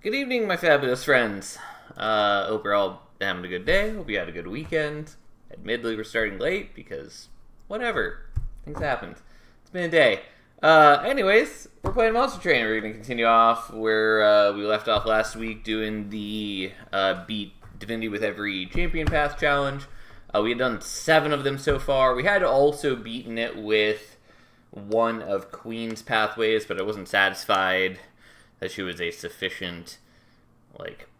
Good evening, my fabulous friends. Hope you're all having a good day. Hope you had a good weekend. Admittedly, we're starting late because whatever. Things happened. It's been a day. Anyways, we're playing Monster Trainer. We're going to continue off where we left off last week doing the beat Divinity with every champion path challenge. We had done 7 of them so far. We had also beaten it with one of Queen's pathways, but I wasn't satisfied that she was a sufficient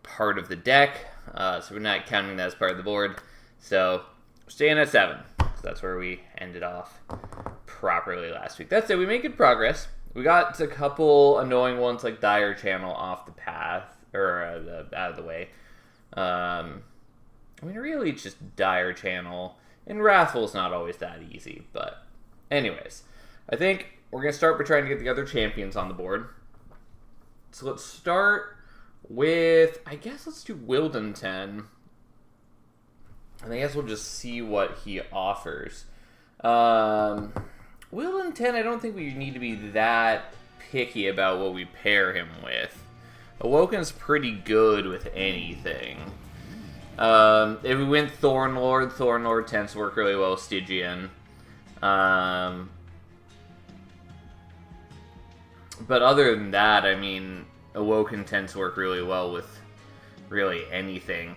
part of the deck, so we're not counting that as part of the board. So we're staying at 7. So that's where we ended off properly last week. That's it. We made good progress. We got a couple annoying ones like Dire Channel off the path or out of the way. Really, it's just Dire Channel, and Wrathful's not always that easy. But anyways, I think we're gonna start by trying to get the other champions on the board. So let's start with, I guess let's do Wilden 10. And I guess we'll just see what he offers. Wilden 10, I don't think we need to be that picky about what we pair him with. Awoken's pretty good with anything. If we went Thornlord 10s work really well with Stygian. But other than that, I mean, Awoken tends to work really well with really anything.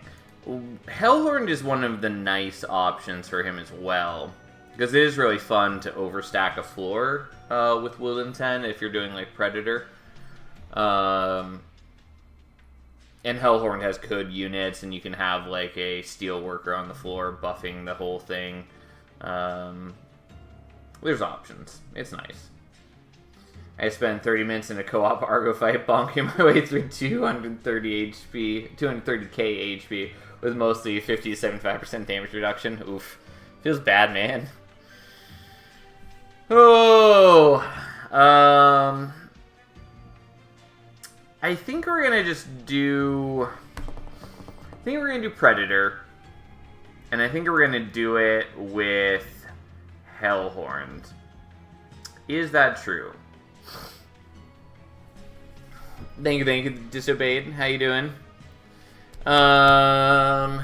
Hellhorn is one of the nice options for him as well, because it is really fun to overstack a floor with Wilden 10 if you're doing Predator. And Hellhorn has good units, and you can have a Steel Worker on the floor buffing the whole thing. There's options. It's nice. I spent 30 minutes in a co-op Argo fight bonking my way through 230k HP with mostly 50 to 75% damage reduction. Oof. Feels bad, man. Oh. I think we're gonna just do... I think we're gonna do Predator. And I think we're gonna do it with Hellhorn. Is that true? Thank you, Disobeyed. How you doing? Yeah,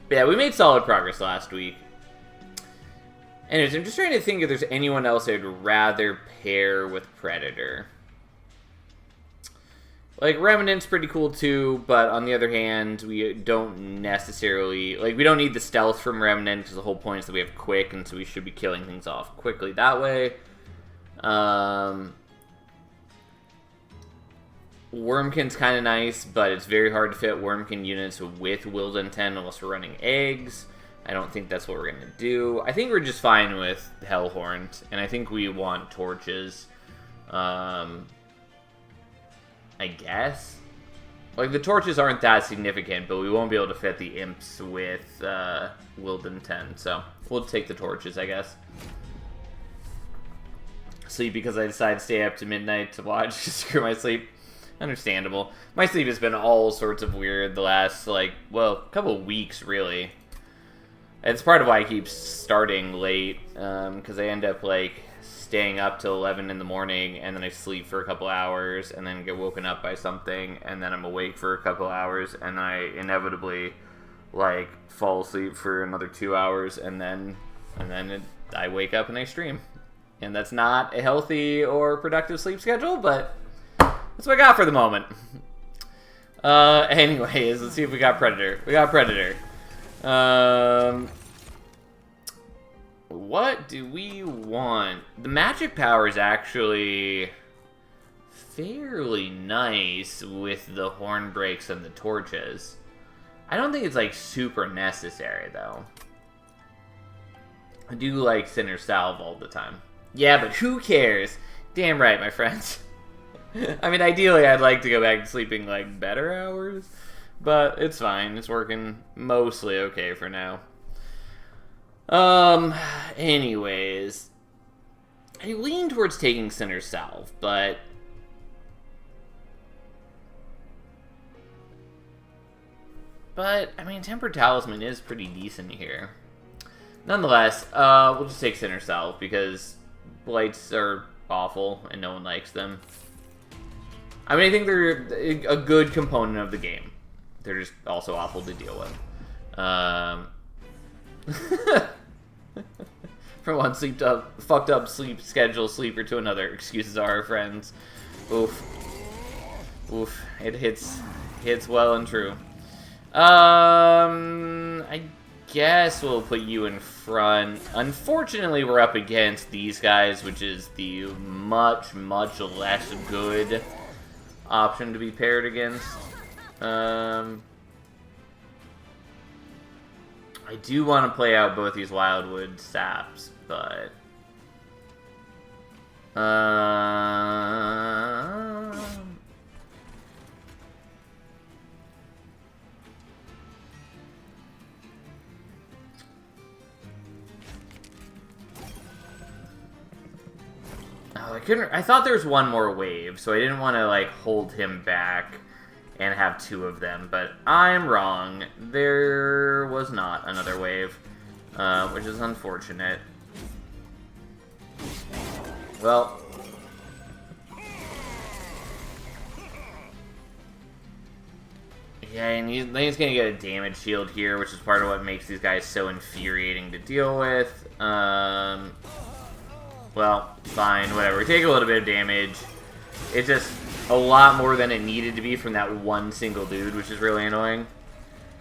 we made solid progress last week. Anyways, I'm just trying to think if there's anyone else I'd rather pair with Predator. Remnant's pretty cool too, but on the other hand, we don't necessarily... we don't need the stealth from Remnant, because the whole point is that we have quick, and so we should be killing things off quickly that way. Wormkin's kind of nice, but it's very hard to fit Wormkin units with Wilden 10 unless we're running eggs. I don't think that's what we're going to do. I think we're just fine with Hellhorn, and I think we want torches. I guess. The torches aren't that significant, but we won't be able to fit the imps with Wilden 10, so we'll take the torches, I guess. Sleep because I decided to stay up to midnight to watch. Screw my sleep. Understandable. My sleep has been all sorts of weird the last, couple of weeks, really. It's part of why I keep starting late, because I end up, staying up till 11 in the morning, and then I sleep for a couple hours, and then get woken up by something, and then I'm awake for a couple hours, and I inevitably, fall asleep for another 2 hours, and then I wake up and I stream. And that's not a healthy or productive sleep schedule, but... that's what I got for the moment. Anyways, let's see if we got Predator. We got Predator. What do we want? The magic power is actually fairly nice with the horn breaks and the torches. I don't think it's, super necessary, though. I do like Sinner Salve all the time. Yeah, but who cares? Damn right, my friends. I mean, ideally, I'd like to go back to sleeping, better hours. But it's fine. It's working mostly okay for now. Anyways. I lean towards taking Sinner Salve, but... I mean, Tempered Talisman is pretty decent here. Nonetheless, we'll just take Sinner Salve, because blights are awful, and no one likes them. I mean, I think they're a good component of the game. They're just also awful to deal with. From one fucked up sleep schedule sleeper to another. Excuses are our friends. Oof. Oof. It hits well and true. I guess we'll put you in front. Unfortunately, we're up against these guys, which is the much, much less good option to be paired against. I do want to play out both these Wildwood Saps, but... I thought there was one more wave, so I didn't want to, like, hold him back and have two of them, but I'm wrong. There was not another wave, which is unfortunate. Well... yeah, and he's gonna get a damage shield here, which is part of what makes these guys so infuriating to deal with. Well, fine, whatever. We take a little bit of damage. It's just a lot more than it needed to be from that one single dude, which is really annoying.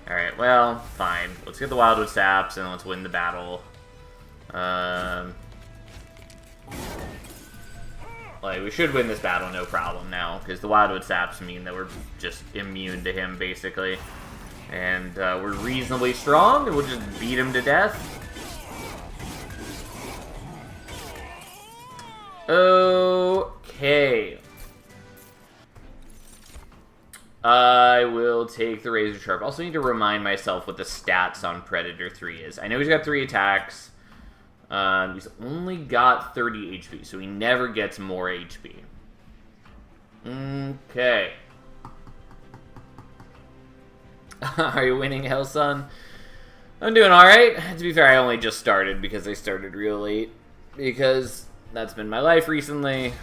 Alright, well, fine. Let's get the Wildwood Saps and let's win the battle. Like, we should win this battle, no problem now, because the Wildwood Saps mean that we're just immune to him, basically. And we're reasonably strong, and we'll just beat him to death. Okay. I will take the Razor Sharp. I also need to remind myself what the stats on Predator 3 is. I know he's got 3 attacks. He's only got 30 HP, so he never gets more HP. Okay. Are you winning, Hellsun? I'm doing alright. To be fair, I only just started because I started real late. Because that's been my life recently.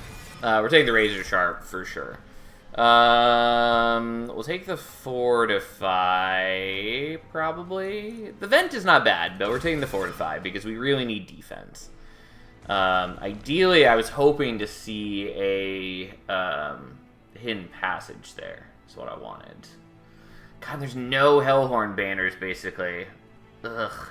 We're taking the Razor Sharp for sure. We'll take the Fortify, probably. The Vent is not bad, but we're taking the Fortify because we really need defense. Ideally, I was hoping to see a hidden passage there. That's what I wanted. God, there's no Hellhorn banners, basically. Ugh.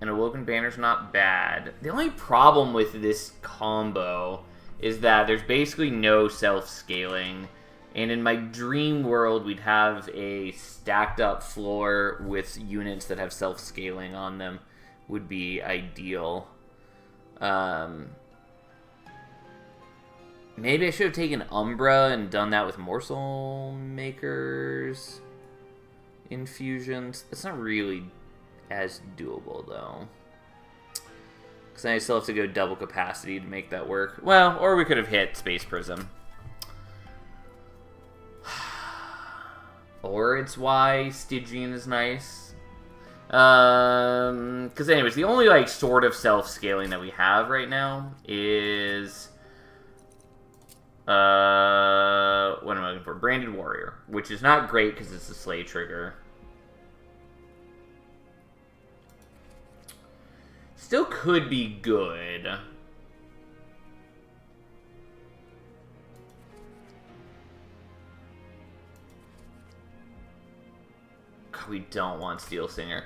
An Awoken Banner's not bad. The only problem with this combo is that there's basically no self-scaling. And in my dream world, we'd have a stacked up floor with units that have self-scaling on them. Would be ideal. Maybe I should have taken Umbra and done that with Morsel Makers infusions. That's not really as doable, though. Because then I still have to go double capacity to make that work. Well, or we could have hit Space Prism. Or it's why Stygian is nice. Because anyways, the only, like, sort of self-scaling that we have right now is... what am I looking for? Branded Warrior. Which is not great because it's a Slay trigger. Still could be good. God, we don't want Steel Singer.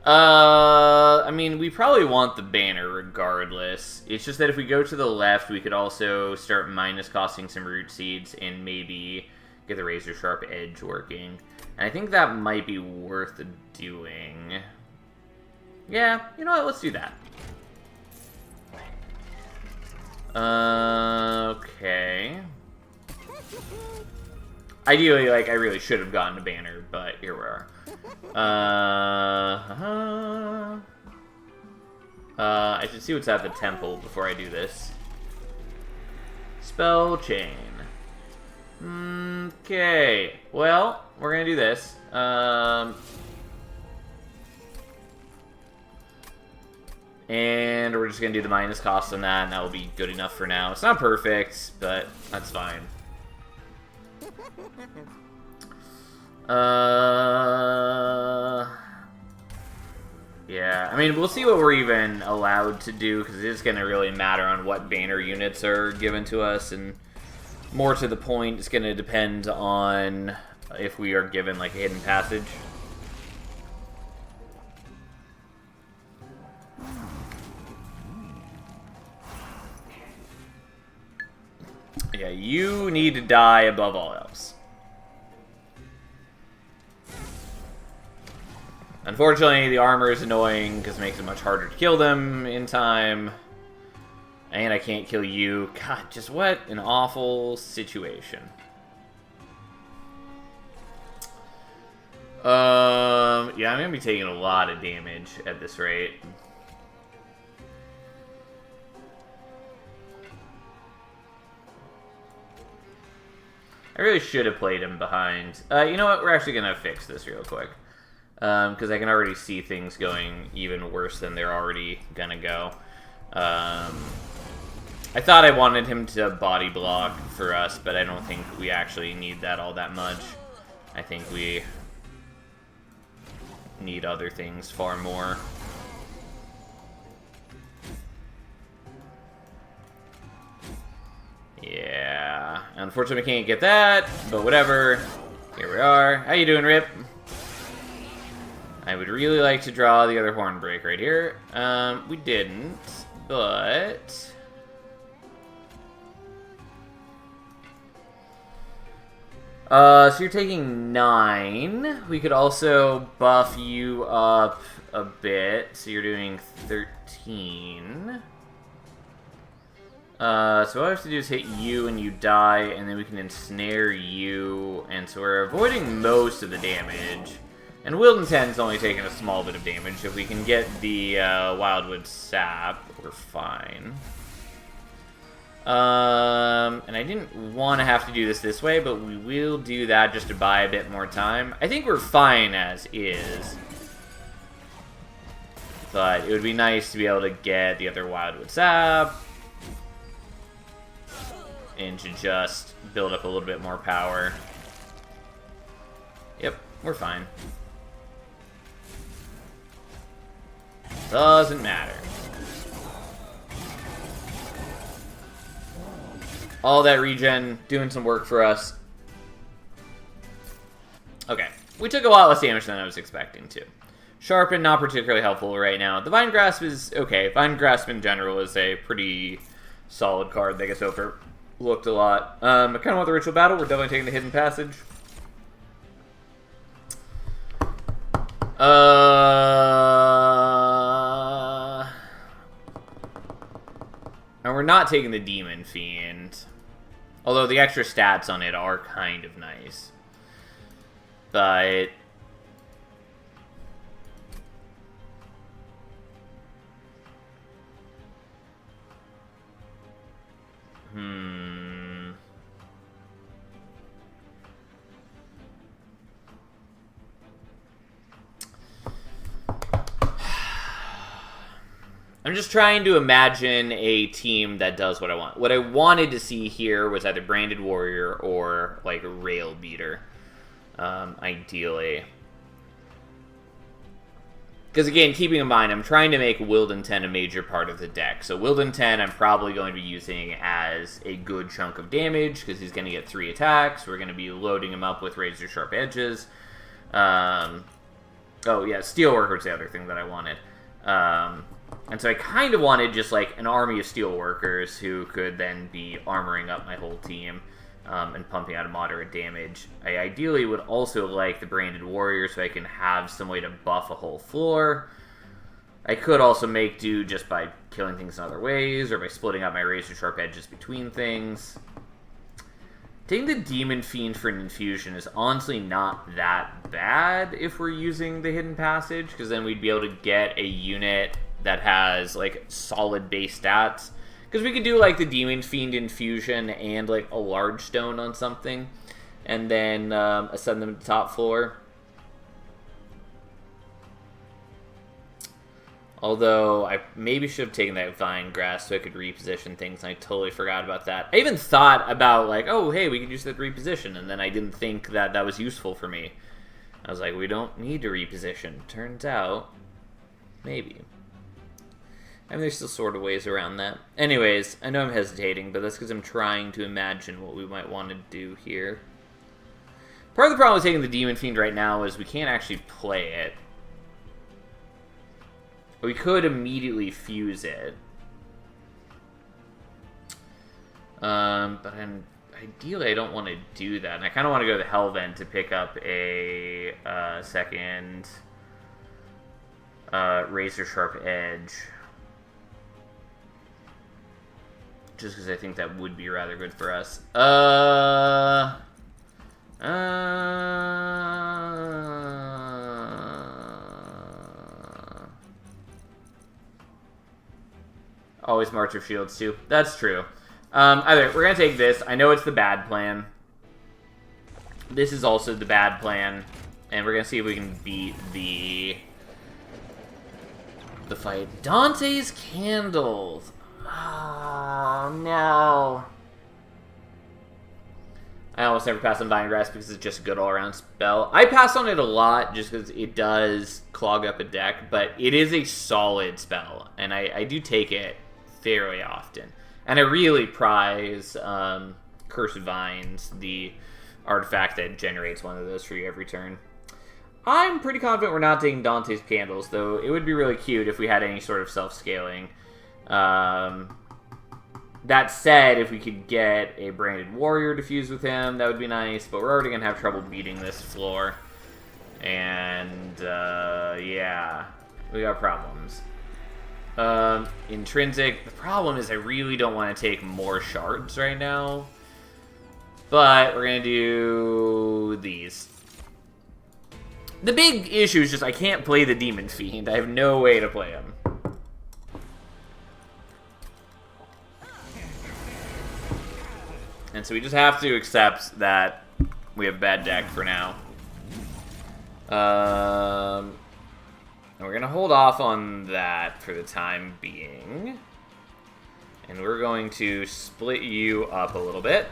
I mean, we probably want the banner regardless. It's just that if we go to the left, we could also start minus costing some root seeds and maybe get the Razor Sharp Edge working. And I think that might be worth doing. Yeah, you know what? Let's do that. Okay. Ideally, like, I really should have gotten a banner, but here we are. I should see what's at the temple before I do this. Spell chain. Okay. Well, we're gonna do this. And we're just going to do the minus cost on that, and that will be good enough for now. It's not perfect, but that's fine. Yeah, I mean, we'll see what we're even allowed to do, because it is going to really matter on what banner units are given to us, and more to the point, it's going to depend on if we are given, like, a hidden passage. Yeah, you need to die above all else. Unfortunately, the armor is annoying because it makes it much harder to kill them in time. And I can't kill you. God, just what an awful situation. Yeah, I'm going to be taking a lot of damage at this rate. I really should have played him behind. You know what? We're actually going to fix this real quick. Because I can already see things going even worse than they're already going to go. I thought I wanted him to body block for us, but I don't think we actually need that all that much. I think we need other things far more. Yeah, unfortunately we can't get that, but whatever. Here we are. How you doing, Rip? I would really like to draw the other horn break right here. We didn't, but... so you're taking 9. We could also buff you up a bit, so you're doing 13. So all I have to do is hit you and you die, and then we can ensnare you, and so we're avoiding most of the damage. And Wilden 10's only taking a small bit of damage. If we can get the Wildwood Sap, we're fine. And I didn't want to have to do this way, but we will do that just to buy a bit more time. I think we're fine as is. But it would be nice to be able to get the other Wildwood Sap. And to just build up a little bit more power. Yep, we're fine. Doesn't matter. All that regen, doing some work for us. Okay, we took a lot less damage than I was expecting to. Sharpen, not particularly helpful right now. The Vine Grasp is okay. Vine Grasp in general is a pretty solid card that gets overlooked a lot. I kind of want the Ritual Battle. We're definitely taking the Hidden Passage. And we're not taking the Demon Fiend. Although the extra stats on it are kind of nice. But... I'm just trying to imagine a team that does what I want. What I wanted to see here was either Branded Warrior or, like, Rail Beater, ideally. Because, again, keeping in mind, I'm trying to make Wilden 10 a major part of the deck. So Wilden 10 I'm probably going to be using as a good chunk of damage, because he's going to get 3 attacks. We're going to be loading him up with Razor Sharp Edges. Oh, yeah, Steelworker's the other thing that I wanted. And so I kind of wanted just, like, an army of Steelworkers who could then be armoring up my whole team and pumping out a moderate damage. I ideally would also like the Branded Warrior so I can have some way to buff a whole floor. I could also make do just by killing things in other ways or by splitting up my Razor Sharp Edges between things. Taking the Demon Fiend for an infusion is honestly not that bad if we're using the Hidden Passage, because then we'd be able to get a unit that has, like, solid base stats. Because we could do, like, the Demon Fiend infusion and, like, a large stone on something, and then ascend them to top floor. Although, I maybe should have taken that vine grass so I could reposition things, and I totally forgot about that. I even thought about, like, oh, hey, we could use that reposition, and then I didn't think that that was useful for me. I was like, we don't need to reposition. Turns out, maybe. I mean, there's still sort of ways around that. Anyways, I know I'm hesitating, but that's because I'm trying to imagine what we might want to do here. Part of the problem with taking the Demon Fiend right now is we can't actually play it. We could immediately fuse it. But ideally I don't want to do that. And I kind of want to go to the Hellvent to pick up a second Razor Sharp Edge. Just because I think that would be rather good for us. Always March of Shields, too. That's true. Either we're going to take this. I know it's the bad plan. This is also the bad plan. And we're going to see if we can beat the fight. Dante's Candles. Oh, no. I almost never pass on Vine Grass because it's just a good all-around spell. I pass on it a lot just because it does clog up a deck, but it is a solid spell, and I do take it fairly often. And I really prize Curse of Vines, the artifact that generates one of those for you every turn. I'm pretty confident we're not taking Dante's Candles, though it would be really cute if we had any sort of self-scaling. That said, if we could get a Branded Warrior to fuse with him, that would be nice, but we're already going to have trouble beating this floor. And, yeah, we got problems. Intrinsic, the problem is I really don't want to take more shards right now. But we're going to do these. The big issue is just I can't play the Demon Fiend. I have no way to play him. And so we just have to accept that we have a bad deck for now. And we're going to hold off on that for the time being. And we're going to split you up a little bit.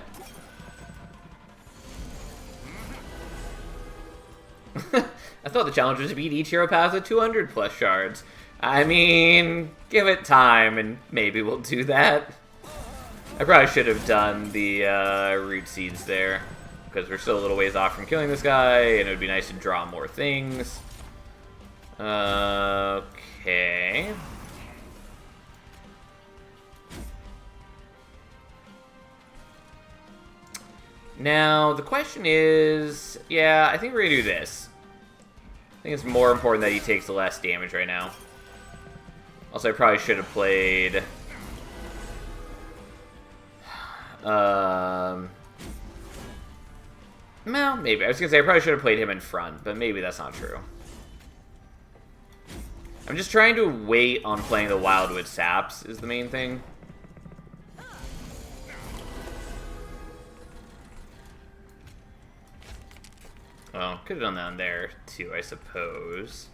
I thought the challenge was to beat each hero pass with 200 plus shards. I mean, give it time and maybe we'll do that. I probably should have done the root seeds there, because we're still a little ways off from killing this guy, and it would be nice to draw more things. Okay. Now, the question is, yeah, I think we're going to do this. I think it's more important that he takes the less damage right now. Also, I probably should have played... well, maybe. I was going to say I probably should have played him in front, but maybe that's not true. I'm just trying to wait on playing the Wildwood Saps is the main thing. Well, could have done that on there, too, I suppose.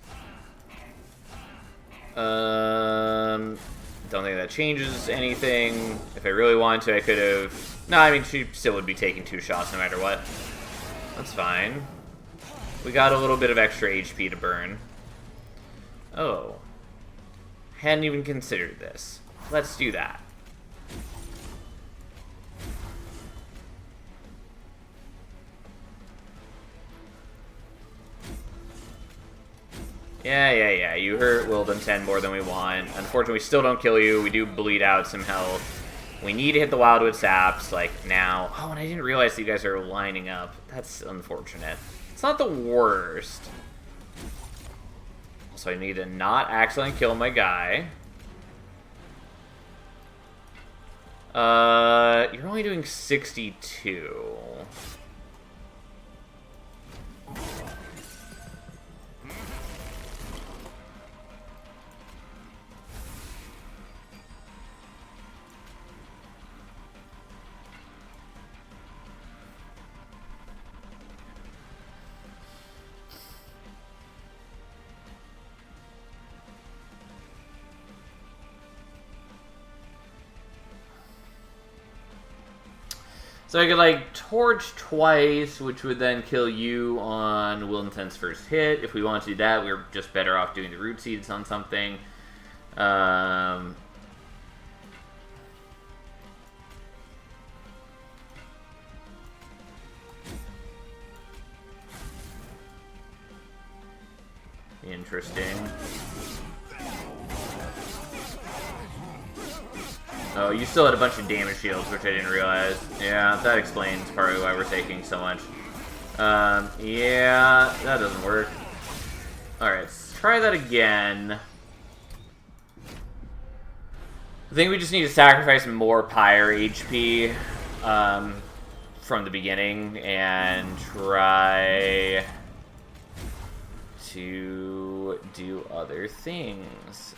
Don't think that changes anything. If I really wanted to, I could have... No, I mean, she still would be taking 2 shots no matter what. That's fine. We got a little bit of extra HP to burn. Oh. Hadn't even considered this. Let's do that. Yeah. You hurt Wilden 10 more than we want. Unfortunately, we still don't kill you. We do bleed out some health. We need to hit the Wildwood Saps, like, now. Oh, and I didn't realize that you guys are lining up. That's unfortunate. It's not the worst. So I need to not accidentally kill my guy. You're only doing 62. So I could, like, torch twice, which would then kill you on Wildenten's first hit. If we want to do that, we're just better off doing the root seeds on something. Interesting. Oh, you still had a bunch of damage shields, which I didn't realize. Yeah, that explains partly why we're taking so much. Yeah, that doesn't work. Alright, let's try that again. I think we just need to sacrifice more Pyre HP from the beginning and try to do other things.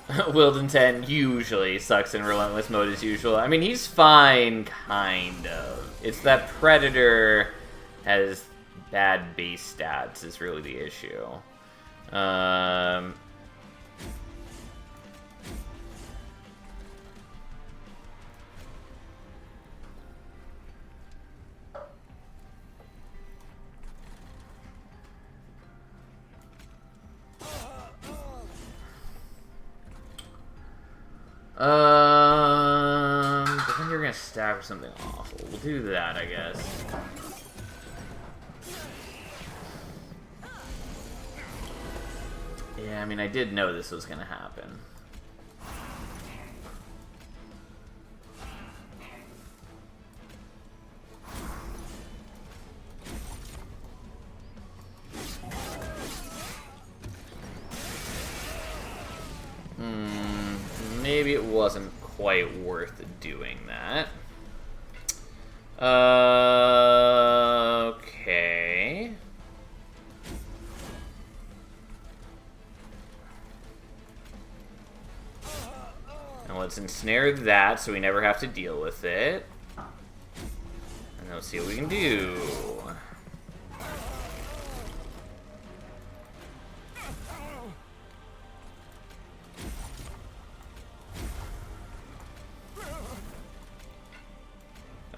Wildenten usually sucks in Relentless mode as usual. I mean, he's fine, kind of. It's that Predator has bad base stats is really the issue. But then you're gonna stab for something awful. We'll do that, I guess. Yeah, I mean, I did know this was gonna happen. Maybe it wasn't quite worth doing that. Okay. And let's ensnare that so we never have to deal with it. And let's see what we can do.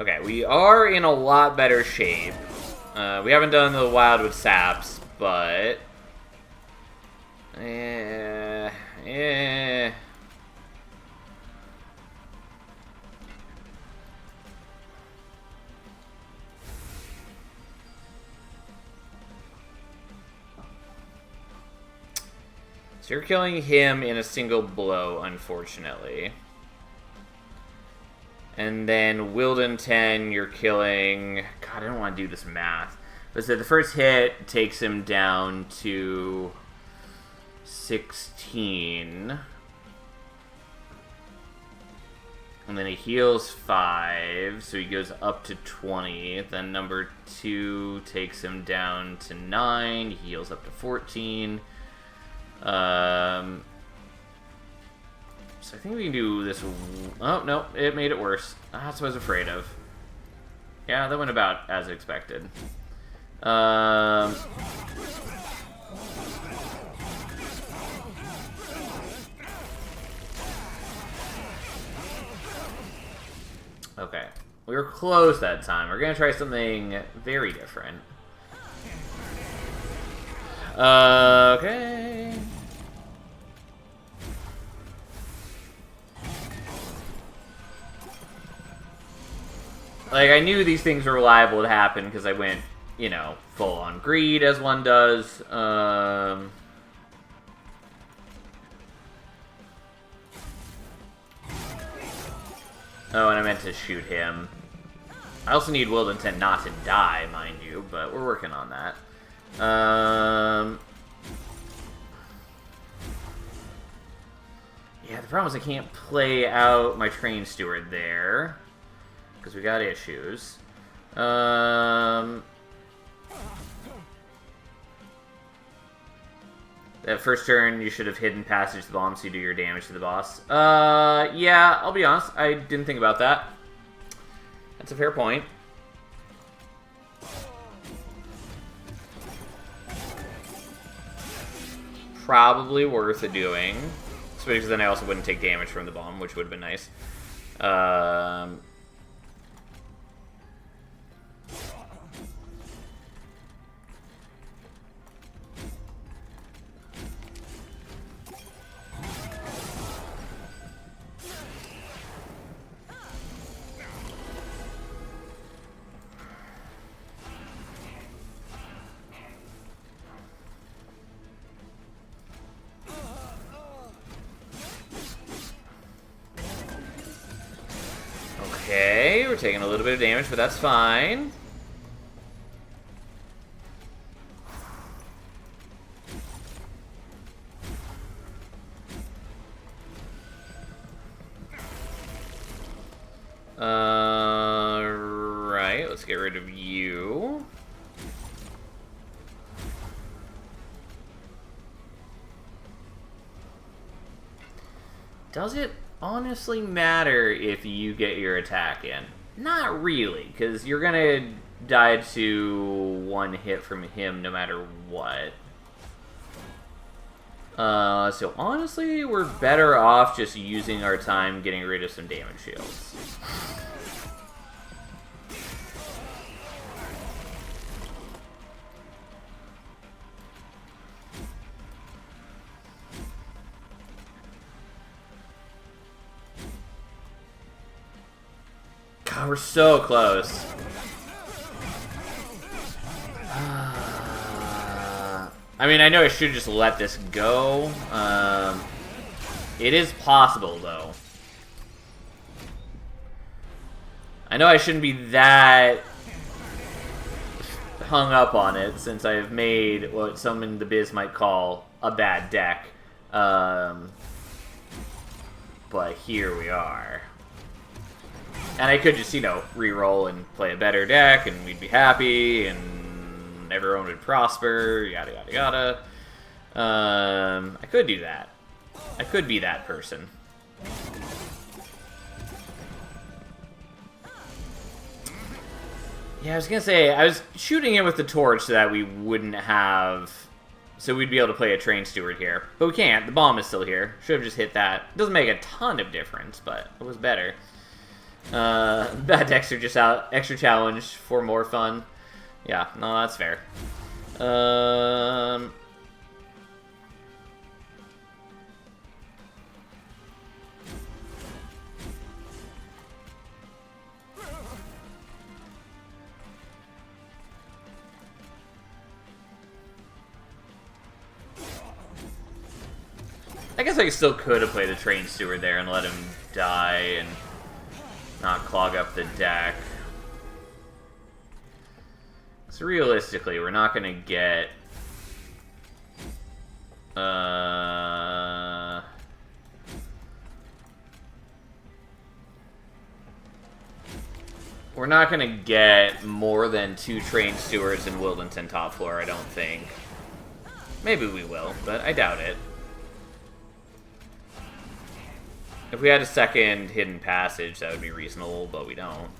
Okay, we are in a lot better shape. We haven't done the wild with saps, but... So you're killing him in a single blow, unfortunately. And then Wildenten, you're killing... God, I don't want to do this math. But so the first hit takes him down to 16. And then he heals 5, so he goes up to 20. Then number 2 takes him down to 9. He heals up to 14. So I think we can do this... Oh, no, it made it worse. That's what I was afraid of. Yeah, that went about as expected. Okay. We were close that time. We're going to try something very different. Okay... Like, I knew these things were liable to happen because I went, you know, full on greed as one does. Oh, and I meant to shoot him. I also need Wildenten not to die, mind you, but we're working on that. Yeah, problem is I can't play out my train steward there because we got issues. That first turn, you should have hidden passage the bomb so you do your damage to the boss. Yeah, I'll be honest. I didn't think about that. That's a fair point. Probably worth it doing. Especially because then I also wouldn't take damage from the bomb, which would have been nice. Okay, we're taking a little bit of damage, but that's fine. Right, let's get rid of you. Does it honestly matter if you get your attack in? Not really, because you're gonna die to one hit from him no matter what. So honestly, we're better off just using our time getting rid of some damage shields. God, we're so close. I mean, I know I should just let this go. It is possible, though. I know I shouldn't be that hung up on it, since I've made what some in the biz might call a bad deck. But here we are. And I could just, you know, re-roll and play a better deck, and we'd be happy, and everyone would prosper, yada yada yada. I could do that. I could be that person. Yeah, I was gonna say, I was shooting it with the torch so that we wouldn't have... So we'd be able to play a train steward here. But we can't, the bomb is still here. Should have just hit that. Doesn't make a ton of difference, but it was better. Bad decks are just out, extra challenge for more fun. Yeah, no, that's fair. I guess I still could have played a train steward there and let him die and not clog up the deck. So realistically, we're not gonna get... We're not gonna get more than 2 train stewards in Wildenton top floor, I don't think. Maybe we will, but I doubt it. If we had a second hidden passage, that would be reasonable, but we don't.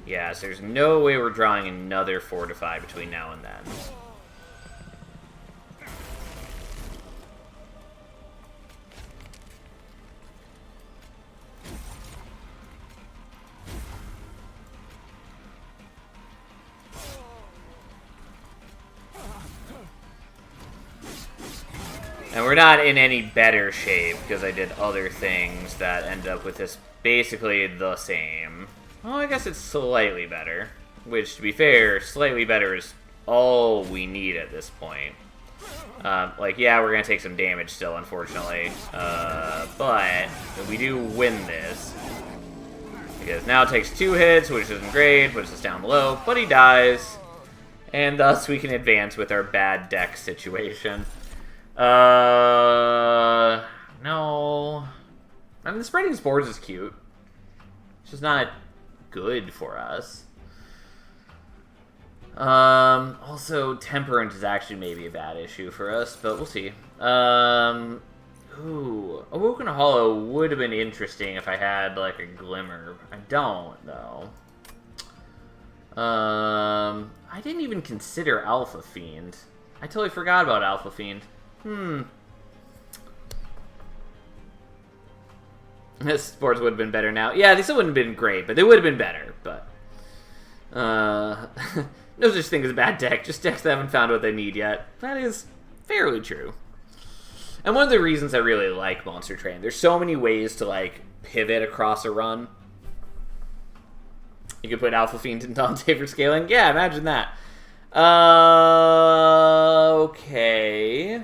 Yeah, so there's no way we're drawing another Fortify between now and then. And we're we're not in any better shape because I did other things that end up with this basically the same. Well, I guess it's slightly better. Which, to be fair, slightly better is all we need at this point. Like, yeah, we're going to take some damage still, unfortunately. But we do win this. Because now it takes 2 hits, which isn't great, puts us down low, but he dies. And thus we can advance with our bad deck situation. No. I mean, the spreading spores is cute. It's just not good for us. Also, Temperament is actually maybe a bad issue for us, but we'll see. Ooh, Awoken Hollow would have been interesting if I had, like, a Glimmer. I don't, though. I didn't even consider Alpha Fiend. I totally forgot about Alpha Fiend. This sports would have been better now. Yeah, they still wouldn't have been great, but they would have been better, but... no such thing as a bad deck, just decks that haven't found what they need yet. That is fairly true. And one of the reasons I really like Monster Train, there's so many ways to, like, pivot across a run. You could put Alpha Fiend and Dante for scaling. Yeah, imagine that. Okay.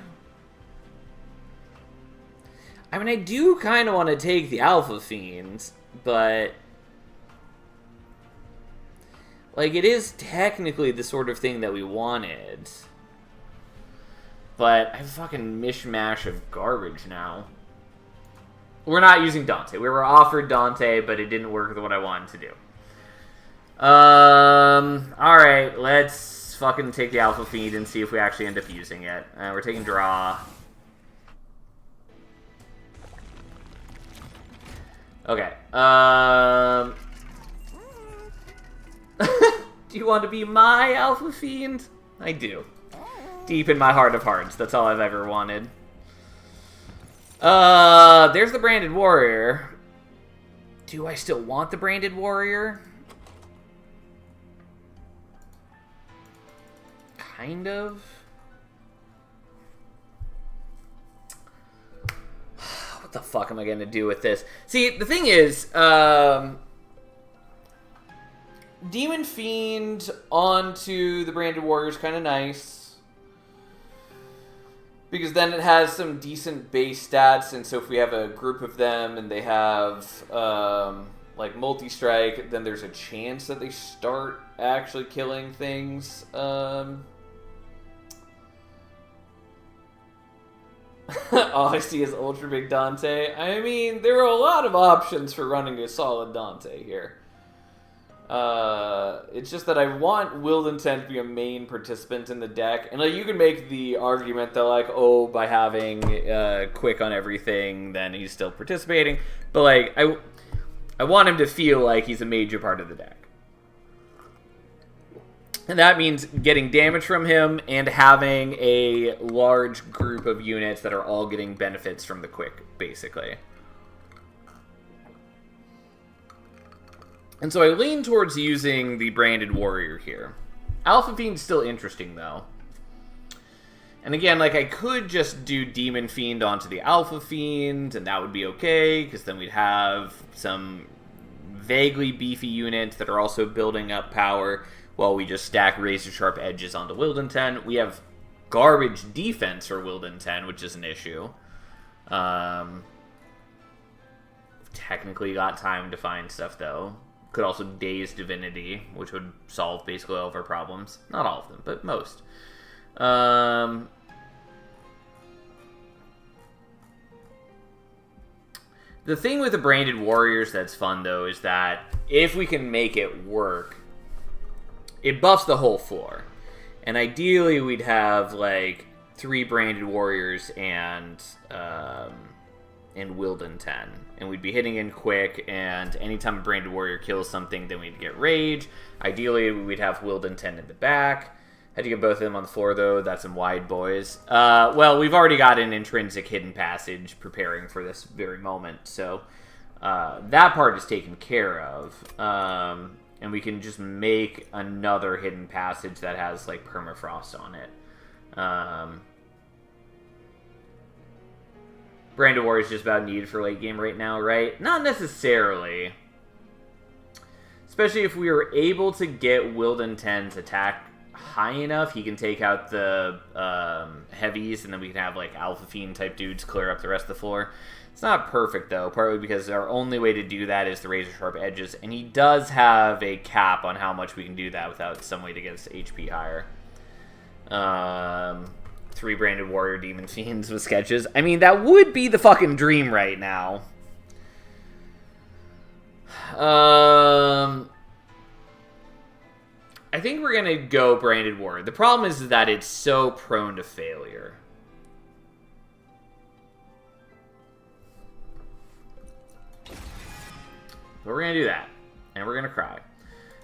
I mean, I do kind of want to take the Alpha Fiend, but... like, it is technically the sort of thing that we wanted. But I have a fucking mishmash of garbage now. We're not using Dante. We were offered Dante, but it didn't work with what I wanted to do. Alright, let's fucking take the Alpha Fiend and see if we actually end up using it. We're taking draw. Okay, do you want to be my Alpha Fiend? I do. Deep in my heart of hearts. That's all I've ever wanted. There's the Branded Warrior. Do I still want the Branded Warrior? Kind of. What the fuck am I going to do with this? See, the thing is, Demon Fiend onto the Branded Warrior is kind of nice. Because then it has some decent base stats, and so if we have a group of them and they have, like, multi-strike, then there's a chance that they start actually killing things. All I see is Ultra Big Dante. I mean, there are a lot of options for running a solid Dante here. It's just that I want Willed Intent to be a main participant in the deck. And like, you can make the argument that, like, oh, by having Quick on everything, then he's still participating. But, like, I want him to feel like he's a major part of the deck. And that means getting damage from him and having a large group of units that are all getting benefits from the Quick, basically. And so I lean towards using the Branded Warrior here. Alpha Fiend's still interesting, though. And again, like, I could just do Demon Fiend onto the Alpha Fiend, and that would be okay, because then we'd have some vaguely beefy units that are also building up power, while we just stack Razor Sharp Edges onto Willed Intent. We have garbage defense for Willed Intent, which is an issue. Technically got time to find stuff, though. Could also Daze Divinity, which would solve basically all of our problems. Not all of them, but most. The thing with the Branded Warriors that's fun, though, is that if we can make it work, it buffs the whole floor. And ideally, we'd have, like, 3 Branded Warriors and Willed Intent. And we'd be hitting in quick, and anytime a Branded Warrior kills something, then we'd get Rage. Ideally, we'd have Willed Intent in the back. Had to get both of them on the floor, though. That's some wide boys. Well, we've already got an intrinsic hidden passage preparing for this very moment, so that part is taken care of. And we can just make another hidden passage that has, like, permafrost on it. Brand of War is just about needed for late game right now, right? Not necessarily. Especially if we were able to get Wilden 10's attack high enough, he can take out the heavies, and then we can have like Alpha Fiend type dudes clear up the rest of the floor. It's not perfect though, partly because our only way to do that is the razor sharp edges, and he does have a cap on how much we can do that without some way to get his HP higher. 3 branded warrior demon fiends with sketches. I mean, that would be the fucking dream right now. I think we're gonna go branded warrior. The problem is that it's so prone to failure. But we're gonna do that, and we're gonna cry.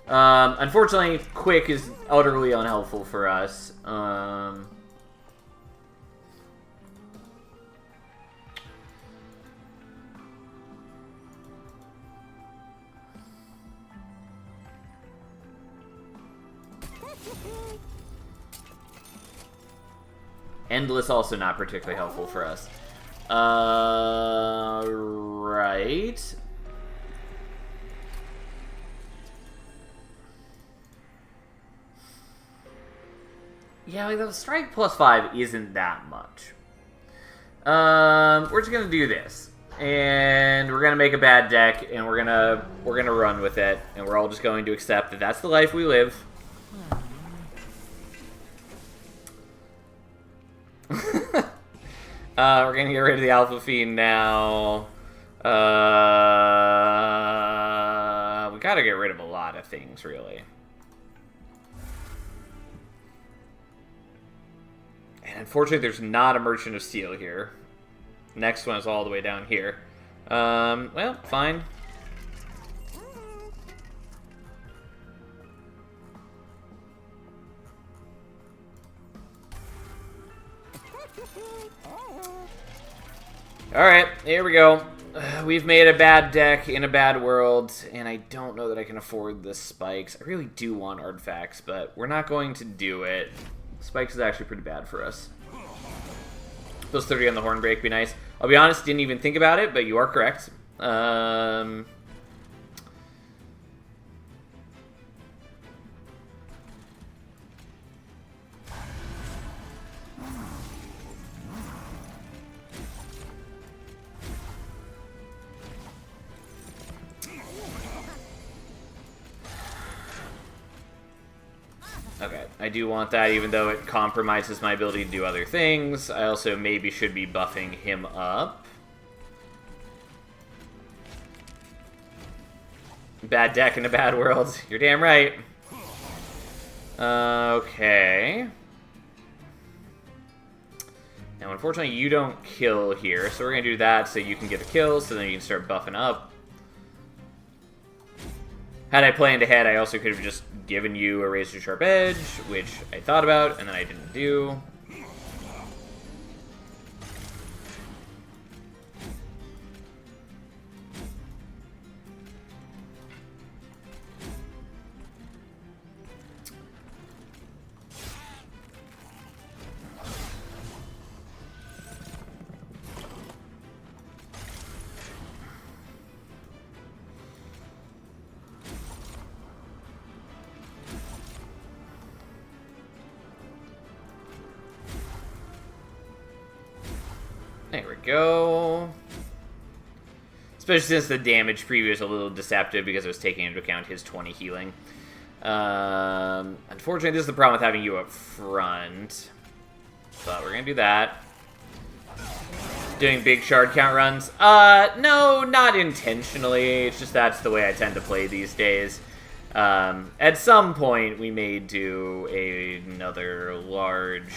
Unfortunately, quick is utterly unhelpful for us. Endless also not particularly helpful for us. Right. Yeah, like the strike +5 isn't that much. We're just gonna do this, and we're gonna make a bad deck, and we're gonna run with it, and we're all just going to accept that that's the life we live. We're gonna get rid of the Alpha Fiend now. We gotta get rid of a lot of things, really. And unfortunately, there's not a Merchant of Steel here. Next one is all the way down here. Well, fine. Alright, here we go. We've made a bad deck in a bad world, and I don't know that I can afford the spikes. I really do want artifacts, but we're not going to do it. Spikes is actually pretty bad for us. Those 30 on the horn break be nice. I'll be honest, didn't even think about it, but you are correct. Okay, I do want that, even though it compromises my ability to do other things. I also maybe should be buffing him up. Bad deck in a bad world. You're damn right. Okay. Now, unfortunately, you don't kill here, so we're going to do that so you can get a kill, so then you can start buffing up. Had I planned ahead, I also could have just given you a razor sharp edge, which I thought about, and then I didn't do. There we go. Especially since the damage preview is a little deceptive because it was taking into account his 20 healing. Unfortunately, this is the problem with having you up front. But we're going to do that. Doing big shard count runs. No, not intentionally. It's just that's the way I tend to play these days. At some point, we may do another large...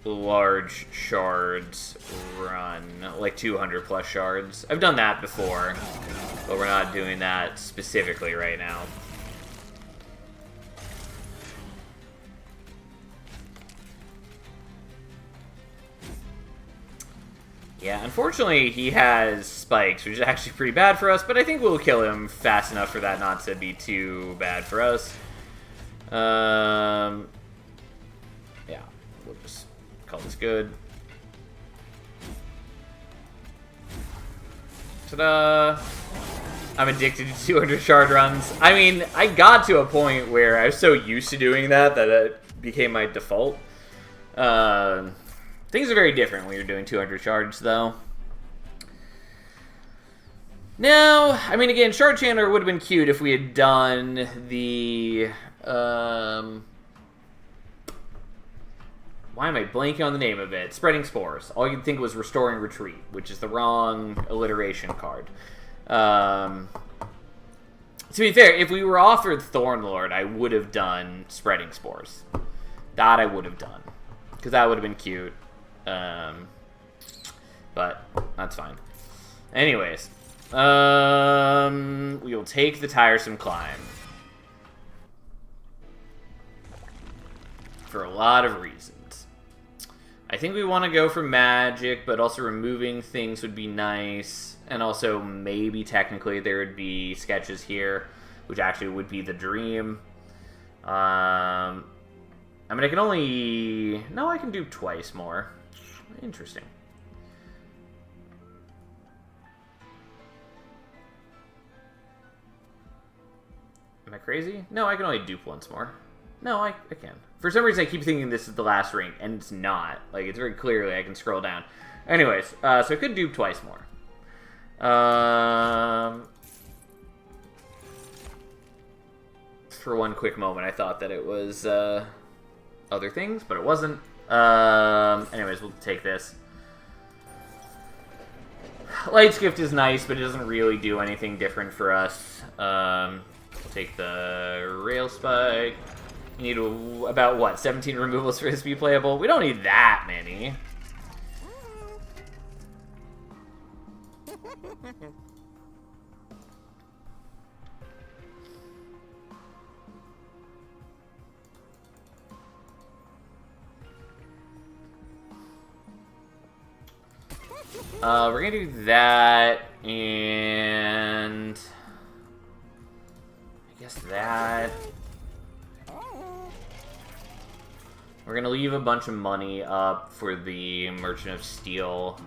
large shards run, like 200 plus shards. I've done that before, but we're not doing that specifically right now. Yeah, unfortunately he has spikes, which is actually pretty bad for us, but I think we'll kill him fast enough for that not to be too bad for us. Yeah. we'll just call this good. Ta-da! I'm addicted to 200 shard runs. I mean, I got to a point where I was so used to doing that it became my default. Things are very different when you're doing 200 shards, though. Now, I mean, again, Shard Chandler would have been cute if we had done the... why am I blanking on the name of it? Spreading Spores. All you could think was Restoring Retreat, which is the wrong alliteration card. To be fair, if we were offered Thornlord, I would have done Spreading Spores. That I would have done. Because that would have been cute. But that's fine. Anyways. We will take the Tiresome Climb. For a lot of reasons. I think we want to go for magic, but also removing things would be nice. And also, maybe technically there would be sketches here, which actually would be the dream. I mean, I can only... No, I can do twice more. Interesting. Am I crazy? No, I can only dupe once more. No, I can. For some reason, I keep thinking this is the last ring, and it's not. Like, it's very clearly, I can scroll down. Anyways, so I could dupe twice more. For one quick moment, I thought that it was other things, but it wasn't. Anyways, we'll take this. Light's Gift is nice, but it doesn't really do anything different for us. We'll take the Rail Spike. You need about, what, 17 removals for this to be playable? We don't need that many. We're gonna do that, and I guess that. We're gonna leave a bunch of money up for the Merchant of Steel.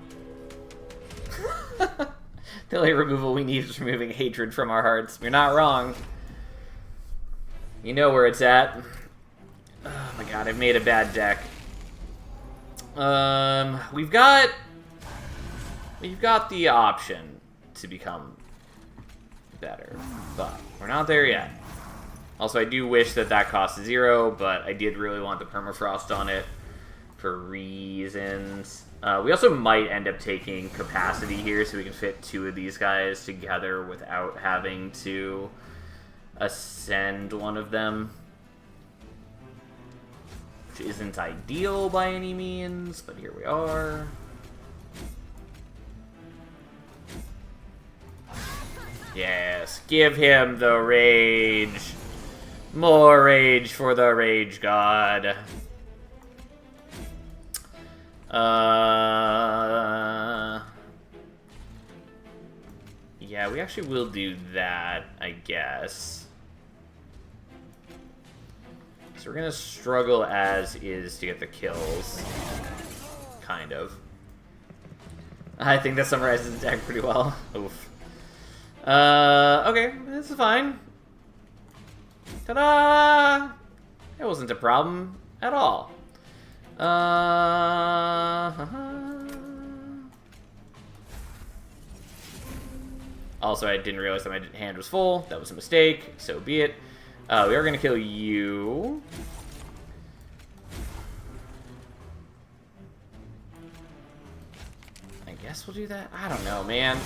The only removal we need is removing hatred from our hearts. You're not wrong. You know where it's at. Oh my god, I've made a bad deck. We've got the option to become better, but we're not there yet. Also, I do wish that cost 0, but I did really want the permafrost on it for reasons. We also might end up taking capacity here so we can fit 2 of these guys together without having to ascend one of them. Which isn't ideal by any means, but here we are. Yes, give him the rage. More rage for the Rage God. Yeah, we actually will do that, I guess. So we're gonna struggle as is to get the kills. Kind of. I think that summarizes the deck pretty well. Oof. Okay, this is fine. Ta-da! It wasn't a problem at all. Also, I didn't realize that my hand was full. That was a mistake. So be it. We are going to kill you. I guess we'll do that. I don't know, man.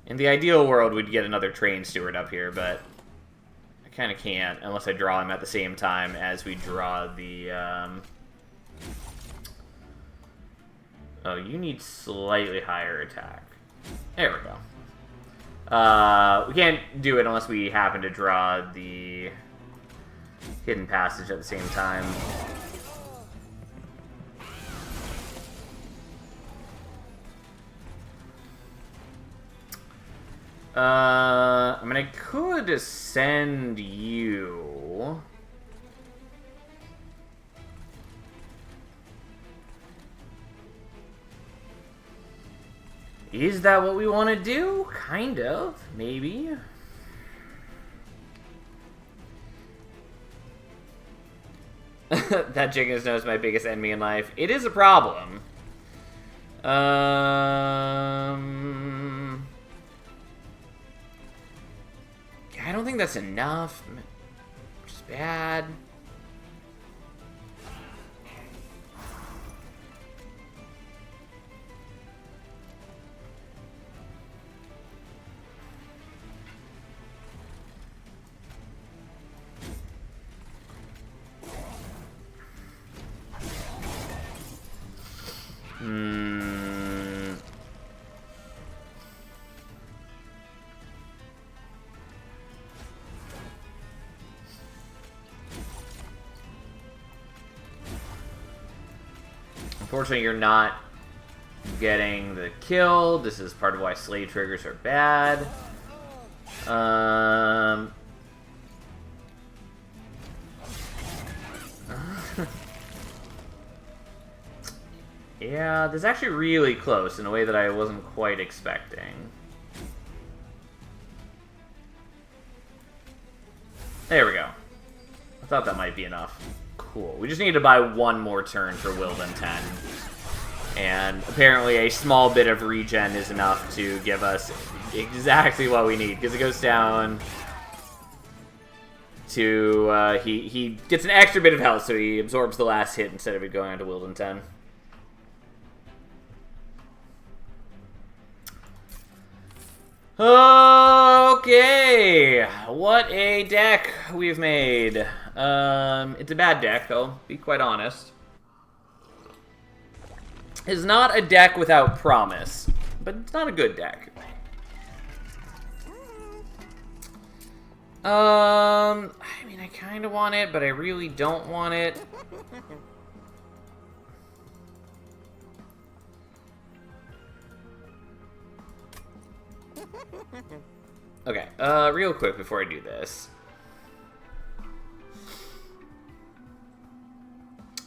In the ideal world, we'd get another Train Steward up here, but I kind of can't unless I draw him at the same time as we draw the... Oh, you need slightly higher attack. There we go. We can't do it unless we happen to draw the Hidden Passage at the same time. I mean, I could ascend you. Is that what we want to do? Kind of. Maybe. That chicken snow is my biggest enemy in life. It is a problem. I don't think that's enough. Which is bad. Unfortunately, you're not getting the kill. This is part of why slave triggers are bad. Yeah, this is actually really close in a way that I wasn't quite expecting. There we go. I thought that might be enough. Cool. We just need to buy one more turn for Wilden 10. And apparently a small bit of regen is enough to give us exactly what we need. Because it goes down to... he gets an extra bit of health, so he absorbs the last hit instead of it going on to Wilden 10. Okay, what a deck we've made. It's a bad deck, I'll be quite honest. It's not a deck without promise, but it's not a good deck. I mean, I kind of want it, but I really don't want it. Okay, real quick before I do this.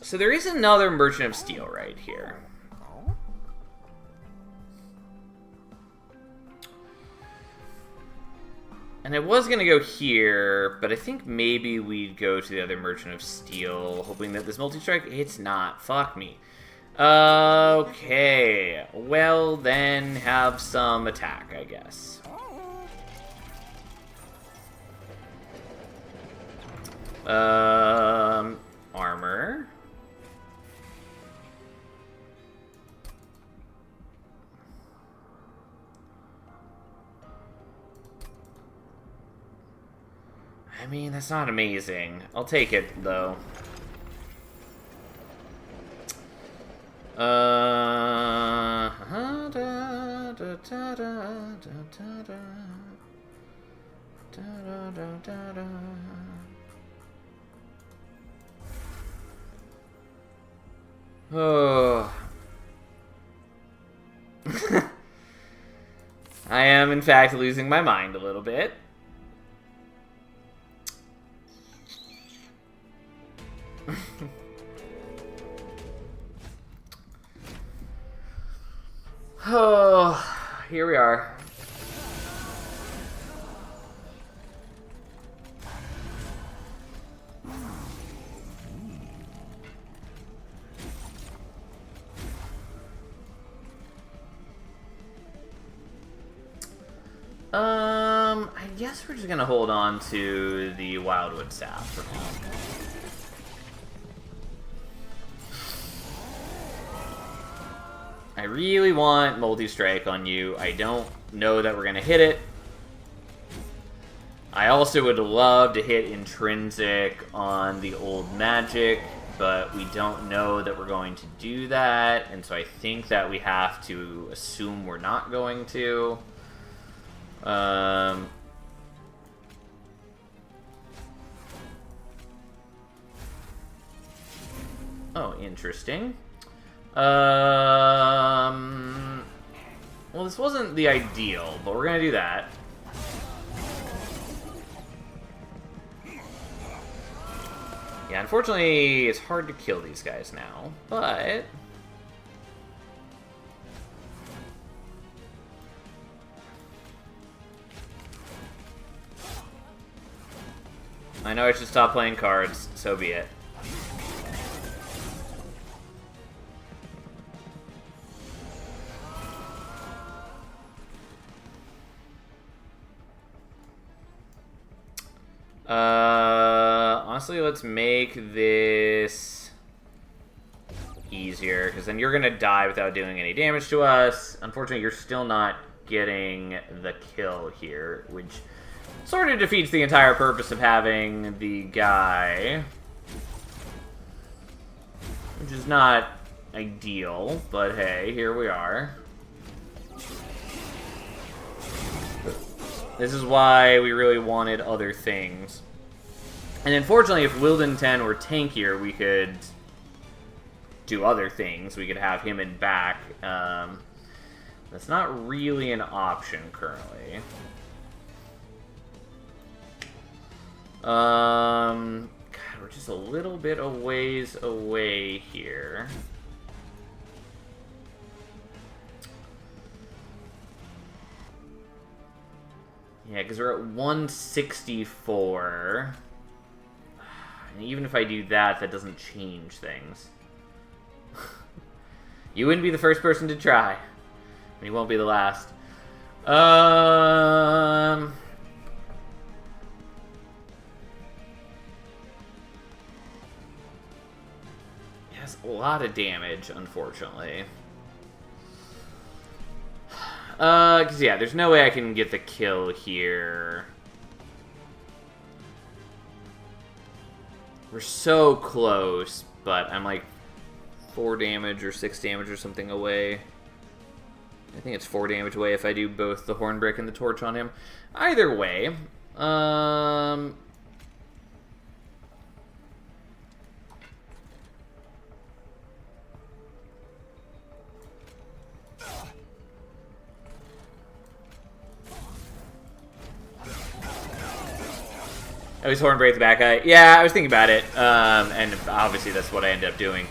So there is another Merchant of Steel right here. And I was going to go here, but I think maybe we'd go to the other Merchant of Steel, hoping that this multi-strike, it's not. Fuck me. Okay, well then have some attack, I guess. Armor. I mean, that's not amazing. I'll take it, though. Oh. I am, in fact, losing my mind a little bit. Oh, here we are. I guess we're just gonna hold on to the Wildwood Staff for now. I really want multi-strike on you. I don't know that we're gonna hit it. I also would love to hit intrinsic on the old magic, but we don't know that we're going to do that, and so I think that we have to assume we're not going to. Oh, interesting. Well, this wasn't the ideal, but we're gonna do that. Yeah, unfortunately, it's hard to kill these guys now, but... I know I should stop playing cards, so be it. Honestly, let's make this easier, because then you're gonna die without doing any damage to us. Unfortunately, you're still not getting the kill here, which sort of defeats the entire purpose of having the guy. Which is not ideal, but hey, here we are. This is why we really wanted other things. And unfortunately, if Wilden 10 were tankier, we could do other things. We could have him in back. That's not really an option currently. God, we're just a little bit a ways away here. Yeah, because we're at 164. And even if I do that, that doesn't change things. You wouldn't be the first person to try. And you won't be the last. It has a lot of damage, unfortunately. Because yeah, there's no way I can get the kill here. We're so close, but I'm like 4 damage or 6 damage or something away. I think it's 4 damage away if I do both the Hornbrick and the Torch on him. Either way, I was Hornbreak the back guy. Yeah, I was thinking about it, and obviously that's what I ended up doing.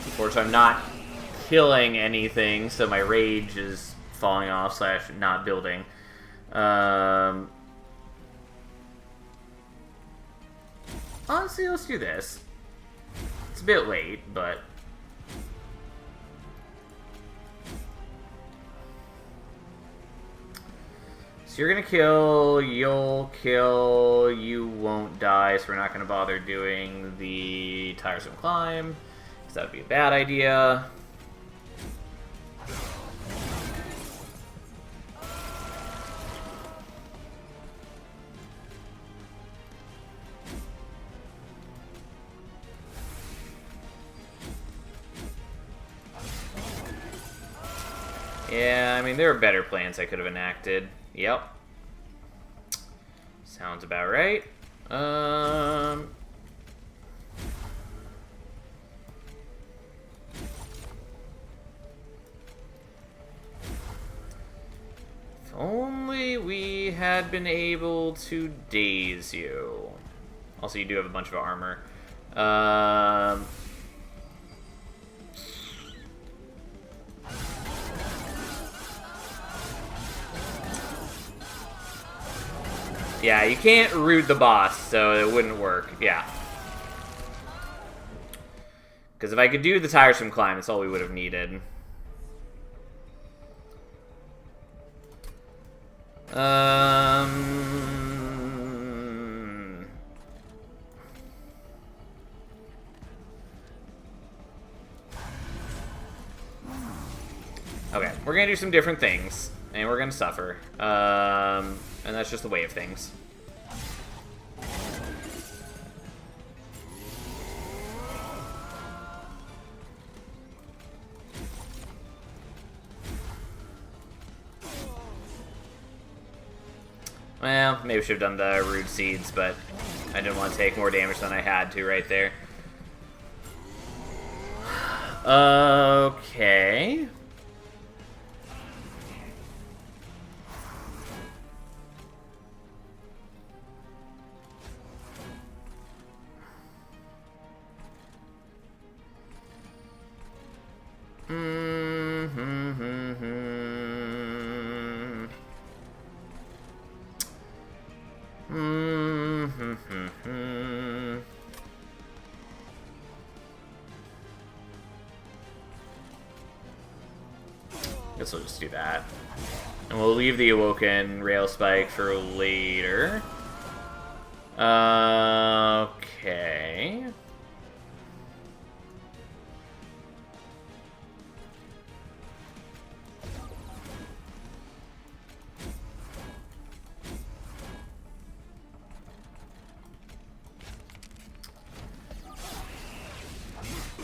Of course, I'm not killing anything, so my rage is falling off / not building. Honestly, let's do this. It's a bit late, but... So you're gonna kill, you'll kill, you won't die, so we're not gonna bother doing the Tiresome Climb. That would be a bad idea. Yeah, I mean, there are better plans I could have enacted. Yep. Sounds about right. If only we had been able to daze you. Also, you do have a bunch of armor. Yeah, you can't root the boss, so it wouldn't work. Yeah. Because if I could do the Tiresome Climb, that's all we would have needed. Okay, we're gonna do some different things, and we're gonna suffer. And that's just the way of things. Well, maybe we should have done the Rude Seeds, but I didn't want to take more damage than I had to right there. Okay. Guess we'll just do that. And we'll leave the Awoken Rail Spike for later. Okay.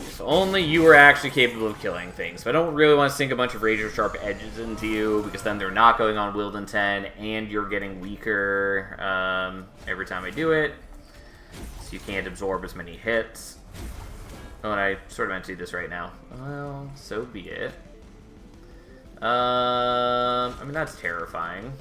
If only you were actually capable of killing things. But I don't really want to sink a bunch of razor sharp edges into you, because then they're not going on Wilden 10, and you're getting weaker every time I do it. So you can't absorb as many hits. Oh, and I sort of meant to do this right now. Well, so be it. I mean, that's terrifying.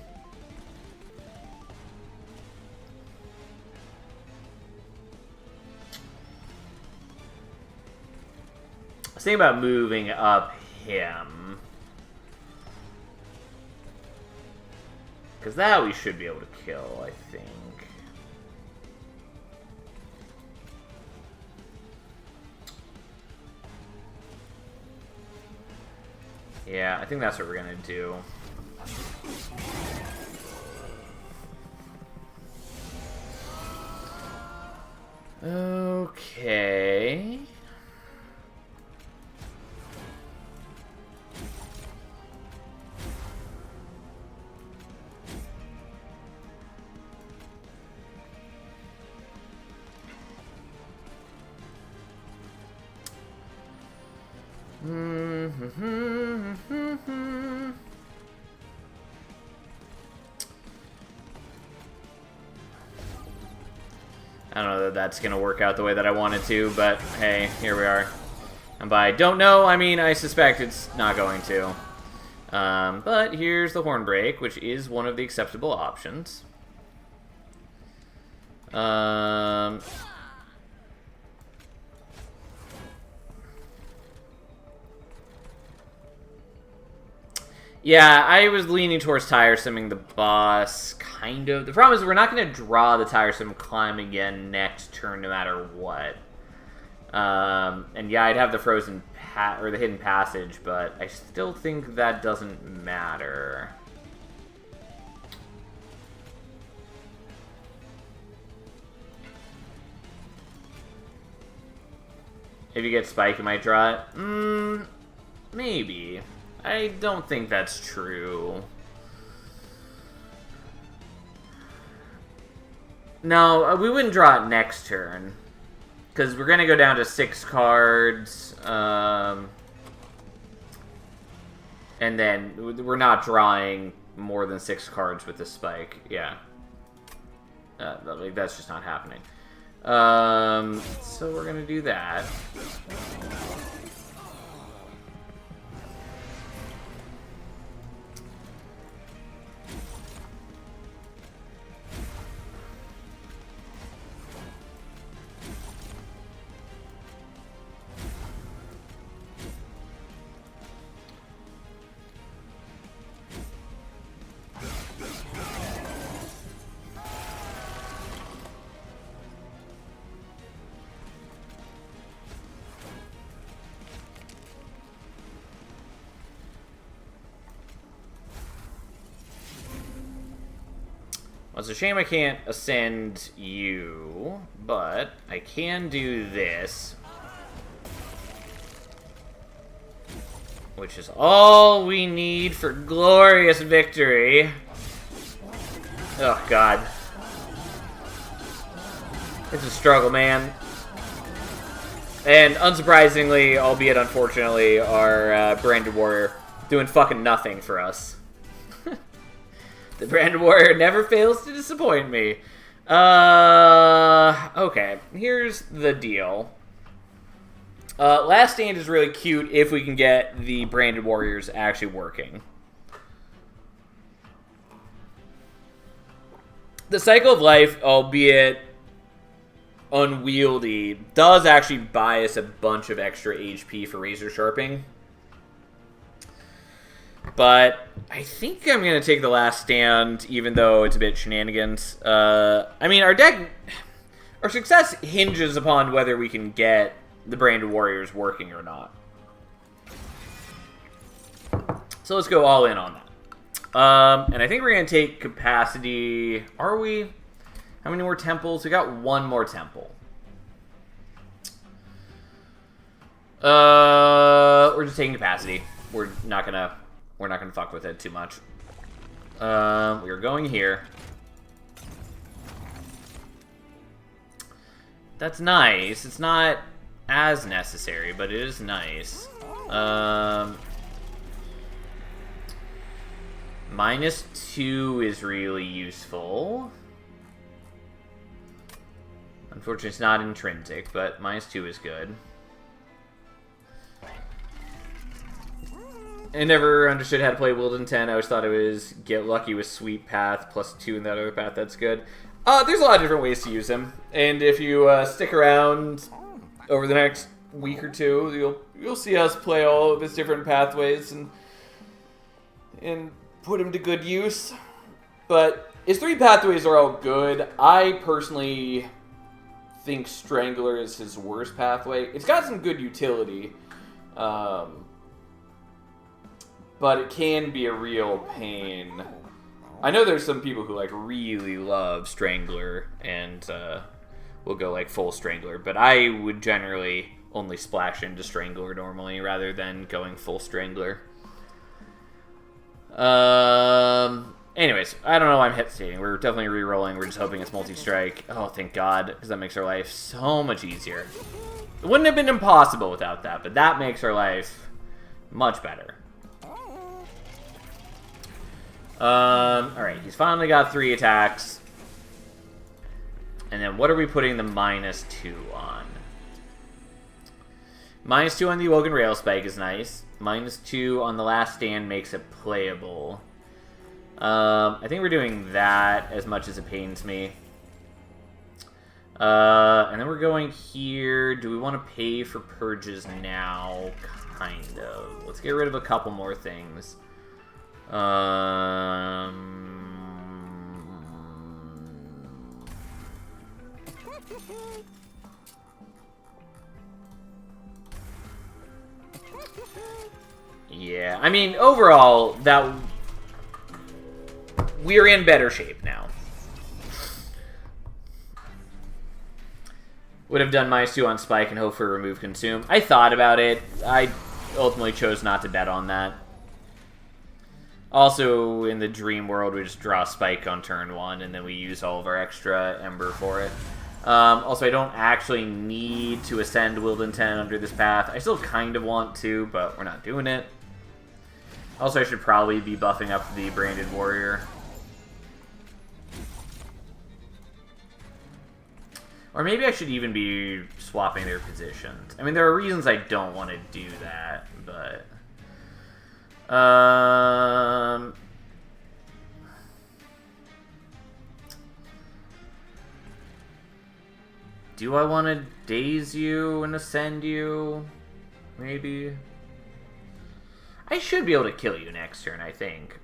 I was thinking about moving up him. Because that we should be able to kill, I think. Yeah, I think that's what we're gonna do. Okay. I don't know that that's going to work out the way that I wanted to, but hey, here we are. And by don't know, I mean I suspect it's not going to. But here's the Hornbreak, which is one of the acceptable options. Yeah, I was leaning towards tiresoming the boss, kind of. The problem is we're not going to draw the tiresome climb again next turn no matter what. And yeah, I'd have the frozen or the hidden passage, but I still think that doesn't matter. If you get Spike, you might draw it. Maybe. I don't think that's true. No, we wouldn't draw it next turn. Because we're going to go down to 6 cards. And then we're not drawing more than 6 cards with this Spike. Yeah. That's just not happening. So we're going to do that. Well, it's a shame I can't ascend you, but I can do this. Which is all we need for glorious victory. Oh, God. It's a struggle, man. And unsurprisingly, albeit unfortunately, our Branded Warrior doing fucking nothing for us. The Branded Warrior never fails to disappoint me. Okay. Here's the deal. Last Stand is really cute if we can get the Branded Warriors actually working. The Cycle of Life, albeit unwieldy, does actually buy us a bunch of extra HP for Razor Sharping. But I think I'm going to take the Last Stand, even though it's a bit shenanigans. I mean, our success hinges upon whether we can get the Branded Warriors working or not. So let's go all in on that. And I think we're going to take capacity. Are we? How many more temples? We got one more temple. We're just taking capacity. We're not gonna fuck with it too much. We're going here. That's nice. It's not as necessary, but it is nice. -2 is really useful. Unfortunately, it's not intrinsic, but -2 is good. I never understood how to play Wilden 10. I always thought it was get lucky with Sweep Path +2 in that other path. That's good. There's a lot of different ways to use him, and if you stick around over the next week or two, you'll see us play all of his different pathways and put him to good use. But his 3 pathways are all good. I personally think Strangler is his worst pathway. It's got some good utility, but it can be a real pain. I know there's some people who like really love Strangler and will go like full Strangler, but I would generally only splash into Strangler normally rather than going full Strangler. Anyways, I don't know why I'm hesitating. We're definitely re-rolling. We're just hoping it's multi-strike. Oh, thank God, because that makes our life so much easier. It wouldn't have been impossible without that, but that makes our life much better. Alright, he's finally got 3 attacks. And then what are we putting the -2 on? -2 on the Awoken Rail Spike is nice. -2 on the Last Stand makes it playable. I think we're doing that as much as it pains me. And then we're going here. Do we want to pay for purges now? Kind of. Let's get rid of a couple more things. Yeah, I mean, overall, we're in better shape now. Would have done -2 on Spike and hope for Remove Consume. I thought about it. I ultimately chose not to bet on that. Also, in the dream world, we just draw Spike on turn 1, and then we use all of our extra Ember for it. Also, I don't actually need to ascend Wilden 10 under this path. I still kind of want to, but we're not doing it. Also, I should probably be buffing up the Branded Warrior. Or maybe I should even be swapping their positions. I mean, there are reasons I don't want to do that, but... do I want to daze you and ascend you? Maybe. I should be able to kill you next turn, I think.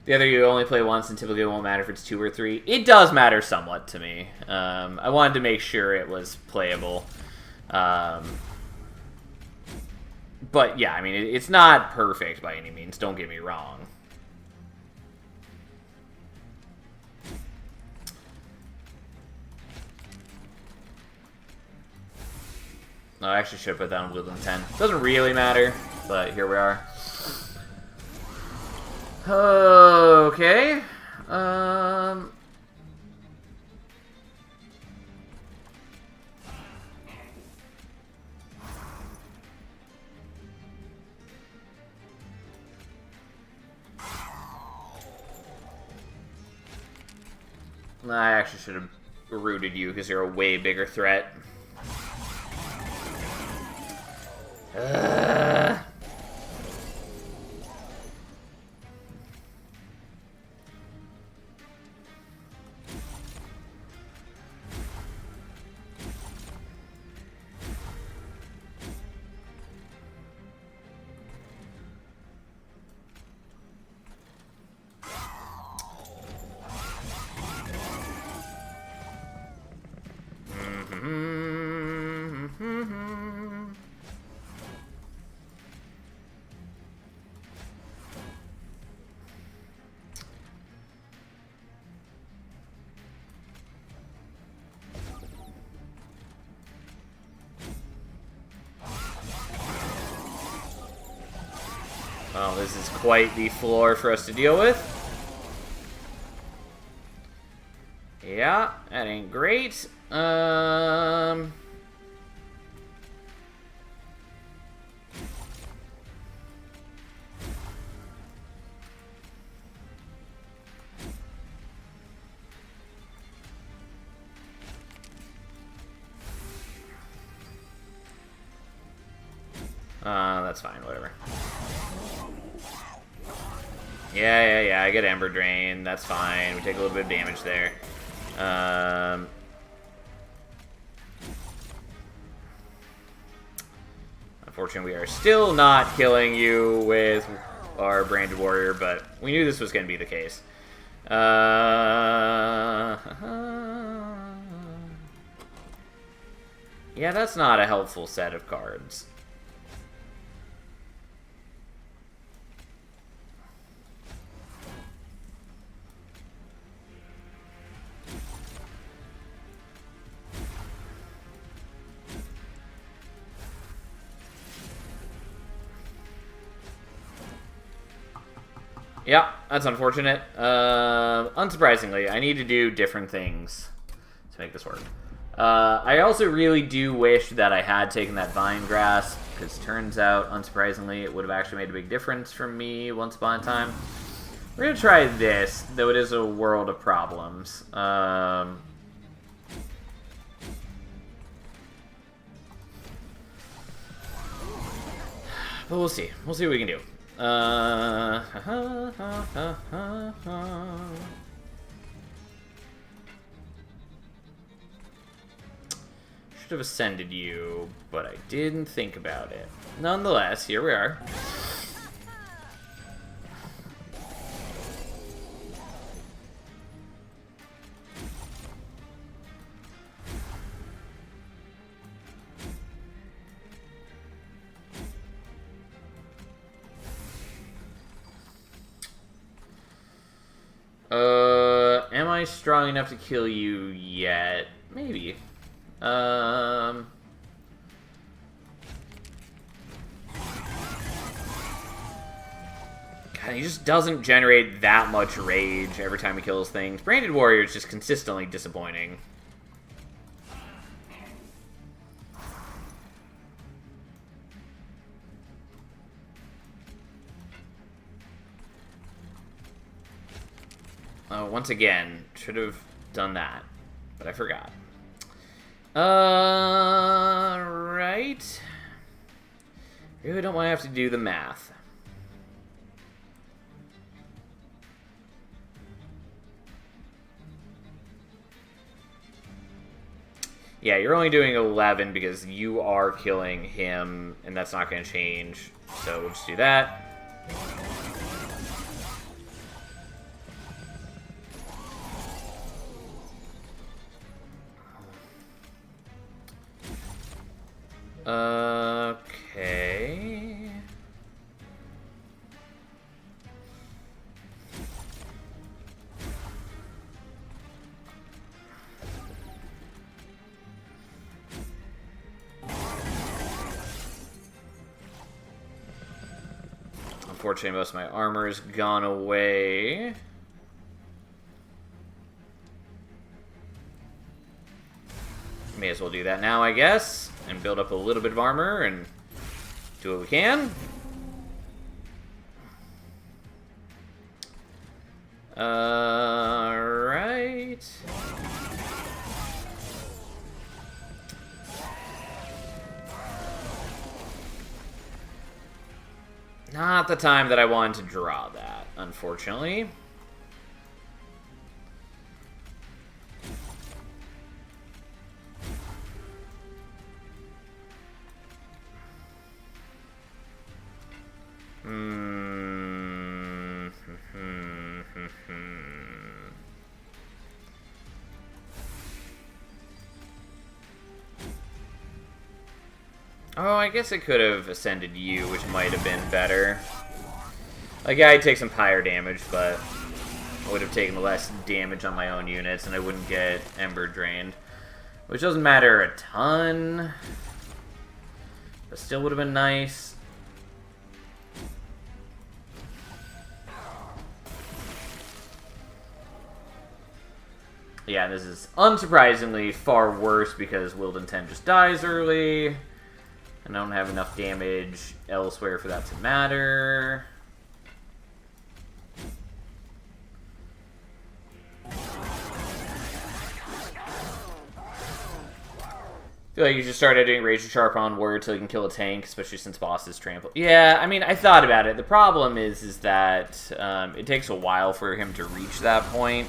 The other you only play once and typically it won't matter if it's 2 or 3. It does matter somewhat to me. I wanted to make sure it was playable. But yeah, I mean, it's not perfect by any means, don't get me wrong. No, I actually should have put that on Woodland 10. Doesn't really matter, but here we are. Okay. I actually should have rooted you because you're a way bigger threat. Well, this is quite the floor for us to deal with. Yeah, that ain't great. That's fine, whatever. Yeah, I get Ember Drain, that's fine. We take a little bit of damage there. Unfortunately, we are still not killing you with our Branded Warrior, but we knew this was going to be the case. Yeah, that's not a helpful set of cards. Yeah, that's unfortunate. Unsurprisingly, I need to do different things to make this work. I also really do wish that I had taken that Vine Grass, because turns out, unsurprisingly, it would have actually made a big difference for me once upon a time. We're going to try this, though it is a world of problems. But we'll see. We'll see what we can do. Should have ascended you, but I didn't think about it. Nonetheless, here we are. Am I strong enough to kill you yet? Maybe. God, he just doesn't generate that much rage every time he kills things. Branded Warrior is just consistently disappointing. Once again, should have done that, but I forgot. Right. Really don't want to have to do the math. Yeah, you're only doing 11 because you are killing him, and that's not going to change. So we'll just do that. Okay. Unfortunately, most of my armor has gone away. May as well do that now, I guess, and build up a little bit of armor and do what we can. Alright. Not the time that I wanted to draw that, unfortunately. Oh, I guess it could have ascended you, which might have been better. Like, yeah, I'd take some pyre damage, but I would have taken less damage on my own units, and I wouldn't get Ember drained. Which doesn't matter a ton, but still would have been nice. Yeah, this is unsurprisingly far worse because Wilden 10 just dies early. And I don't have enough damage elsewhere for that to matter. I feel like you just started doing Razor Sharp on Word till you can kill a tank, especially since bosses trample. Yeah, I mean, I thought about it. The problem is that it takes a while for him to reach that point.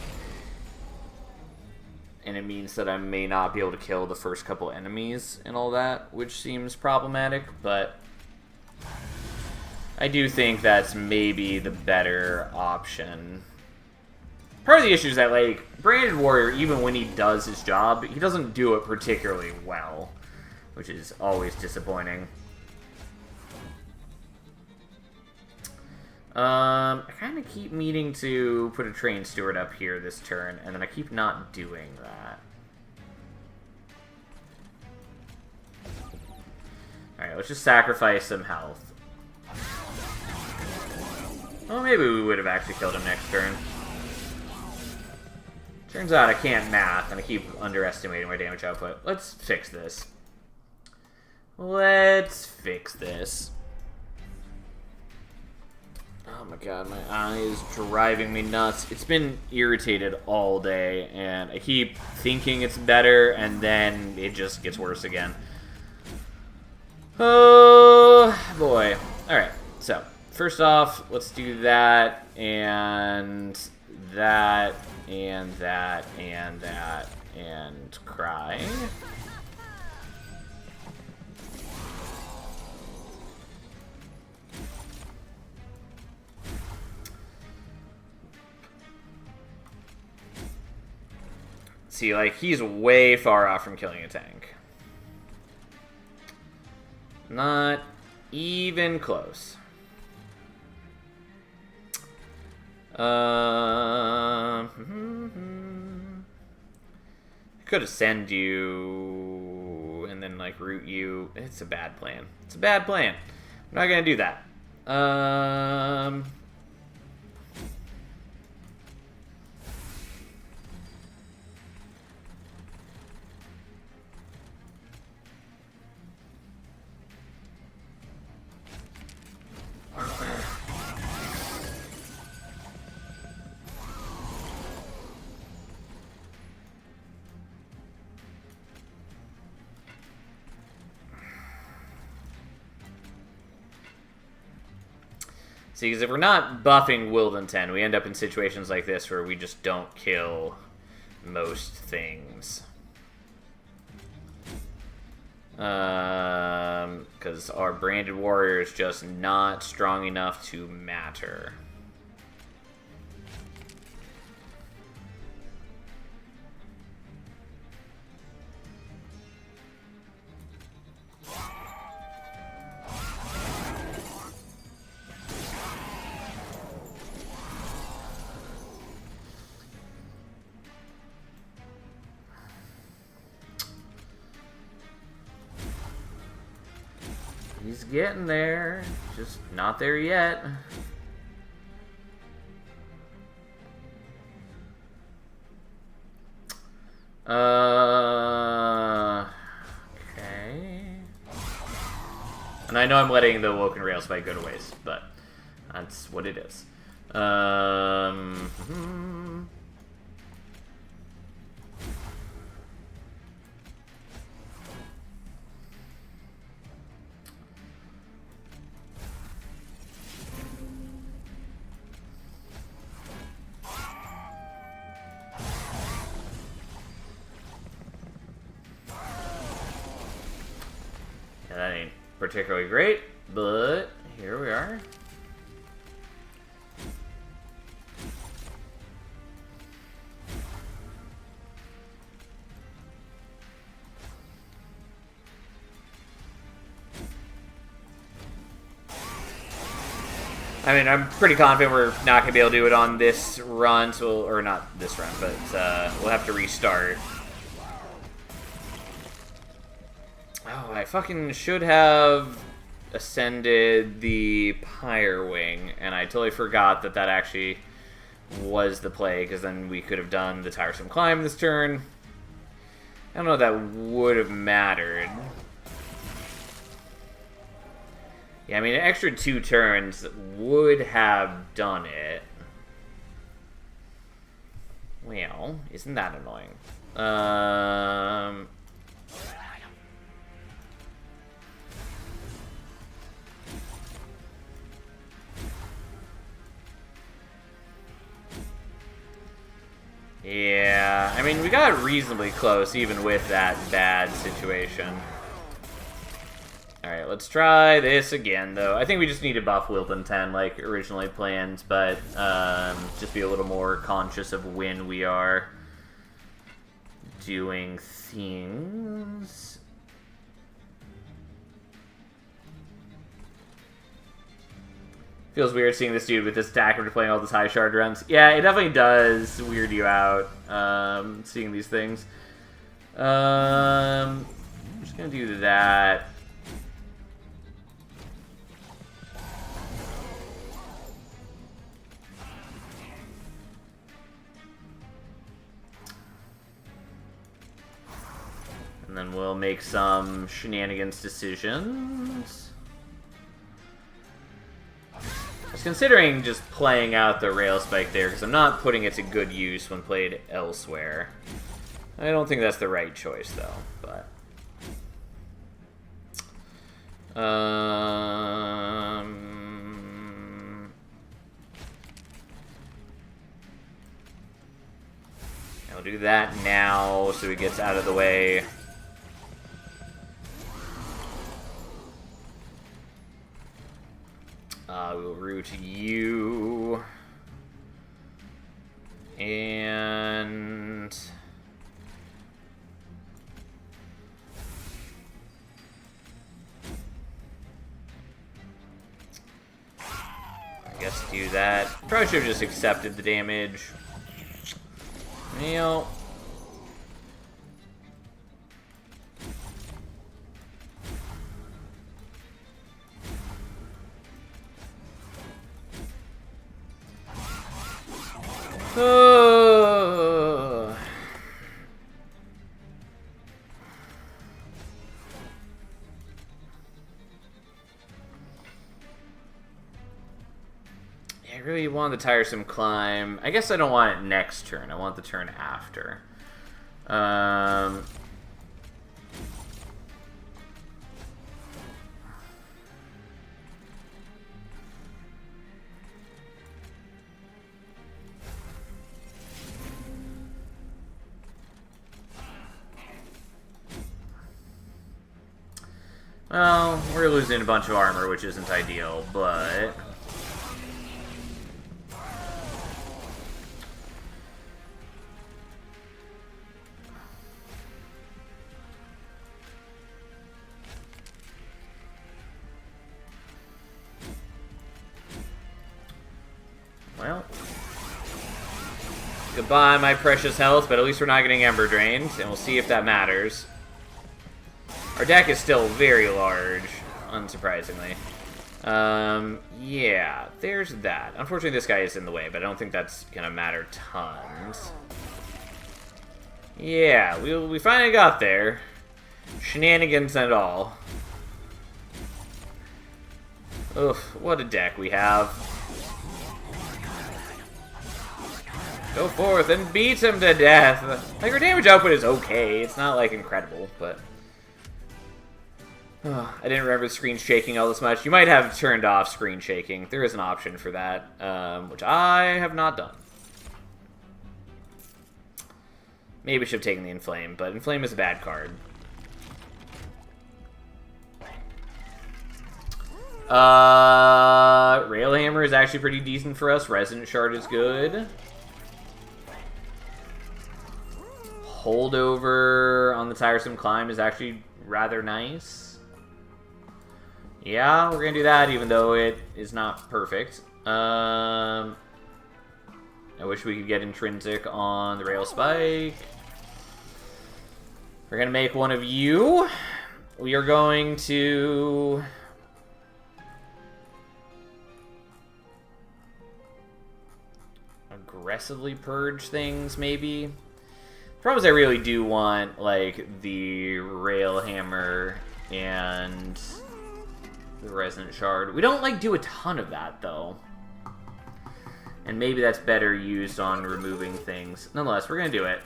And it means that I may not be able to kill the first couple enemies and all that, which seems problematic, but I do think that's maybe the better option. Part of the issue is that, like, Branded Warrior, even when he does his job, he doesn't do it particularly well, which is always disappointing. I kind of keep meaning to put a Train Steward up here this turn, and then I keep not doing that. Alright, let's just sacrifice some health. Well, maybe we would have actually killed him next turn. Turns out I can't math, and I keep underestimating my damage output. Let's fix this. Let's fix this. Oh my god, my eye is driving me nuts. It's been irritated all day, and I keep thinking it's better, and then it just gets worse again. Oh, boy. Alright, so, first off, let's do that, and that, and that, and that, and cry. See, like, he's way far off from killing a tank. Not even close. Could ascend you and then, like, root you. It's a bad plan. It's a bad plan. I'm not gonna do that. See, because if we're not buffing Wilden 10, we end up in situations like this where we just don't kill most things. Because our Branded Warrior is just not strong enough to matter. He's getting there, just not there yet. Okay. And I know I'm letting the Woken Rails fight go to waste, but that's what it is. particularly great, but here we are. I mean, I'm pretty confident we're not going to be able to do it on this run, so or not this run, but we'll have to restart. Oh, I fucking should have ascended the Pyre Wing, and I totally forgot that that actually was the play, because then we could have done the Tiresome Climb this turn. I don't know if that would have mattered. Yeah, I mean, an extra 2 turns would have done it. Well, isn't that annoying? Yeah, I mean, we got reasonably close even with that bad situation. Alright, let's try this again, though. I think we just need to buff Wilton 10 like originally planned, but just be a little more conscious of when we are doing things. Feels weird seeing this dude with this attack after playing all those high shard runs. Yeah, it definitely does weird you out, seeing these things. I'm just gonna do that. And then we'll make some shenanigans decisions. I was considering just playing out the rail spike there, because I'm not putting it to good use when played elsewhere. I don't think that's the right choice, though, but... I'll do that now, so he gets out of the way. We'll root you. And... I guess do that. Probably should have just accepted the damage. Meal. Oh. Yeah, I really want the Tiresome Climb. I guess I don't want it next turn. I want the turn after. Well, we're losing a bunch of armor, which isn't ideal, but... Well... Goodbye, my precious health, but at least we're not getting Ember Drained, and we'll see if that matters. Our deck is still very large, unsurprisingly. Yeah, there's that. Unfortunately, this guy is in the way, but I don't think that's gonna matter tons. Yeah, we finally got there. Shenanigans and all. Oof, what a deck we have. Go forth and beat him to death. Like, our damage output is okay. It's not, like, incredible, but... I didn't remember the screen shaking all this much. You might have turned off screen shaking. There is an option for that, which I have not done. Maybe we should have taken the Inflame, but Inflame is a bad card. Railhammer is actually pretty decent for us. Resonant Shard is good. Holdover on the Tiresome Climb is actually rather nice. Yeah, we're gonna do that, even though it is not perfect. I wish we could get Intrinsic on the Rail Spike. We're gonna make one of you. We are going to... aggressively purge things, maybe. The problem is I really do want, like, the Railhammer and the Resonant Shard. We don't, like, do a ton of that, though. And maybe that's better used on removing things. Nonetheless, we're gonna do it.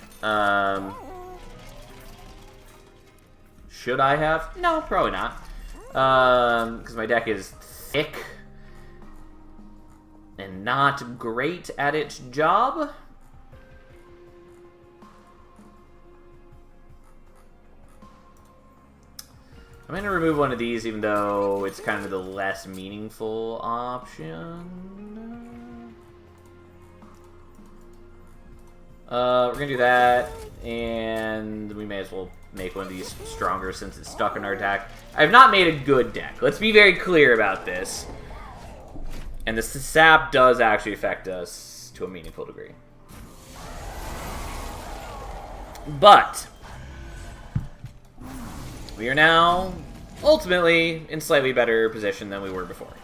Should I have? No, probably not. Because my deck is thick and not great at its job. I'm going to remove one of these, even though it's kind of the less meaningful option. We're going to do that, and we may as well make one of these stronger since it's stuck in our deck. I have not made a good deck. Let's be very clear about this. And the sap does actually affect us to a meaningful degree. But we are now ultimately in slightly better position than we were before.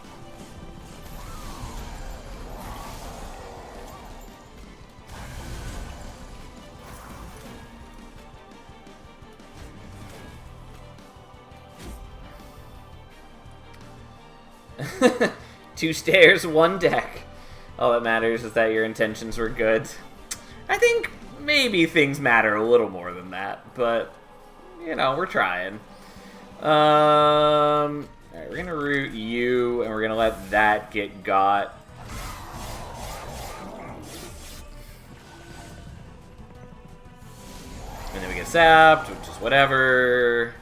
Two stairs, one deck. All that matters is that your intentions were good. I think maybe things matter a little more than that, but, you know, we're trying. Alright, we're gonna root you, and we're gonna let that get got. And then we get sapped, which is whatever.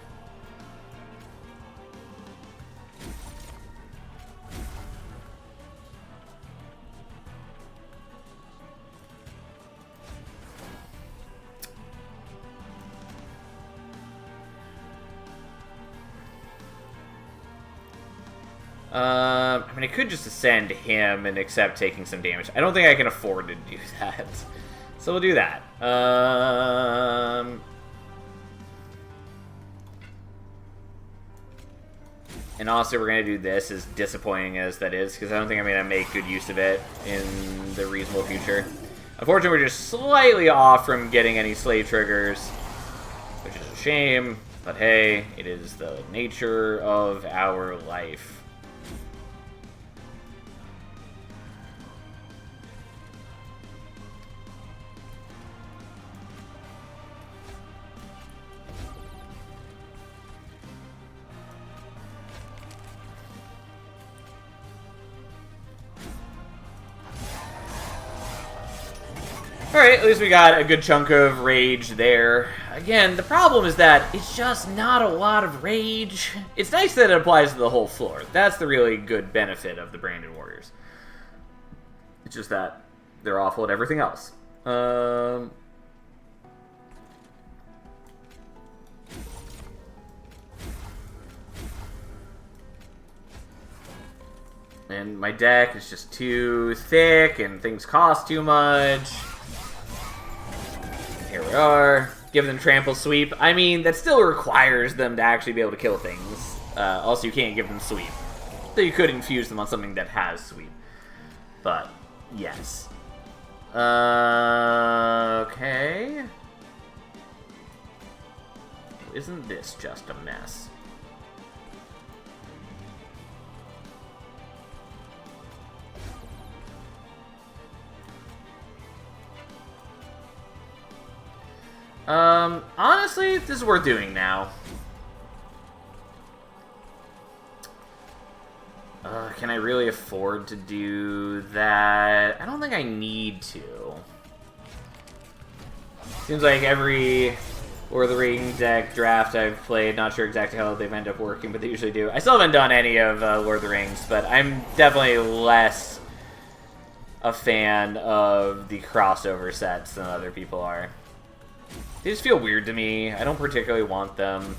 I mean, I could just ascend him and accept taking some damage. I don't think I can afford to do that. So we'll do that. And also we're going to do this, as disappointing as that is, because I don't think I'm going to make good use of it in the reasonable future. Unfortunately, we're just slightly off from getting any slave triggers, which is a shame. But hey, it is the nature of our life. Alright, at least we got a good chunk of rage there. Again, the problem is that it's just not a lot of rage. It's nice that it applies to the whole floor. That's the really good benefit of the Branded Warriors. It's just that they're awful at everything else. And my deck is just too thick, and things cost too much. Here we are. Give them trample sweep. I mean, that still requires them to actually be able to kill things. Also, you can't give them sweep. So you could infuse them on something that has sweep. But, yes. Okay. Isn't this just a mess? Honestly, this is worth doing now. Can I really afford to do that? I don't think I need to. Seems like every Lord of the Rings deck draft I've played. Not sure exactly how they've ended up working, but they usually do. I still haven't done any of Lord of the Rings, but I'm definitely less a fan of the crossover sets than other people are. They just feel weird to me. I don't particularly want them.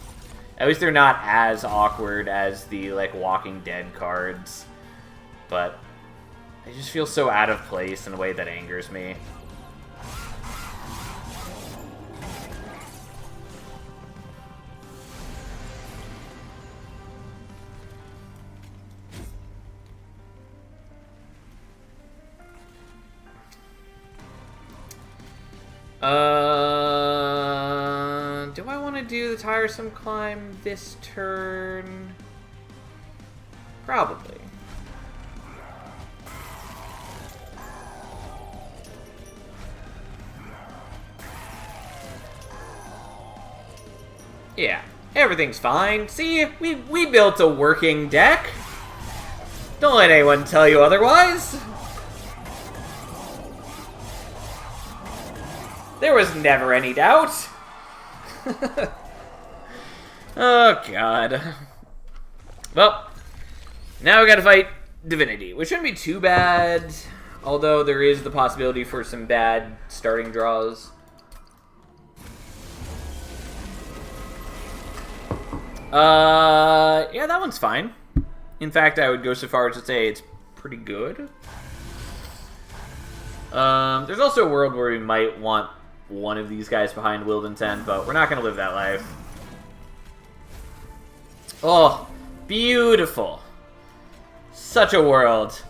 At least they're not as awkward as the, like, Walking Dead cards. But they just feel so out of place in a way that angers me. Do I want to do the tiresome climb this turn? Probably. Yeah, everything's fine. See, we built a working deck. Don't let anyone tell you otherwise. There was never any doubt. Oh, God. Well, now we gotta fight Divinity, which shouldn't be too bad, although there is the possibility for some bad starting draws. Yeah, that one's fine. In fact, I would go so far as to say it's pretty good. There's also a world where we might want one of these guys behind Willed Intent, but we're not going to live that life. Oh, beautiful. Such a world.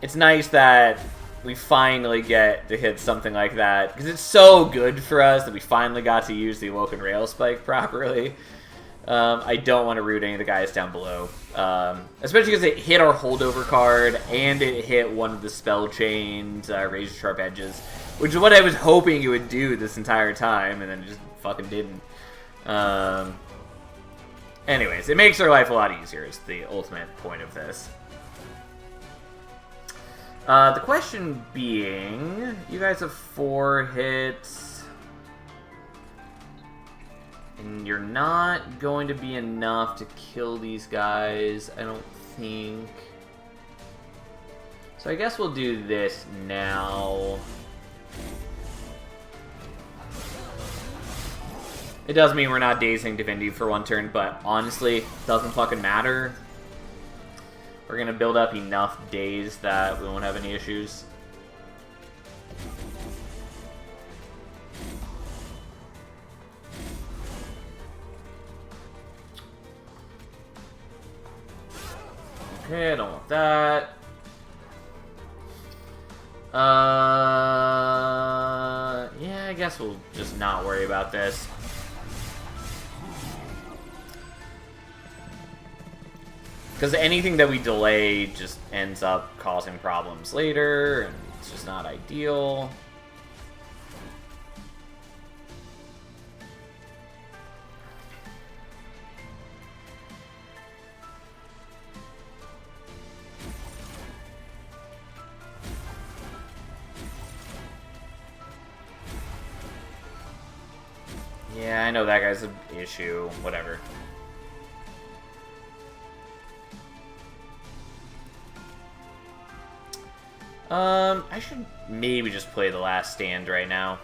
It's nice that we finally get to hit something like that, because it's so good for us that we finally got to use the Awoken Rail Spike properly. I don't want to root any of the guys down below. Especially because it hit our holdover card, and it hit one of the spell chains, Razor Sharp Edges, which is what I was hoping it would do this entire time, and then it just fucking didn't. Anyways, it makes our life a lot easier, is the ultimate point of this. The question being, you guys have 4 hits. And you're not going to be enough to kill these guys, I don't think. So I guess we'll do this now. It does mean we're not dazing Divinity for 1 turn, but honestly, it doesn't fucking matter. We're gonna build up enough days that we won't have any issues. Okay, I don't want that. Yeah, I guess we'll just not worry about this. Because anything that we delay just ends up causing problems later, and it's just not ideal. Yeah, I know that guy's an issue. Whatever. I should maybe just play the Last Stand right now.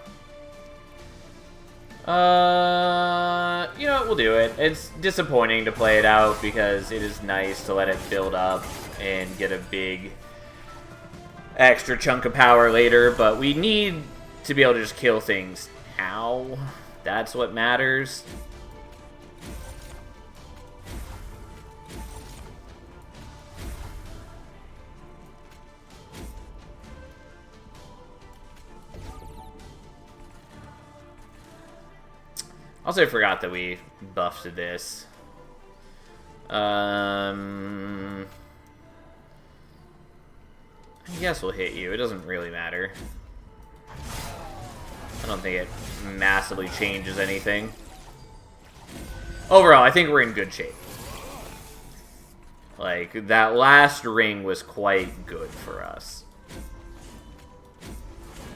You know what, we'll do it. It's disappointing to play it out because it is nice to let it build up and get a big extra chunk of power later, but we need to be able to just kill things now. That's what matters. Also, I forgot that we buffed this. I guess we'll hit you. It doesn't really matter. I don't think it massively changes anything. Overall, I think we're in good shape. Like, that last ring was quite good for us.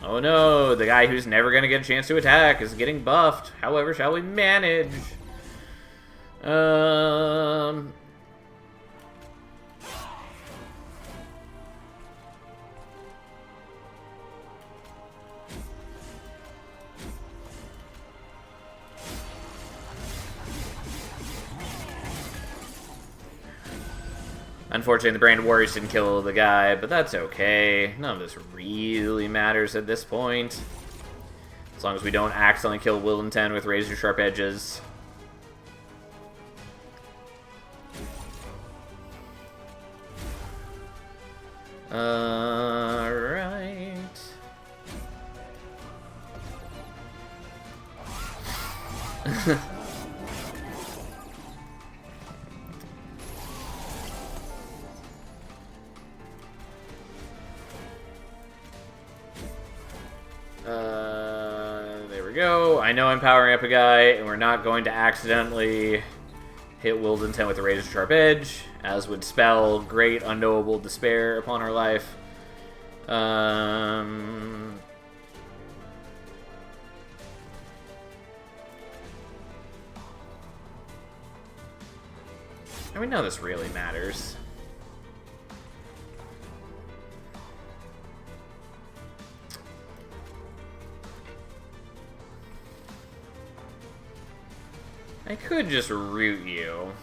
Oh no, the guy who's never going to get a chance to attack is getting buffed. However, shall we manage? Unfortunately, the Brand Warriors didn't kill the guy, but that's okay. None of this really matters at this point. As long as we don't accidentally kill Wildenton with razor sharp edges. Alright. There we go. I know I'm powering up a guy, and we're not going to accidentally hit Wildenton with a razor sharp edge, as would spell great unknowable despair upon our life. I mean, none of this really matters. I could just root you.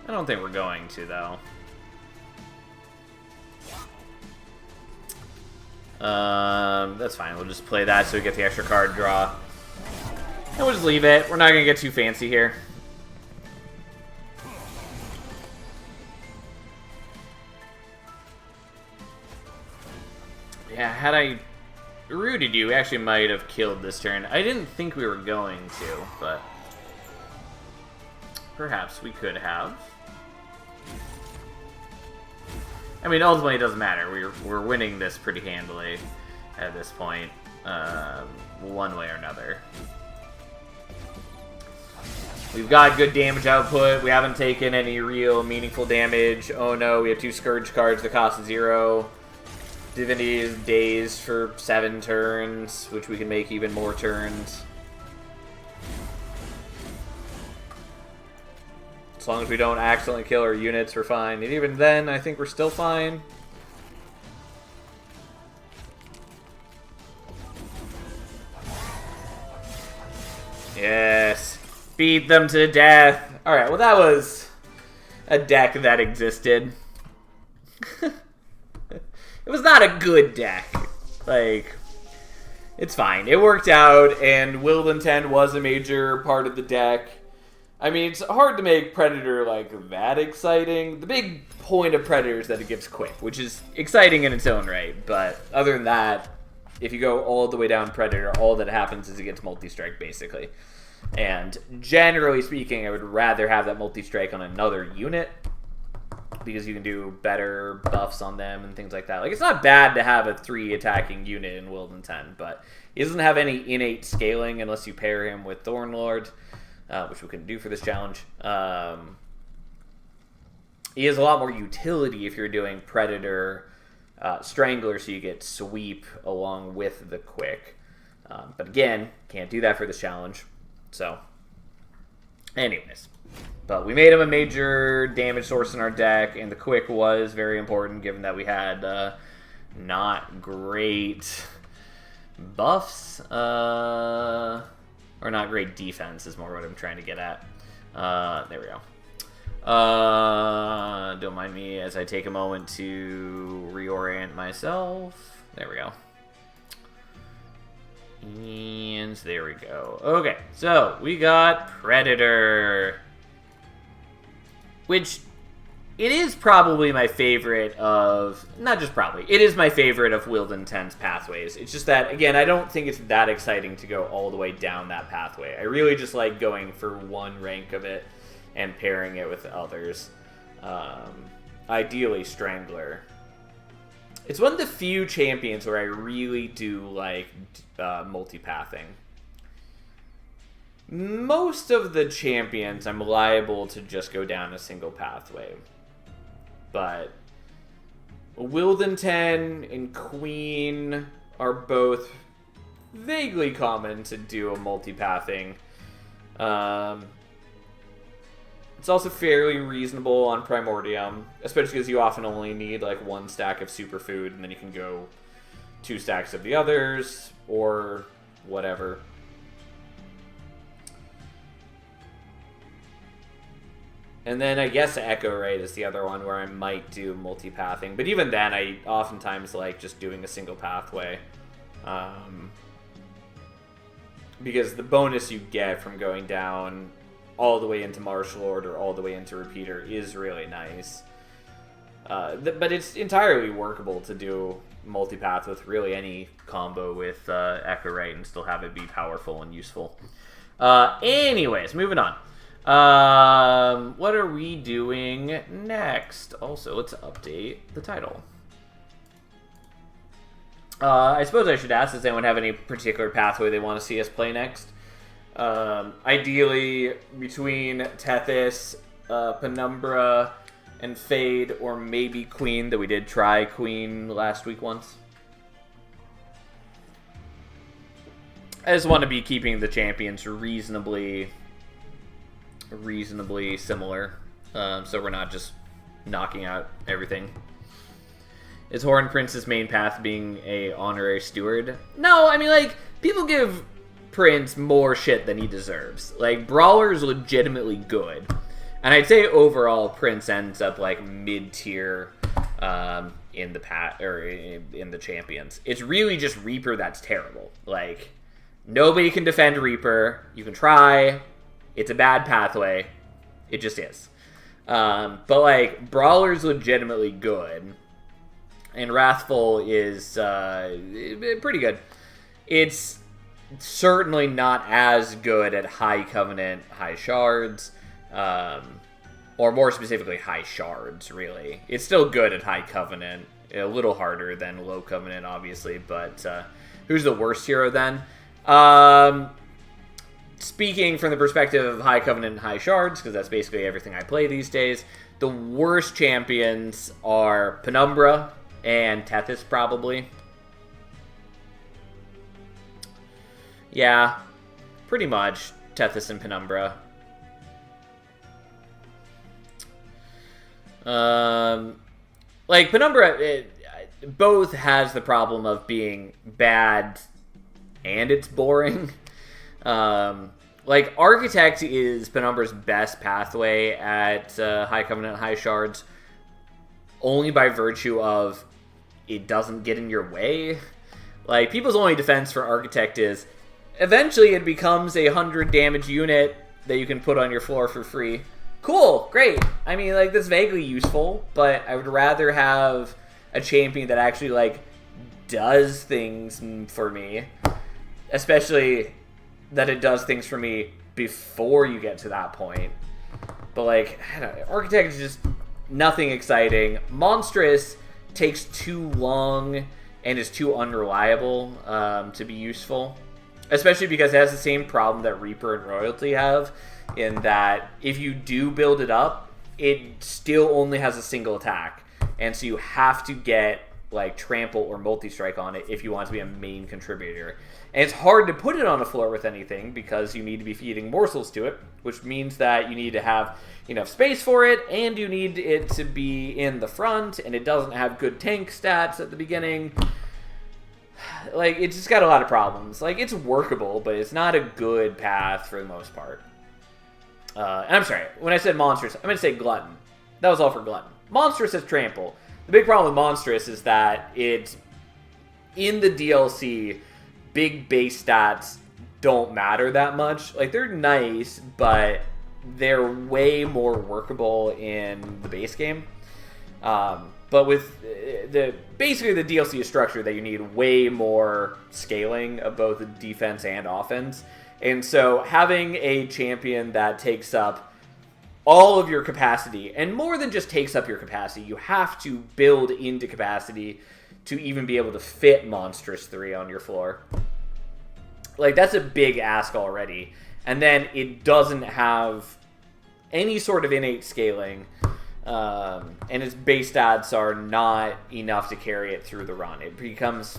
I don't think we're going to, though. That's fine. We'll just play that so we get the extra card draw. And we'll just leave it. We're not going to get too fancy here. Yeah, had I rooted you, we actually might have killed this turn. I didn't think we were going to, but perhaps we could have. I mean, ultimately, it doesn't matter. We're winning this pretty handily at this point, one way or another. We've got good damage output. We haven't taken any real meaningful damage. Oh no, we have 2 Scourge cards that cost 0. Divinity is dazed for 7 turns, which we can make even more turns. As long as we don't accidentally kill our units, we're fine. And even then, I think we're still fine. Yes. Beat them to death. Alright, well that was a deck that existed. It was not a good deck. Like, it's fine. It worked out, and Wildenton was a major part of the deck. I mean, it's hard to make Predator, like, that exciting. The big point of Predator is that it gives quick, which is exciting in its own right. But other than that, if you go all the way down Predator, all that happens is it gets multi-strike, basically. And generally speaking, I would rather have that multi-strike on another unit, because you can do better buffs on them and things like that. Like, it's not bad to have a 3 attacking unit in Wildenton, but he doesn't have any innate scaling unless you pair him with Thornlord. Which we can do for this challenge. He has a lot more utility if you're doing Predator Strangler, so you get Sweep along with the Quick. But again, can't do that for this challenge. So, anyways. But we made him a major damage source in our deck, and the Quick was very important given that we had not great buffs. Or not great defense is more what I'm trying to get at. There we go. Don't mind me as I take a moment to reorient myself. There we go. And there we go. Okay, so we got Predator. Which, it is probably my favorite of, not just probably, it is my favorite of Wildenton's pathways. It's just that, again, I don't think it's that exciting to go all the way down that pathway. I really just like going for one rank of it and pairing it with others. Ideally, Strangler. It's one of the few champions where I really do like multipathing. Most of the champions, I'm liable to just go down a single pathway. But Wildenton and Queen are both vaguely common to do a multipathing. It's also fairly reasonable on Primordium, especially because you often only need like one stack of superfood, and then you can go 2 stacks of the others, or whatever. And then I guess Echo Ray is the other one where I might do multipathing, but even then I oftentimes like just doing a single pathway. Because the bonus you get from going down all the way into Martial Lord or all the way into Repeater is really nice. But it's entirely workable to do multipath with really any combo with Echo Ray and still have it be powerful and useful. Anyways, moving on. What are we doing next? Also, let's update the title. I suppose I should ask, does anyone have any particular pathway they want to see us play next? Ideally, between Tethys, Penumbra, and Fade, or maybe Queen, that we did try Queen last week once. I just want to be keeping the champions reasonably similar, so we're not just knocking out everything. Is Horn Prince's main path being a honorary steward? No, I mean, like, people give Prince more shit than he deserves. Like, Brawler is legitimately good, and I'd say overall Prince ends up like mid-tier in the champions. It's really just Reaper that's terrible. Like, nobody can defend Reaper. You can try. It's a bad pathway. It just is. But, like, Brawler's legitimately good. And Wrathful is pretty good. It's certainly not as good at High Covenant, High Shards. Or more specifically, High Shards, really. It's still good at High Covenant. A little harder than Low Covenant, obviously. But who's the worst hero then? Speaking from the perspective of High Covenant and High Shards, because that's basically everything I play these days, the worst champions are Penumbra and Tethys, probably. Yeah, pretty much Tethys and Penumbra. Like, Penumbra, both has the problem of being bad and it's boring. Like, Architect is Penumbra's best pathway at High Covenant, High Shards, only by virtue of it doesn't get in your way. Like, people's only defense for Architect is eventually it becomes a 100 damage unit that you can put on your floor for free. Cool, great. I mean, like, that's vaguely useful, but I would rather have a champion that actually, like, does things for me. Especially that it does things for me before you get to that point. But, like, I don't know, Architect is just nothing exciting. Monstrous takes too long and is too unreliable to be useful. Especially because it has the same problem that Reaper and Royalty have, in that if you do build it up, it still only has a single attack. And so you have to get, like, Trample or Multi-Strike on it if you want to be a main contributor. And it's hard to put it on a floor with anything because you need to be feeding morsels to it, which means that you need to have enough space for it, and you need it to be in the front, and it doesn't have good tank stats at the beginning. Like, it's just got a lot of problems. Like, it's workable, but it's not a good path for the most part. And I'm sorry, when I said Monstrous, I meant to say Glutton. That was all for Glutton. Monstrous has Trample. The big problem with Monstrous is that it's in the DLC, big base stats don't matter that much. Like, they're nice, but they're way more workable in the base game. But with basically the DLC is structured that you need way more scaling of both the defense and offense. And so having a champion that takes up all of your capacity, and more than just takes up your capacity, you have to build into capacity to even be able to fit Monstrous 3 on your floor. Like, that's a big ask already. And then it doesn't have any sort of innate scaling, and its base stats are not enough to carry it through the run. It becomes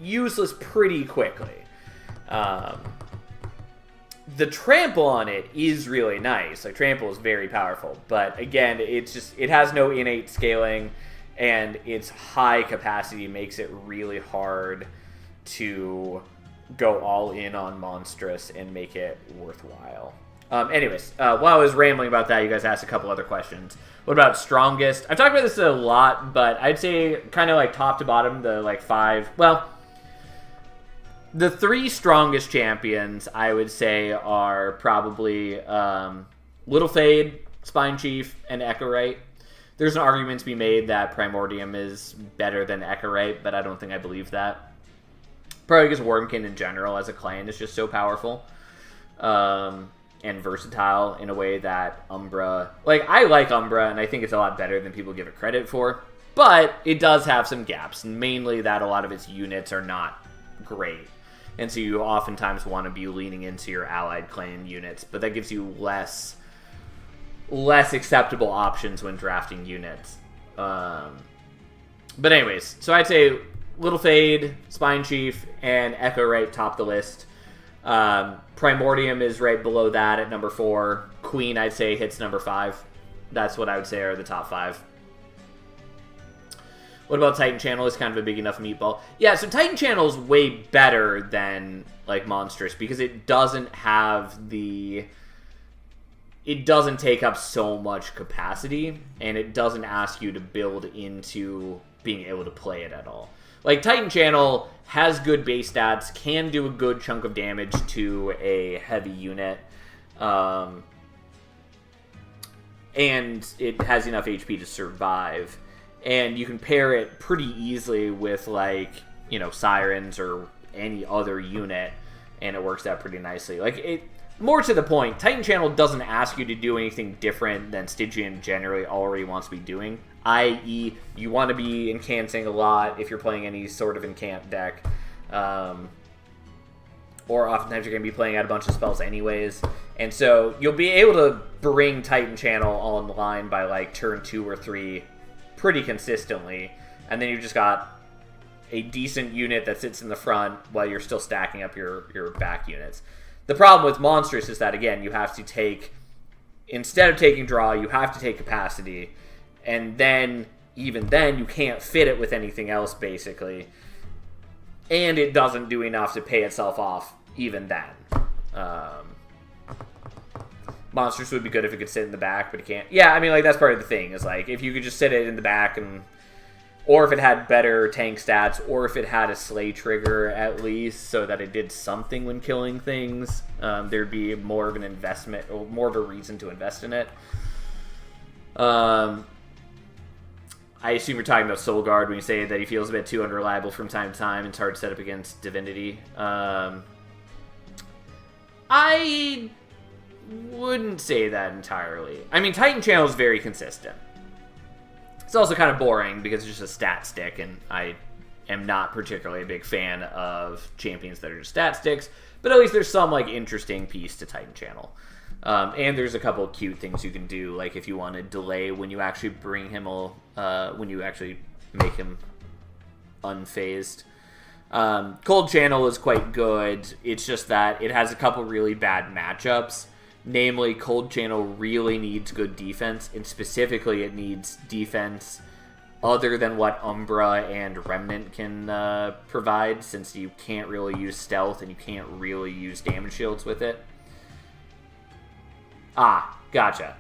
useless pretty quickly. The trample on it is really nice. Like, trample is very powerful, but again, it has no innate scaling, and its high capacity makes it really hard to go all in on monstrous and make it worthwhile. Anyways, while I was rambling about that, you guys asked a couple other questions. What about strongest? I've talked about this a lot, but I'd say kind of like top to bottom, the like 5. Well, the 3 strongest champions, I would say, are probably Little Fade, Spine Chief, and Echorite. There's an argument to be made that Primordium is better than Echorite, but I don't think I believe that. Probably because Wormkin in general as a clan is just so powerful. And versatile in a way that Umbra... Like, I like Umbra, and I think it's a lot better than people give it credit for. But it does have some gaps, mainly that a lot of its units are not great. And so you oftentimes want to be leaning into your allied clan units, but that gives you less acceptable options when drafting units. But anyways, so I'd say Little Fade, Spine Chief, and Echorite top the list. Primordium is right below that at number 4. Queen, I'd say, hits number 5. That's what I would say are the top 5. What about Titan Channel? Is kind of a big enough meatball. Yeah, so Titan Channel is way better than, like, Monstrous, because it doesn't have the... It doesn't take up so much capacity, and it doesn't ask you to build into being able to play it at all. Like, Titan Channel has good base stats, can do a good chunk of damage to a heavy unit, and it has enough HP to survive. And you can pair it pretty easily with, like, you know, Sirens or any other unit, and it works out pretty nicely. Like, more to the point, Titan Channel doesn't ask you to do anything different than Stygian generally already wants to be doing. I.e., you want to be incanting a lot if you're playing any sort of incant deck. Or oftentimes you're going to be playing out a bunch of spells anyways. And so you'll be able to bring Titan Channel online by like turn 2 or 3 pretty consistently. And then you've just got a decent unit that sits in the front while you're still stacking up your back units. The problem with Monstrous is that, again, you have to take... Instead of taking draw, you have to take capacity. And then, even then, you can't fit it with anything else, basically. And it doesn't do enough to pay itself off, even then. Monstrous would be good if it could sit in the back, but it can't. Yeah, I mean, like, that's part of the thing, is, like, if you could just sit it in the back, and... Or if it had better tank stats, or if it had a slay trigger, at least, so that it did something when killing things, there'd be more of an investment, or more of a reason to invest in it. I assume you're talking about Soul Guard when you say that he feels a bit too unreliable from time to time. It's hard to set up against Divinity. I wouldn't say that entirely. I mean, Titan Channel is very consistent. It's also kind of boring because it's just a stat stick, and I am not particularly a big fan of champions that are just stat sticks, but at least there's some like interesting piece to Titan Channel. And there's a couple of cute things you can do, like if you want to delay when you actually bring him, when you actually make him unfazed. Cold Channel is quite good. It's just that it has a couple really bad matchups. Namely, Cold Channel really needs good defense, and specifically it needs defense other than what Umbra and Remnant can provide, since you can't really use stealth and you can't really use damage shields with it. Ah, gotcha.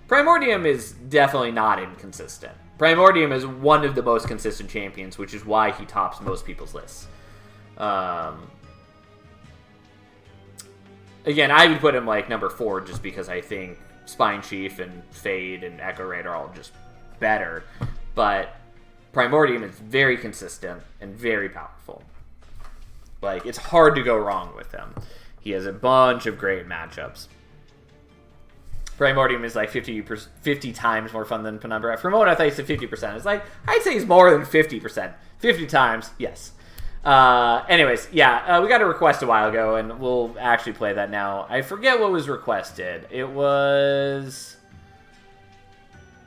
Primordium is definitely not inconsistent. Primordium is one of the most consistent champions, which is why he tops most people's lists. Again, I would put him like number 4 just because I think Spine Chief and Fade and Echo Raid are all just better. But Primordium is very consistent and very powerful. Like, it's hard to go wrong with him. He has a bunch of great matchups. Primordium is like 50 times more fun than Penumbra. From what I thought, you said 50%. It's like, I'd say he's more than 50%. 50 times, yes. Anyways, yeah, we got a request a while ago, and we'll actually play that now. I forget what was requested. It was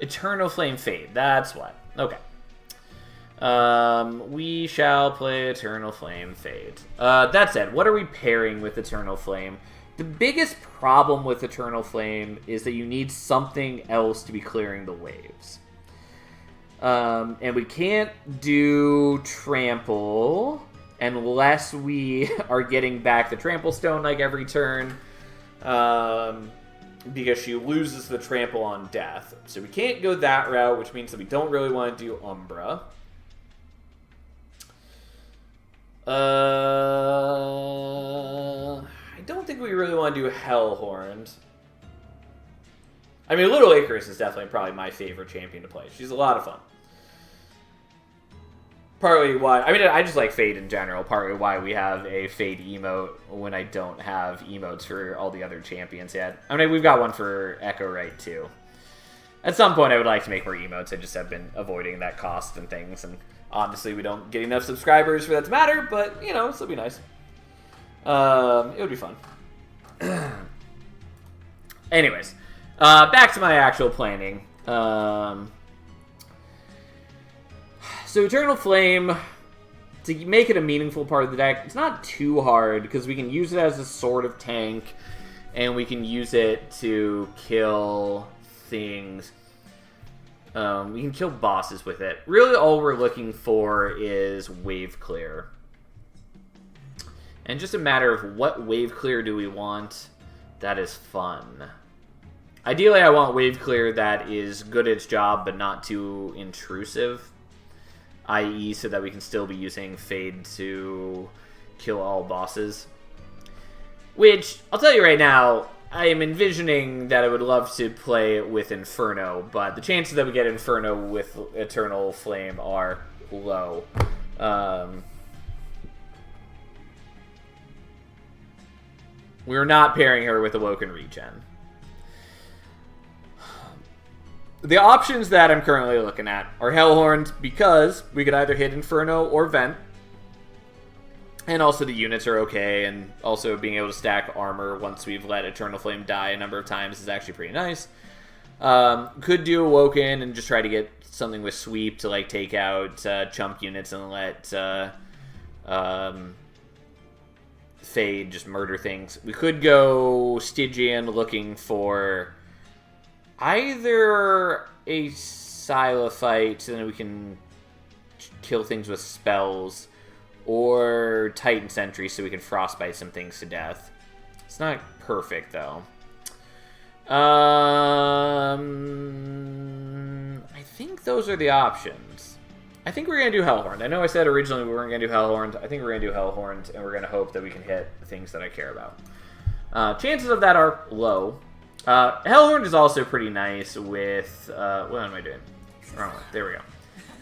Eternal Flame Fade. That's what. Okay. We shall play Eternal Flame Fade. That said, what are we pairing with Eternal Flame? The biggest problem with Eternal Flame is that you need something else to be clearing the waves. And we can't do Trample unless we are getting back the Trample Stone like every turn. Because she loses the Trample on death. So we can't go that route, which means that we don't really want to do Umbra. I don't think we really want to do Hellhorned. I mean, Little Icarus is definitely probably my favorite champion to play. She's a lot of fun. Partly why... I mean, I just like Fade in general. Partly why we have a Fade emote when I don't have emotes for all the other champions yet. I mean, we've got one for Echo Right, too. At some point, I would like to make more emotes. I just have been avoiding that cost and things. And obviously, we don't get enough subscribers for that to matter. But, you know, it'll be nice. It would be fun. Anyways. Back to my actual planning. So Eternal Flame, to make it a meaningful part of the deck, it's not too hard, because we can use it as a sort of tank, and we can use it to kill things. We can kill bosses with it. Really all we're looking for is wave clear. And just a matter of what wave clear do we want that is fun. Ideally, I want wave clear that is good at its job, but not too intrusive. I.e. so that we can still be using Fade to kill all bosses. Which, I'll tell you right now, I am envisioning that I would love to play with Inferno, but the chances that we get Inferno with Eternal Flame are low. We're not pairing her with Awoken Regen. The options that I'm currently looking at are Hellhorned, because we could either hit Inferno or Vent. And also the units are okay, and also being able to stack armor once we've let Eternal Flame die a number of times is actually pretty nice. Could do Awoken and just try to get something with Sweep to like take out chump units and let Fade just murder things. We could go Stygian looking for either a Silophyte, so then we can kill things with spells, or Titan Sentry, so we can frostbite some things to death. It's not perfect, though. I think those are the options. I think we're going to do Hellhorned. I know I said originally we weren't going to do Hellhorned. I think we're going to do Hellhorned, and we're going to hope that we can hit the things that I care about. Chances of that are low. Hellhorned is also pretty nice with... what am I doing? Wrong one. There we go.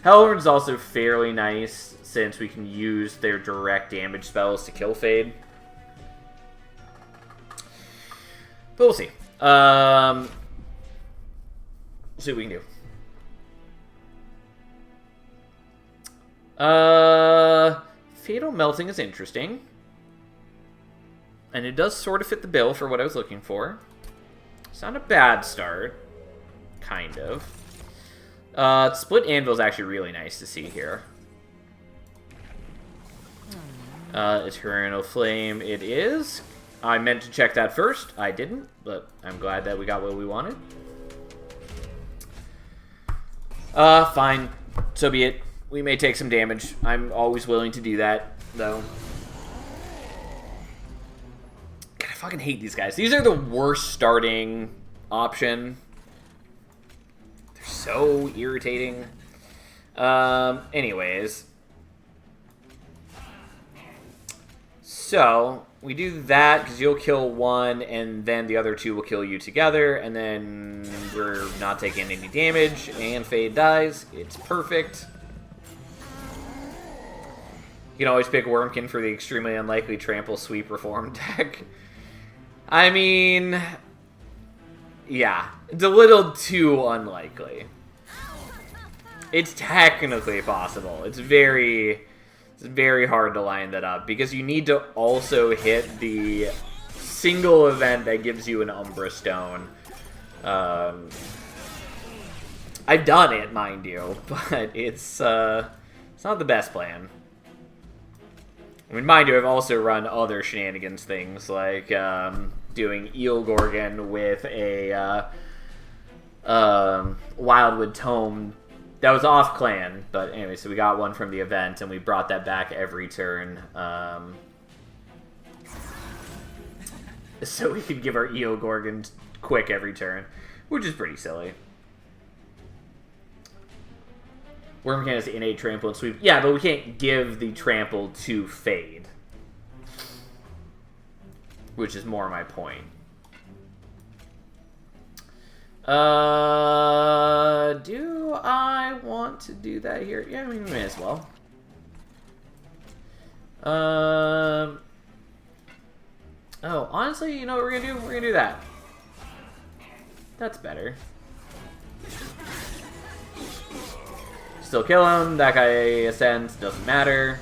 Hellhorned is also fairly nice, since we can use their direct damage spells to kill Fade. But we'll see. Let's see what we can do. Fatal Melting is interesting. And it does sort of fit the bill for what I was looking for. It's not a bad start. Kind of. Split Anvil is actually really nice to see here. Eternal Flame it is. I meant to check that first. I didn't, but I'm glad that we got what we wanted. Fine. So be it. We may take some damage. I'm always willing to do that, though. God, I fucking hate these guys. These are the worst starting option. They're so irritating. Anyways. So, we do that because you'll kill one, and then the other two will kill you together, and then we're not taking any damage, and Fade dies. It's perfect. You can always pick Wormkin for the extremely unlikely Trample Sweep Reform deck. I mean, yeah, it's a little too unlikely. It's technically possible. It's very hard to line that up, because you need to also hit the single event that gives you an Umbra Stone. I've done it, mind you, but it's It's not the best plan. I mean, mind you, I've also run other shenanigans things, like doing Eel Gorgon with a Wildwood Tome that was off clan. But anyway, so we got one from the event, and we brought that back every turn. So we could give our Eel Gorgon quick every turn, which is pretty silly. Wormcan has innate trample and sweep. Yeah, but we can't give the trample to Fade. Which is more my point. Do I want to do that here? Yeah, I mean, we may as well. Oh, honestly, you know what we're gonna do? We're gonna do that. That's better. Still kill him. That guy ascends. Doesn't matter.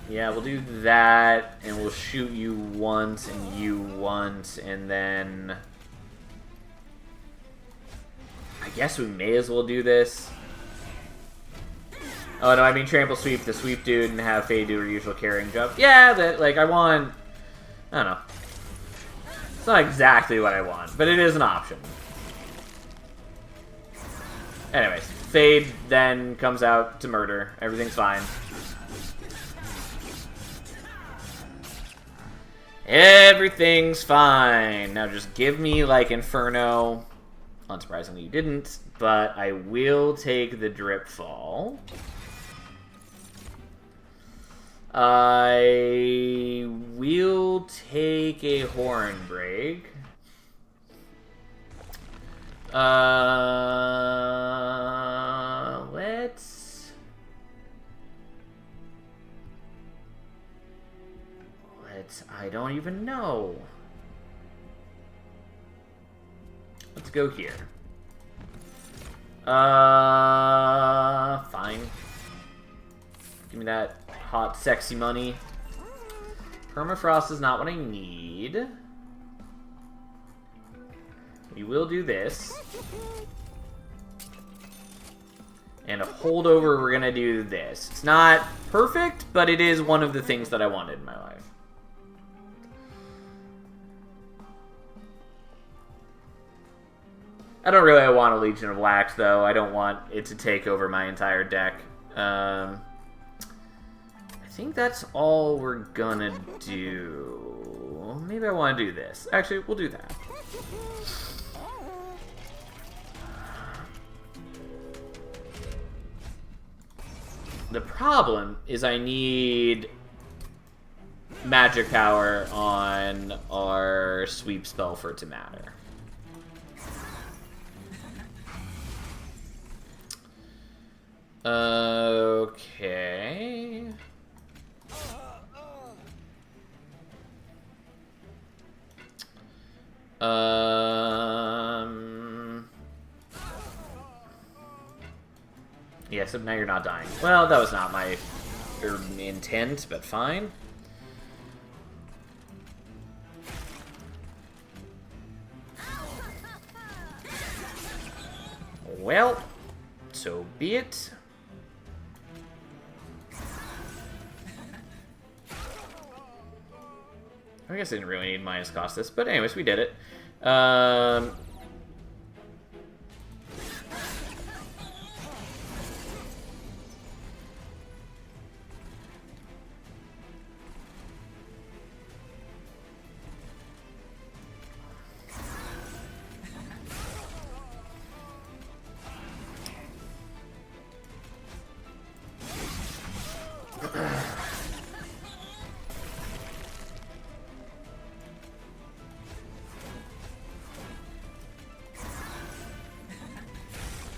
Yeah, we'll do that, and we'll shoot you once and you once, and then I guess we may as well do this. Oh no, I mean trample sweep the sweep dude and have Fade do her usual carrying jump. Yeah, that like I don't know. It's not exactly what I want, but it is an option. Anyways, Fade then comes out to murder. Everything's fine. Everything's fine. Now just give me, like, Inferno. Unsurprisingly, you didn't, but I will take the Drip Fall. I will take a Horn Break. I don't even know. Let's go here. Fine. Give me that hot, sexy money. Permafrost is not what I need. We will do this. And a holdover, we're gonna do this. It's not perfect, but it is one of the things that I wanted in my life. I don't really want a Legion of Wax, though. I don't want it to take over my entire deck. I think that's all we're gonna do. Maybe I want to do this. Actually, we'll do that. The problem is I need magic power on our sweep spell for it to matter. Okay. Yeah, so now you're not dying. Well, that was not my intent, but fine. Well, so be it. I guess I didn't really need minus cost this, but anyways, we did it.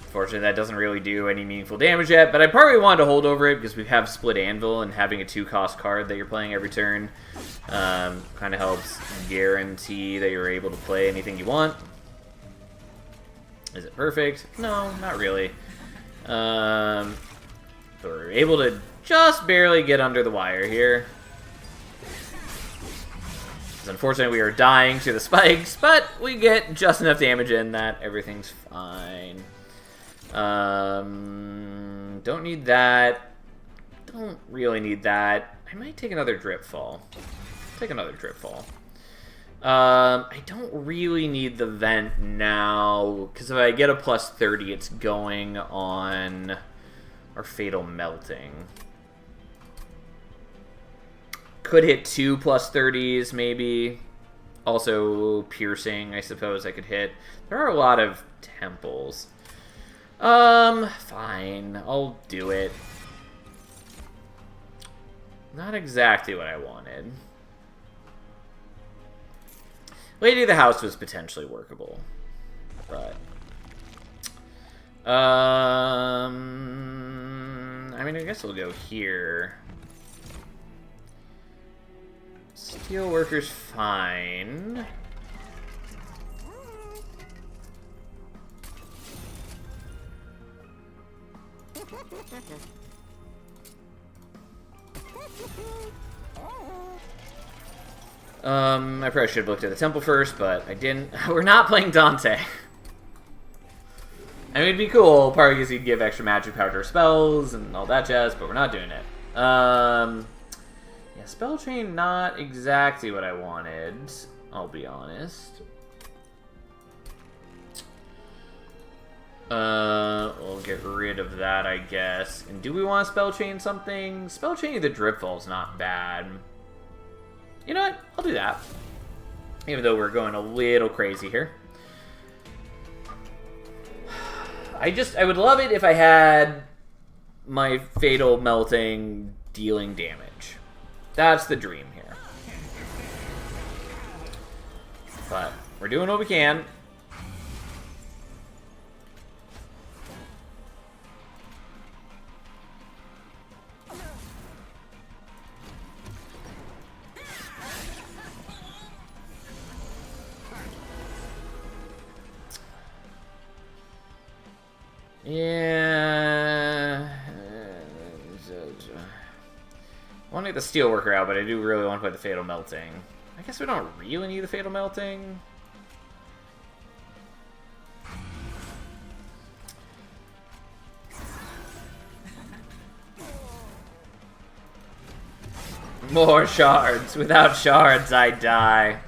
Unfortunately, that doesn't really do any meaningful damage yet, but I probably wanted to hold over it because we have Split Anvil, and having a 2-cost card that you're playing every turn kind of helps guarantee that you're able to play anything you want. Is it perfect? No, not really. But we're able to just barely get under the wire here. Unfortunately, we are dying to the spikes, but we get just enough damage in that everything's fine. Don't need that. Don't really need that. I might take another drip fall. Take another drip fall. I don't really need the vent now, because if I get a plus 30, it's going on our fatal melting. Could hit 2 plus 30s, maybe. Also, piercing, I suppose I could hit. There are a lot of temples. Fine. I'll do it. Not exactly what I wanted. Lady of the House was potentially workable. But... I mean, I guess we'll go here. Steelworker's fine. I probably should have looked at the temple first, but I didn't. We're not playing Dante. I mean, it'd be cool, partly because he'd give extra magic power to our spells and all that jazz, but we're not doing it. Yeah, spell chain, not exactly what I wanted, I'll be honest. We'll get rid of that, I guess. And do we want to spell chain something? Spell chain the Dripfall's not bad. You know what? I'll do that. Even though we're going a little crazy here. I would love it if I had my fatal melting dealing damage. That's the dream here. But we're doing what we can. Yeah. I want to get the Steelworker out, but I do really want to play the Fatal Melting. I guess we don't really need the Fatal Melting. More shards. Without shards, I die.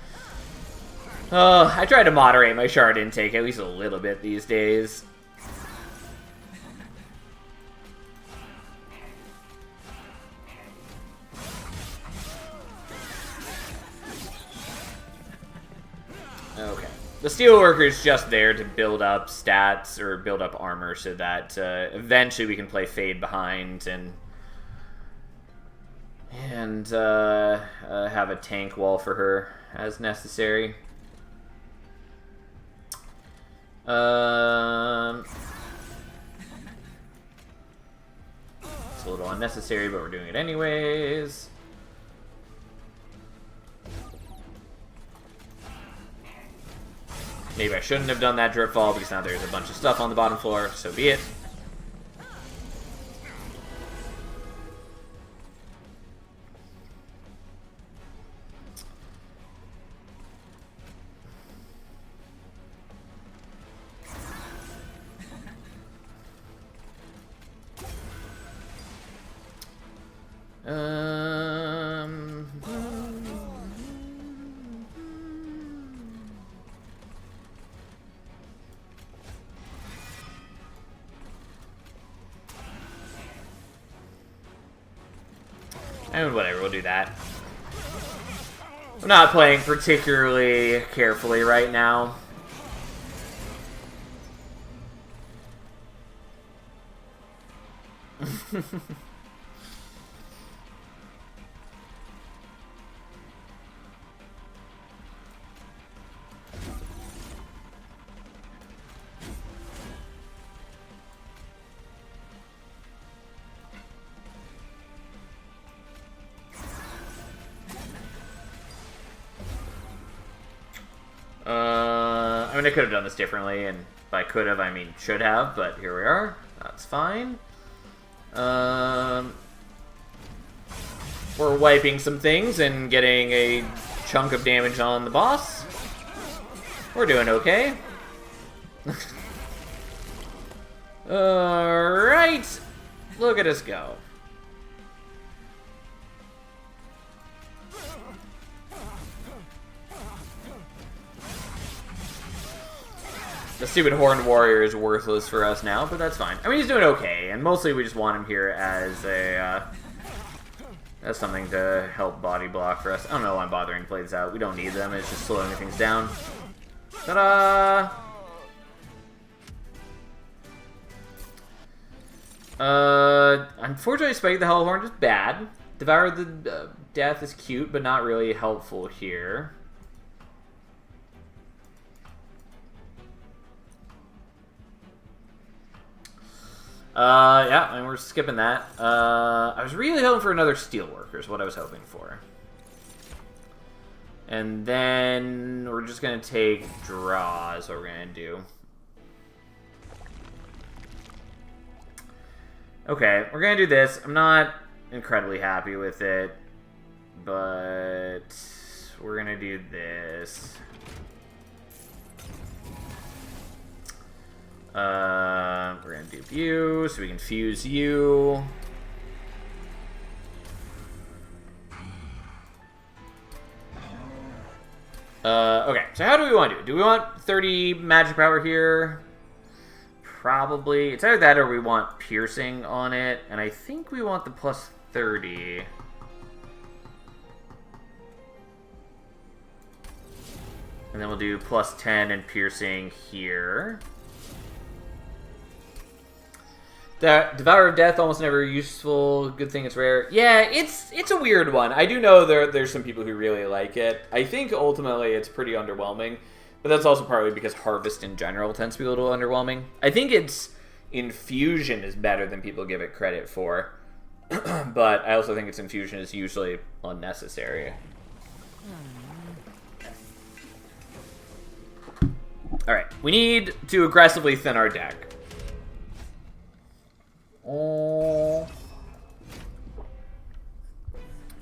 Oh, I try to moderate my shard intake at least a little bit these days. Okay. The Steelworker is just there to build up stats or build up armor so that eventually we can play Fade behind and have a tank wall for her as necessary. It's a little unnecessary, but we're doing it anyways. Maybe I shouldn't have done that drip fall because now there's a bunch of stuff on the bottom floor, so be it. And whatever, we'll do that. I'm not playing particularly carefully right now. I mean, I could have done this differently, and by could have, I mean should have, but here we are. That's fine. We're wiping some things and getting a chunk of damage on the boss. We're doing okay. Alright. Look at us go. The stupid Horned Warrior is worthless for us now, but that's fine. I mean, he's doing okay, and mostly we just want him here as a, as something to help body block for us. I don't know why I'm bothering to play this out. We don't need them. It's just slowing things down. Ta-da! Unfortunately, Spike the Hellhorn is bad. Devour the Death is cute, but not really helpful here. Yeah, I mean, we're skipping that. I was really hoping for another Steelworker is what I was hoping for. And then we're just going to take draw is what we're going to do. Okay, we're going to do this. I'm not incredibly happy with it, but we're going to do this. We're going to do you, so we can fuse you. Okay, so how do we want to do it? Do we want 30 magic power here? Probably. It's either that or we want piercing on it, and I think we want the plus 30. And then we'll do plus 10 and piercing here. That Devourer of Death, almost never useful. Good thing it's rare. Yeah, it's a weird one. I do know there's some people who really like it. I think ultimately it's pretty underwhelming, but that's also partly because Harvest in general tends to be a little underwhelming. I think its infusion is better than people give it credit for, but I also think its infusion is usually unnecessary. Alright, we need to aggressively thin our deck.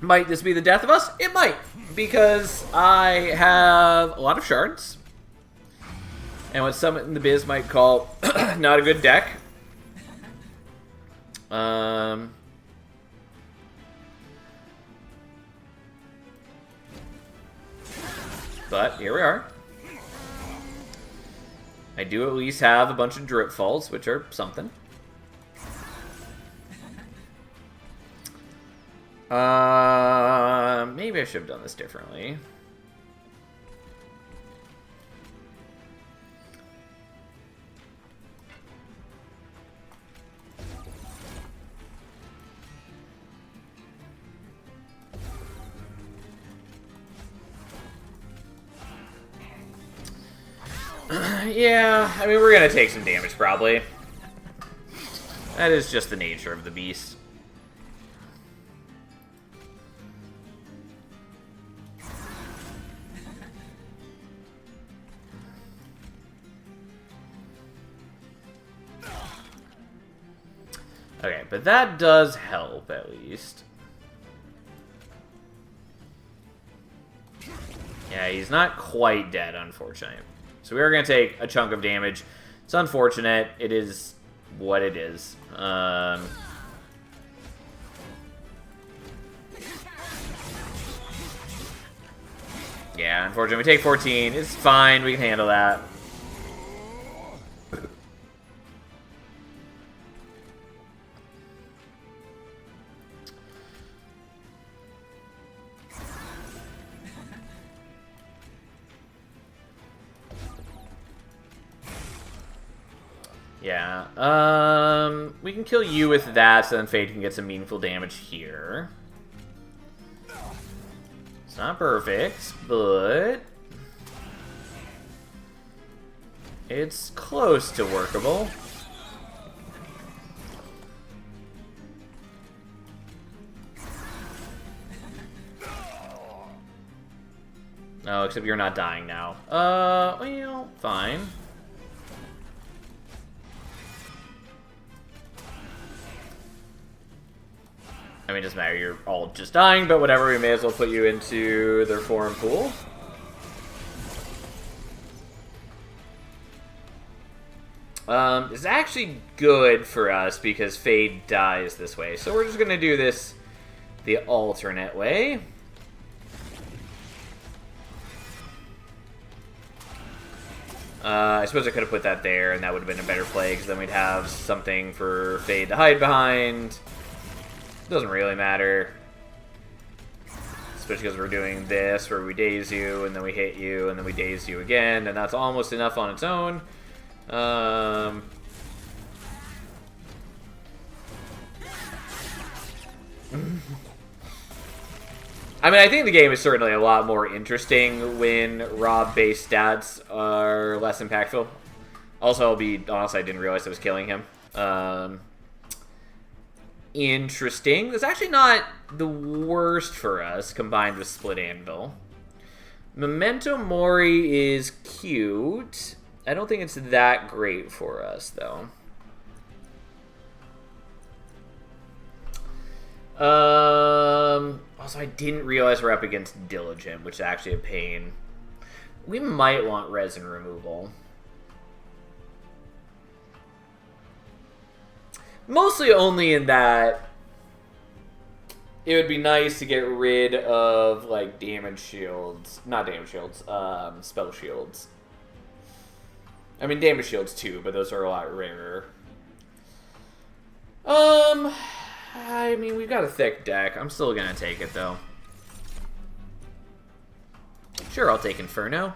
Might this be the death of us? It might, because I have a lot of shards, and what some in the biz might call not a good deck. But here we are. I do at least have a bunch of drip falls, which are something. Maybe I should have done this differently. Yeah, I mean, we're gonna take some damage, probably. That is just the nature of the beast. Okay, but that does help, at least. Yeah, he's not quite dead, unfortunately. So we are going to take a chunk of damage. It's unfortunate. It is what it is. Yeah, unfortunately, we take 14. It's fine. We can handle that. Yeah, we can kill you with that, so then Fate can get some meaningful damage here. It's not perfect, but it's close to workable. Oh, except you're not dying now. Well, fine. I mean, it doesn't matter, you're all just dying, but whatever, we may as well put you into their foreign pool. It's actually good for us because Fade dies this way. So we're just going to do this the alternate way. I suppose I could have put that there, and that would have been a better play, because then we'd have something for Fade to hide behind. Doesn't really matter. Especially because we're doing this, where we daze you, and then we hit you, and then we daze you again, and that's almost enough on its own. I mean, I think the game is certainly a lot more interesting when Rob-based stats are less impactful. Also, I'll be honest, I didn't realize I was killing him. Interesting. That's actually not the worst for us, combined with Split Anvil. Memento Mori is cute. I don't think it's that great for us, though. Also, I didn't realize we're up against Diligent, which is actually a pain. We might want resin removal. Mostly only in that it would be nice to get rid of, like, damage shields. Not damage shields, spell shields. I mean, damage shields too, but those are a lot rarer. I mean, we've got a thick deck. I'm still gonna take it, though. Sure, I'll take Inferno.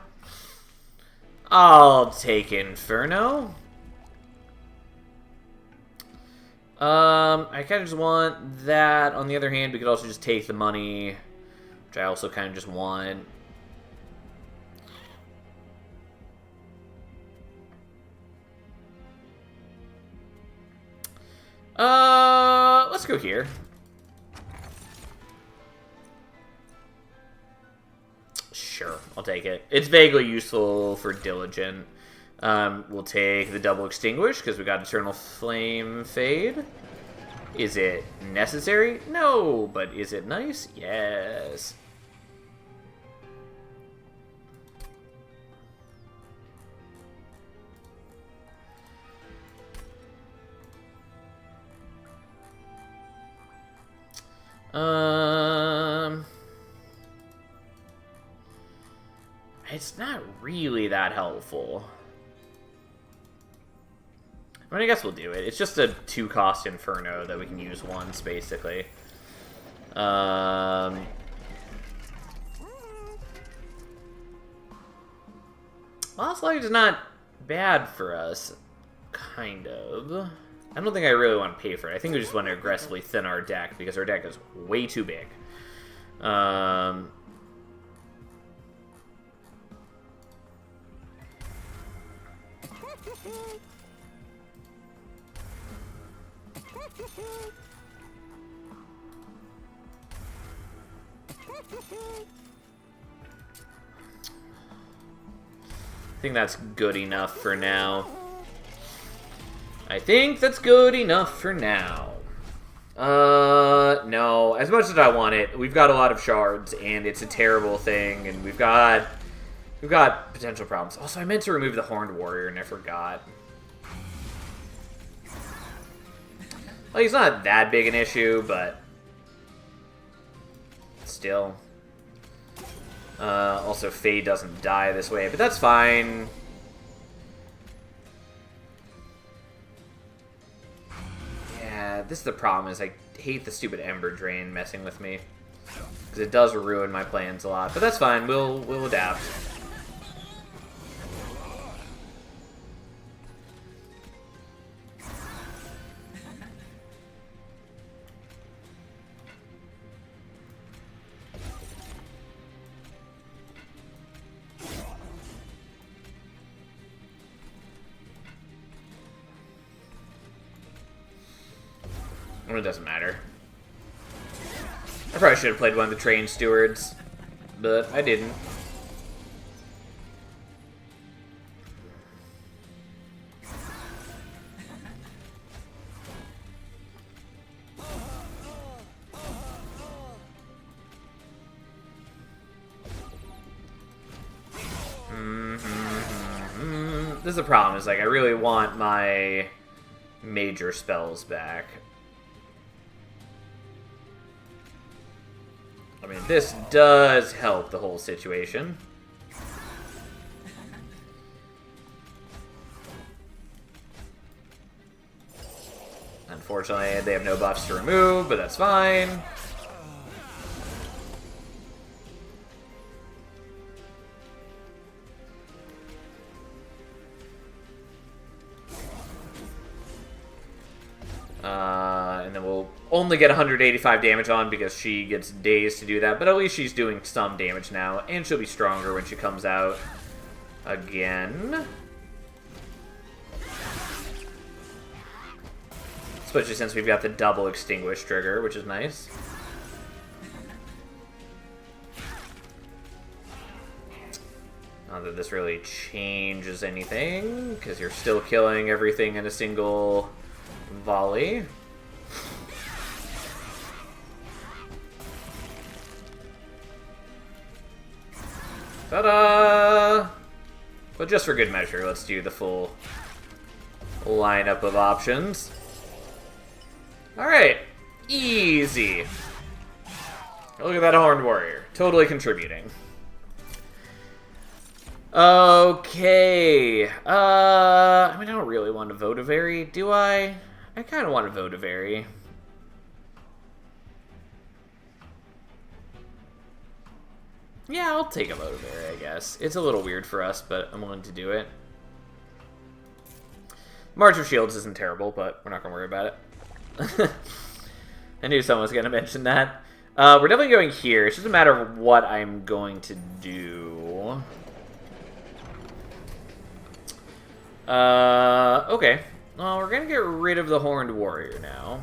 I'll take Inferno. I kind of just want that. On the other hand, we could also just take the money, which I also kind of just want. Let's go here. Sure, I'll take it. It's vaguely useful for Diligent. We'll take the double extinguish because we got Eternal Flame Fade. Is it necessary? No, but is it nice? Yes. It's not really that helpful. I mean, I guess we'll do it. It's just a 2-cost Inferno that we can use once, basically. Lost Light is not bad for us. Kind of. I don't think I really want to pay for it. I think we just want to aggressively thin our deck, because our deck is way too big. I think that's good enough for now. I think that's good enough for now. No. As much as I want it, we've got a lot of shards, and it's a terrible thing, and we've got potential problems. Also, I meant to remove the Horned Warrior, and I forgot. Well, he's not that big an issue, but still. Also, Faye doesn't die this way, but that's fine. Yeah, this is the problem, is I hate the stupid Ember Drain messing with me. Because it does ruin my plans a lot, but that's fine, we'll adapt. It doesn't matter. I probably should have played one of the Train Stewards, but I didn't. This is the problem, is like I really want my major spells back. I mean, this does help the whole situation. Unfortunately, they have no buffs to remove, but that's fine. And then we'll only get 185 damage on because she gets days to do that. But at least she's doing some damage now, and she'll be stronger when she comes out again. Especially since we've got the double extinguish trigger, which is nice. Not that this really changes anything, because you're still killing everything in a single volley. Ta-da! But just for good measure, let's do the full lineup of options. Alright, easy. Look at that Horned Warrior, totally contributing. Okay, I mean, I don't really want to Votavary, do I? I kind of want to Votavary. Yeah, I'll take a Votavary, I guess. It's a little weird for us, but I'm willing to do it. March of Shields isn't terrible, but we're not going to worry about it. I knew someone was going to mention that. We're definitely going here. It's just a matter of what I'm going to do. Okay. Well, we're going to get rid of the Horned Warrior now.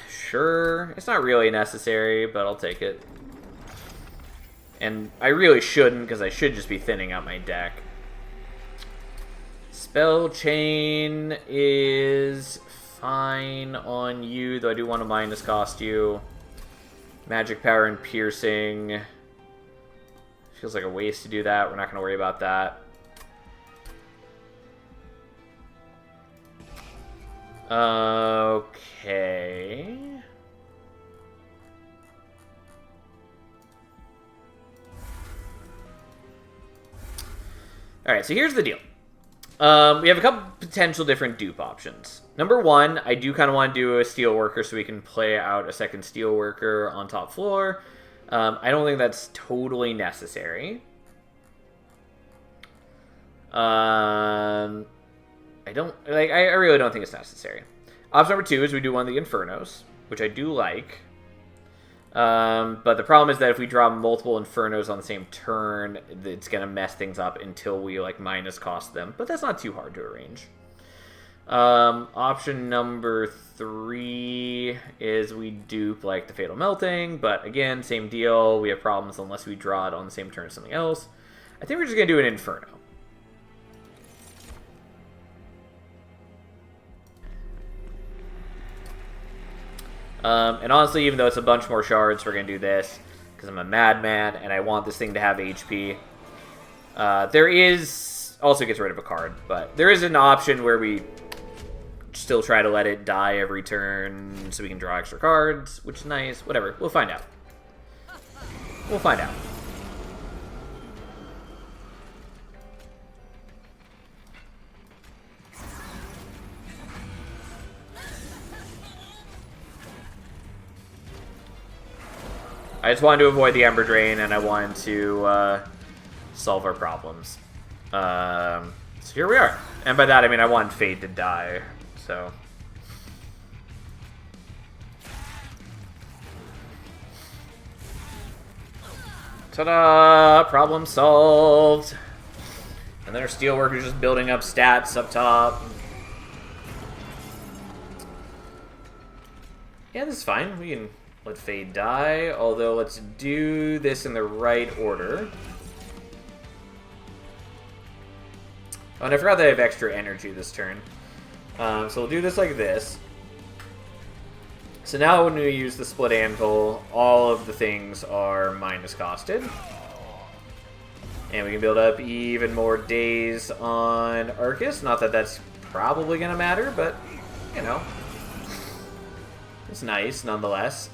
Sure. It's not really necessary, but I'll take it. And I really shouldn't, because I should just be thinning out my deck. Spell Chain is fine on you, though I do want to minus cost you. Magic Power and Piercing. Feels like a waste to do that. We're not going to worry about that. Okay. Alright, so here's the deal. We have a couple potential different dupe options. Number one, I do kind of want to do a Steelworker so we can play out a second Steelworker on top floor. I don't think that's totally necessary. I really don't think it's necessary. Option number two is we do one of the Infernos, which I do like. But the problem is that if we draw multiple Infernos on the same turn, it's going to mess things up until we like minus cost them. But that's not too hard to arrange. Option number three is we dupe like the Fatal Melting, but again, same deal. We have problems unless we draw it on the same turn as something else. I think we're just going to do an Inferno. And honestly, even though it's a bunch more shards, we're going to do this because I'm a madman and I want this thing to have HP. There is... also gets rid of a card, but there is an option where we still try to let it die every turn so we can draw extra cards, which is nice. Whatever. We'll find out. We'll find out. I just wanted to avoid the Ember Drain, and I wanted to solve our problems. So here we are. And by that, I mean I want Fade to die, so... Ta-da! Problem solved! And then our Steelworker's just building up stats up top. Yeah, this is fine. We can... let Fade die, although let's do this in the right order. Oh, and I forgot that I have extra energy this turn. So we'll do this like this. So now when we use the split anvil, all of the things are minus costed. And we can build up even more days on Arcus. Not that that's probably going to matter, but, you know. It's nice, nonetheless.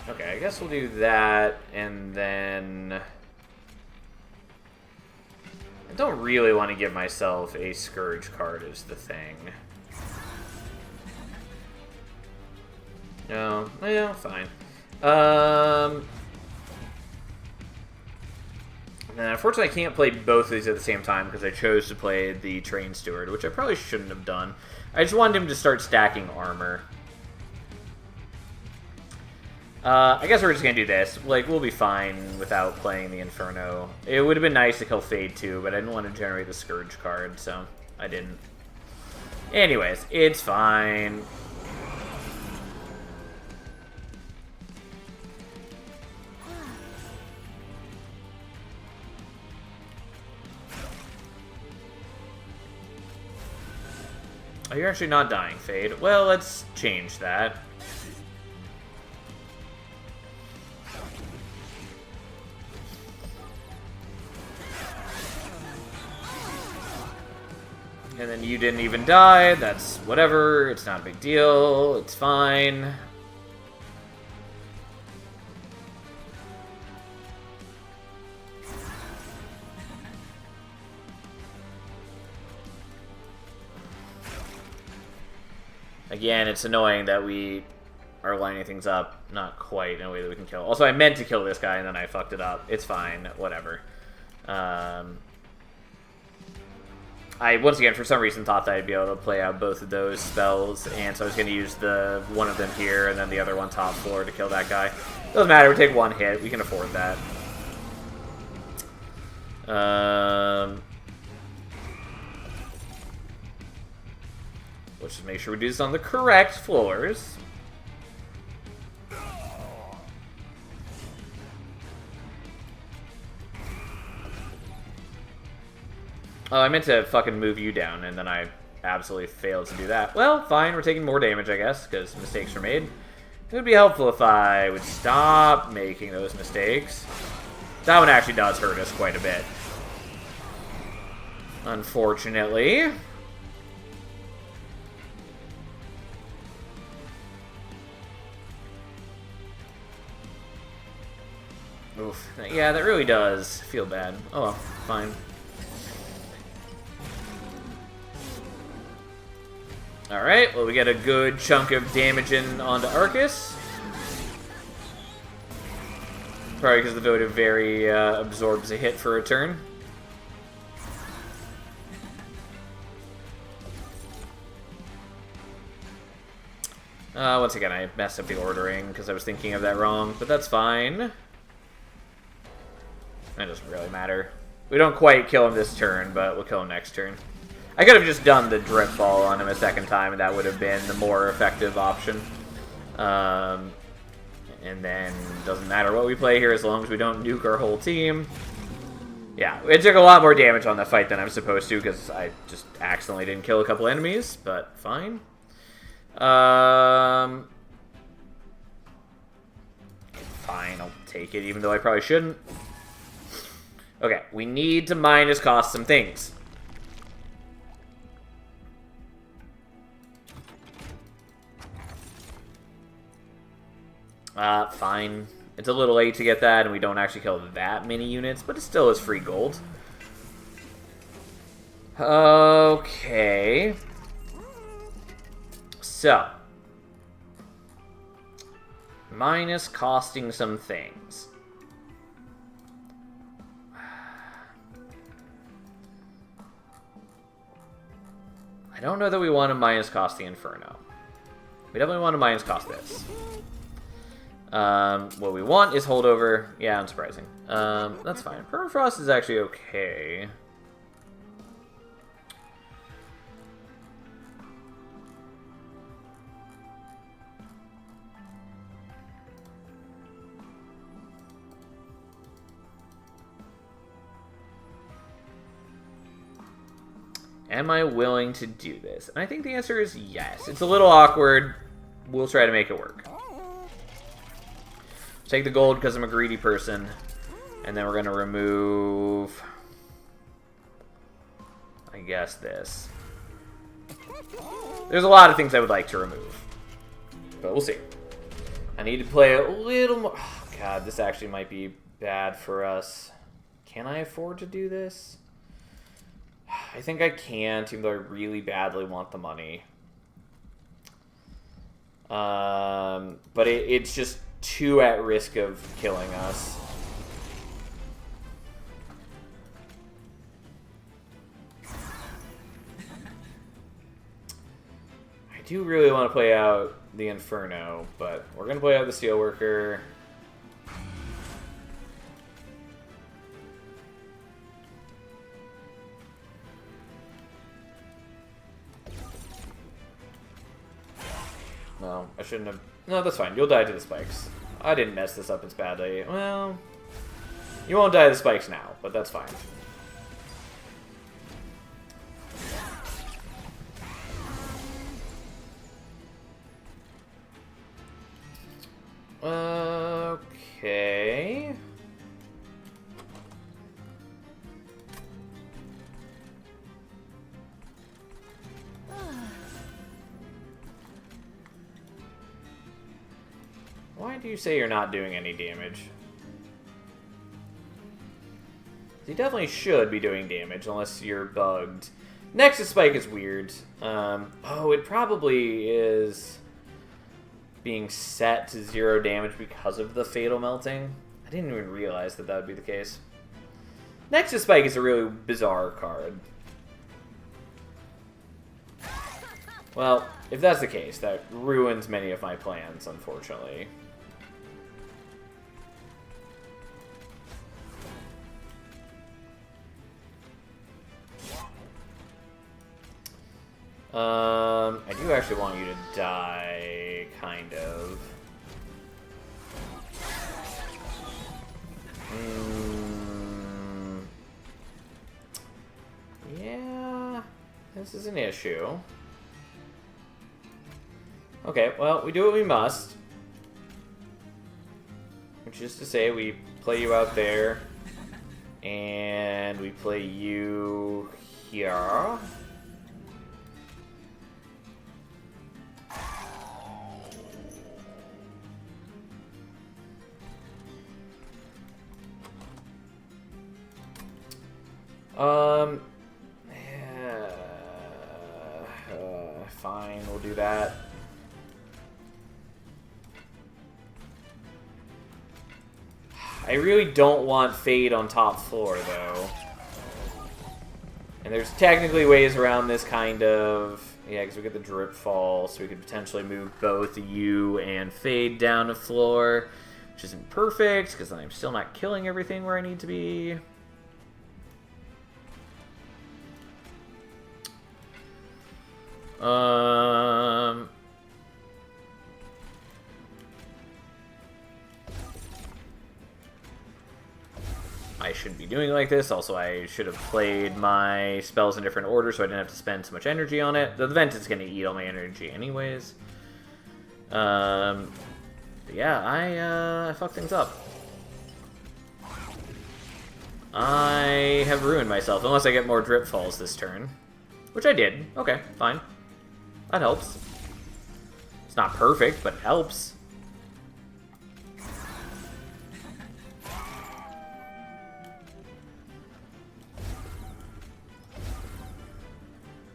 Okay, I guess we'll do that, and then... I don't really want to give myself a Scourge card is the thing. No, yeah, fine. And unfortunately, I can't play both of these at the same time because I chose to play the Train Steward, which I probably shouldn't have done. I just wanted him to start stacking armor. I guess we're just gonna do this. Like, we'll be fine without playing the Inferno. It would have been nice to kill Fade too, but I didn't want to generate the Scourge card, so I didn't. Anyways, it's fine. Oh, you're actually not dying, Fade. Well, let's change that. And then you didn't even die. That's whatever. It's not a big deal. It's fine. Again, it's annoying that we are lining things up not quite in a way that we can kill. Also, I meant to kill this guy and then I fucked it up. It's fine. Whatever. I, once again, for some reason, thought that I'd be able to play out both of those spells, and so I was going to use the one of them here and then the other one top floor to kill that guy. Doesn't matter, we take one hit. We can afford that. Let's just make sure we do this on the correct floors. Oh, I meant to fucking move you down, and then I absolutely failed to do that. Well, fine, we're taking more damage, I guess, because mistakes were made. It would be helpful if I would stop making those mistakes. That one actually does hurt us quite a bit. Unfortunately. Oof. Yeah, that really does feel bad. Oh well, fine. Alright, well we get a good chunk of damage in onto Arcus. Probably because the votive very absorbs a hit for a turn. Once again, I messed up the ordering because I was thinking of that wrong, but that's fine. That doesn't really matter. We don't quite kill him this turn, but we'll kill him next turn. I could have just done the drip ball on him a second time, and that would have been the more effective option. And then, doesn't matter what we play here as long as we don't nuke our whole team. Yeah, it took a lot more damage on that fight than I'm supposed to, because I just accidentally didn't kill a couple enemies, but fine. Fine, I'll take it, even though I probably shouldn't. Okay, we need to minus cost some things. Fine. It's a little late to get that, and we don't actually kill that many units, but it still is free gold. Okay. So. Minus costing some things. I don't know that we want to minus cost the Inferno. We definitely want to minus cost this. What we want is holdover. Yeah, unsurprising. That's fine. Permafrost is actually okay. Am I willing to do this? And I think the answer is yes. It's a little awkward. We'll try to make it work. Take the gold because I'm a greedy person. And then we're going to remove, I guess, this. There's a lot of things I would like to remove. But we'll see. I need to play a little more. Oh, God, this actually might be bad for us. Can I afford to do this? I think I can't, even though I really badly want the money. But it's just too at risk of killing us. I do really want to play out the Inferno, but we're going to play out the Steelworker. No, I shouldn't have. No, that's fine. You'll die to the spikes. I didn't mess this up as badly. Well, you won't die to the spikes now, but that's fine. Okay. Why do you say you're not doing any damage? You definitely should be doing damage, unless you're bugged. Nexus Spike is weird. Oh, it probably is being set to 0 damage because of the Fatal Melting. I didn't even realize that that would be the case. Nexus Spike is a really bizarre card. Well, if that's the case, that ruins many of my plans, unfortunately. I do actually want you to die, kind of. Yeah, this is an issue. Okay, well, we do what we must. Which is to say, we play you out there, and we play you here. Fine, we'll do that. I really don't want Fade on top floor, though. And there's technically ways around this, kind of. Yeah, because we get the Drip Fall, so we could potentially move both you and Fade down to floor, which isn't perfect, because I'm still not killing everything where I need to be. I shouldn't be doing it like this. Also, I should have played my spells in different order so I didn't have to spend so much energy on it. The vent is going to eat all my energy anyways. But yeah, I fucked things up. I have ruined myself, unless I get more Drip Falls this turn. Which I did. Okay, fine. That helps. It's not perfect, but it helps.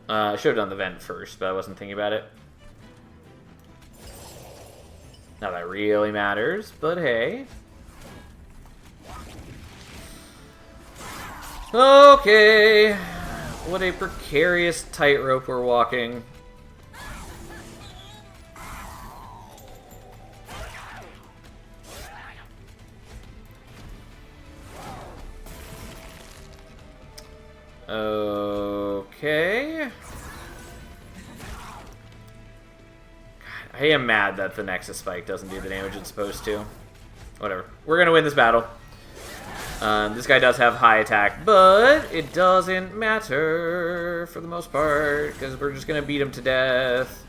I should have done the vent first, but I wasn't thinking about it. Now that really matters, but hey. Okay. What a precarious tightrope we're walking. Okay. God, I am mad that the Nexus Spike doesn't do the damage it's supposed to. Whatever. We're gonna win this battle. This guy does have high attack, but it doesn't matter for the most part, because we're just going to beat him to death.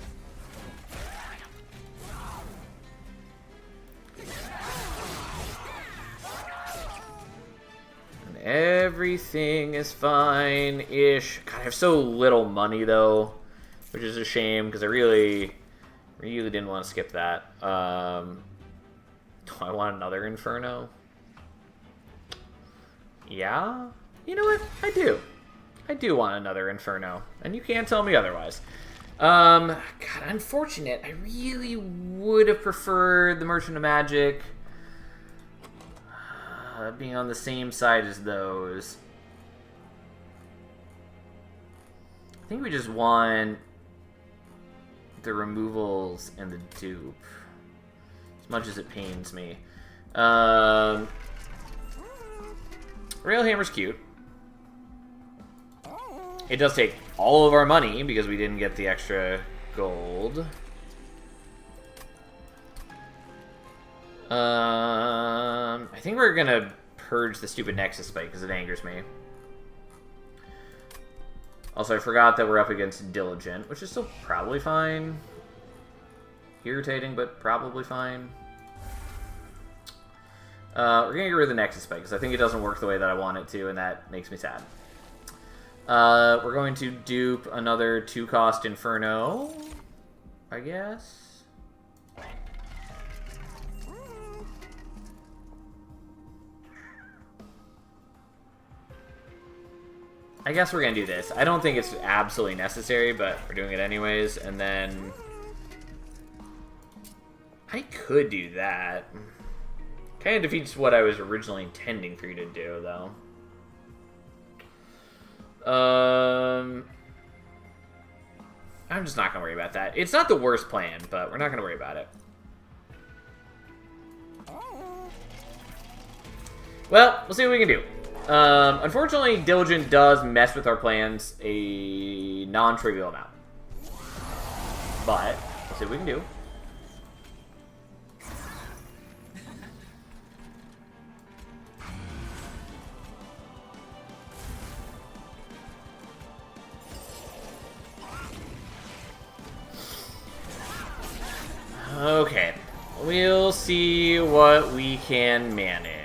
And everything is fine-ish. God, I have so little money, though, which is a shame, because I really didn't want to skip that. Do I want another Inferno? Yeah? You know what? I do. I do want another Inferno. And you can't tell me otherwise. God, unfortunate. I really would have preferred the Merchant of Magic being on the same side as those. I think we just want the removals and the dupe. As much as it pains me. Railhammer's cute. It does take all of our money because we didn't get the extra gold. I think we're gonna purge the stupid Nexus Spike because it angers me. Also, I forgot that we're up against Diligent, which is still probably fine. Irritating, but probably fine. We're going to get rid of the Nexus Spike, because I think it doesn't work the way that I want it to, and that makes me sad. We're going to dupe another 2-cost Inferno, I guess. I guess we're going to do this. I don't think it's absolutely necessary, but we're doing it anyways, and then I could do that. Kind of defeats what I was originally intending for you to do, though. I'm just not going to worry about that. It's not the worst plan, but we're not going to worry about it. Well, we'll see what we can do. Unfortunately, Diligent does mess with our plans a non-trivial amount. But, we'll see what we can do. Okay, we'll see what we can manage.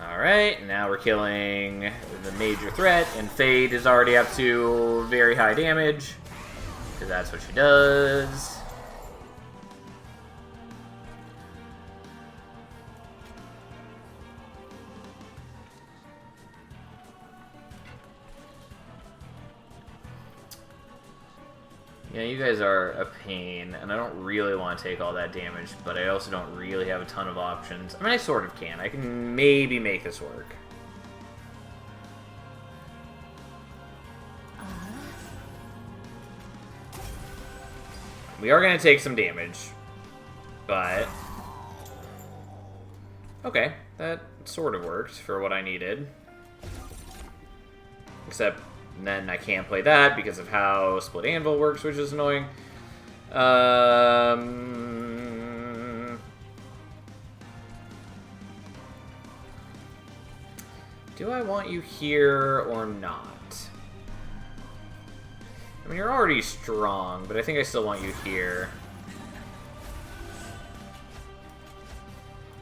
Alright, now we're killing the major threat, and Fade is already up to very high damage, because that's what she does. Yeah, you guys are a pain, and I don't really want to take all that damage, but I also don't really have a ton of options. I mean, I sort of can. I can maybe make this work. We are going to take some damage, but okay, that sort of worked for what I needed. Except then I can't play that because of how Split Anvil works, which is annoying. Do I want you here or not? I mean, you're already strong, but I think I still want you here.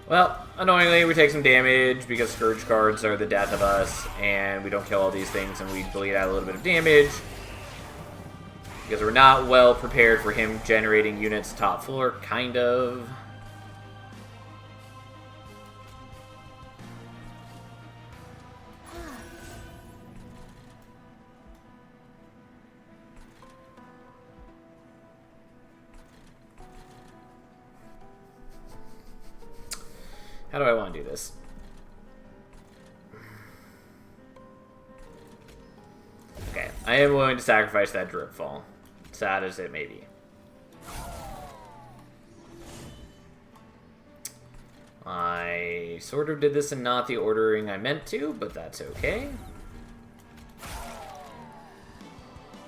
Well, annoyingly, we take some damage because Scourge cards are the death of us, and we don't kill all these things, and we bleed out a little bit of damage. Because we're not well prepared for him generating units top floor, kind of. How do I want to do this? Okay, I am willing to sacrifice that drip fall. Sad as it may be. I sort of did this in not the ordering I meant to, but that's okay.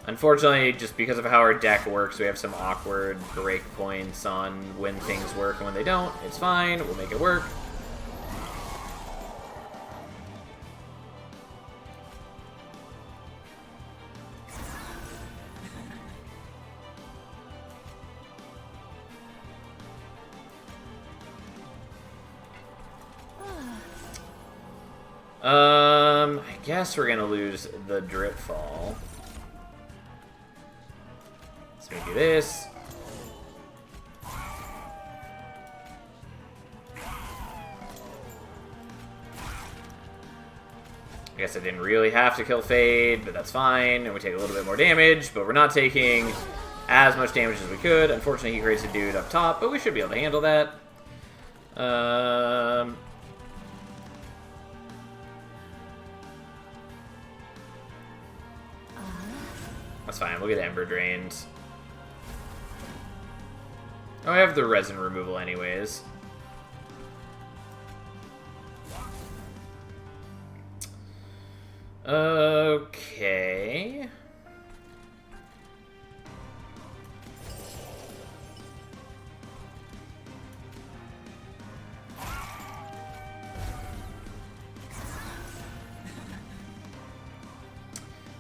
Unfortunately, just because of how our deck works, we have some awkward break points on when things work and when they don't. It's fine. We'll make it work. I guess we're gonna lose the drip fall. Let's do this. I guess I didn't really have to kill Fade, but that's fine. And we take a little bit more damage, but we're not taking as much damage as we could. Unfortunately, he creates a dude up top, but we should be able to handle that. That's fine, we'll get Ember drained. Oh, I have the resin removal anyways. Okay.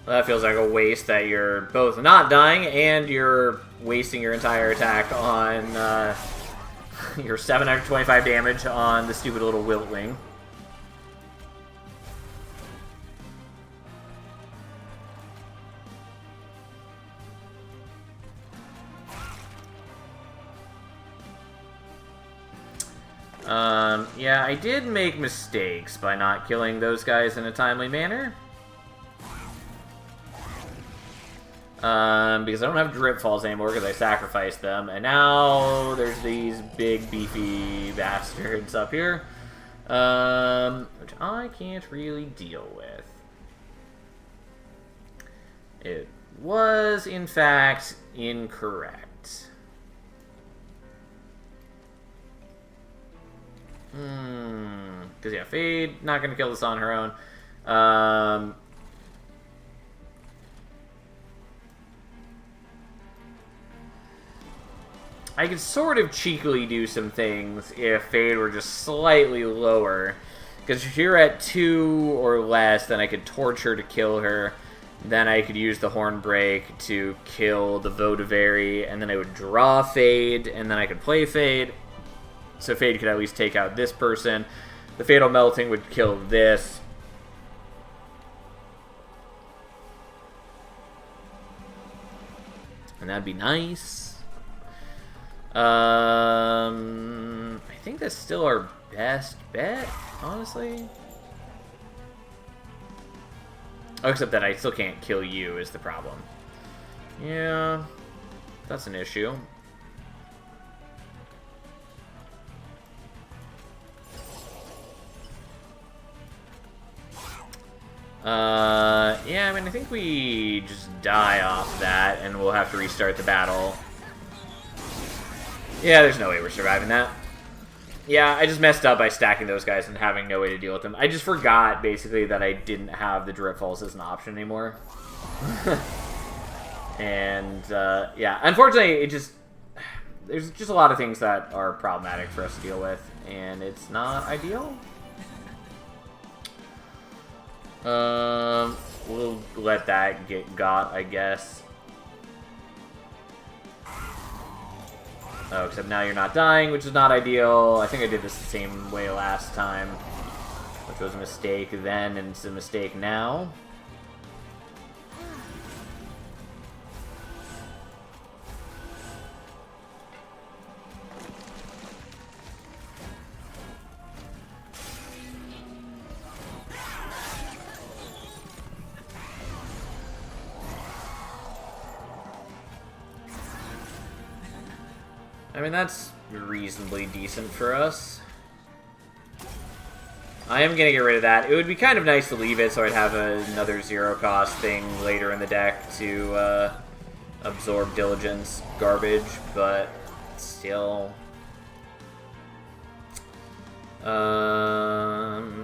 Well, that feels like a waste that you're both not dying and you're wasting your entire attack on your 725 damage on the stupid little Wiltwing. Yeah, I did make mistakes by not killing those guys in a timely manner. Because I don't have drip falls anymore because I sacrificed them, and now there's these big beefy bastards up here, which I can't really deal with. It was, in fact, incorrect. Because, yeah, Fade, not going to kill this on her own. I could sort of cheekily do some things if Fade were just slightly lower. Because if you're at 2 or less, then I could torch her to kill her. Then I could use the Horn Break to kill the Votivary, and then I would draw Fade, and then I could play Fade. So Fade could at least take out this person. The Fatal Melting would kill this. And that'd be nice. I think that's still our best bet, honestly. Oh, except that I still can't kill you is the problem. Yeah, that's an issue. Yeah, I mean, I think we just die off that, and we'll have to restart the battle. Yeah, there's no way we're surviving that. Yeah, I just messed up by stacking those guys and having no way to deal with them. I just forgot, basically, that I didn't have the Drip Falls as an option anymore. And, yeah, unfortunately, it just... There's just a lot of things that are problematic for us to deal with, and it's not ideal. We'll let that get got, I guess. Oh, except now you're not dying, which is not ideal. I think I did this the same way last time, which was a mistake then, and it's a mistake now. I mean, that's reasonably decent for us. I am going to get rid of that. It would be kind of nice to leave it so I'd have another zero-cost thing later in the deck to absorb Diligence garbage, but still... Hmm.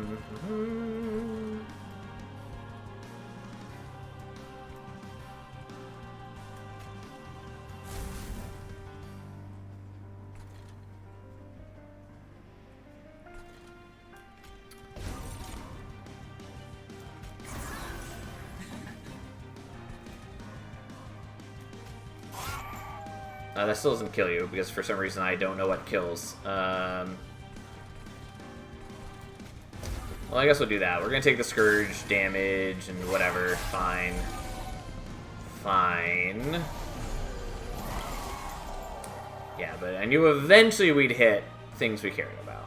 That still doesn't kill you, because for some reason I don't know what kills. Well, I guess we'll do that. We're gonna take the Scourge damage and whatever. Fine. Fine. Yeah, but I knew eventually we'd hit things we cared about.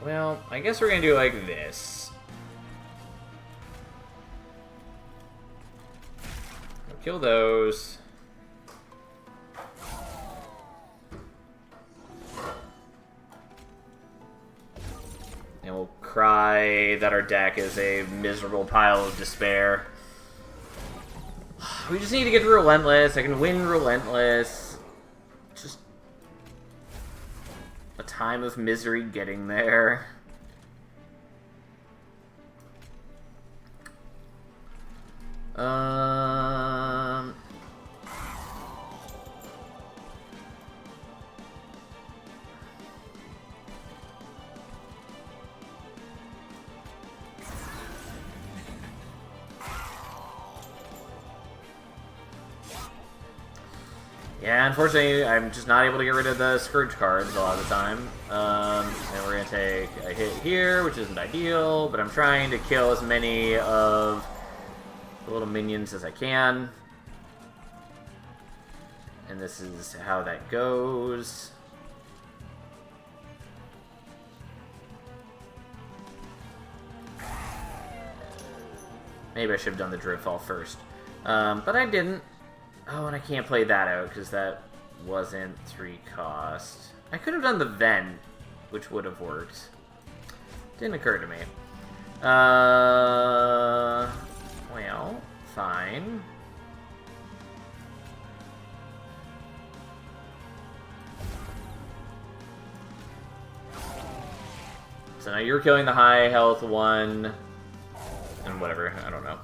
Well, I guess we're gonna do like this. We'll kill those. And we'll cry that our deck is a miserable pile of despair. We just need to get to Relentless. I can win Relentless. Just a time of misery getting there. Yeah, unfortunately, I'm just not able to get rid of the Scourge cards a lot of the time. And we're going to take a hit here, which isn't ideal, but I'm trying to kill as many of the little minions as I can. And this is how that goes. Maybe I should have done the Dripfall first. But I didn't. Oh, and I can't play that out because that wasn't 3 cost. I could have done the Vent, which would have worked. Didn't occur to me. Well, fine. So now you're killing the high health one, and whatever, I don't know.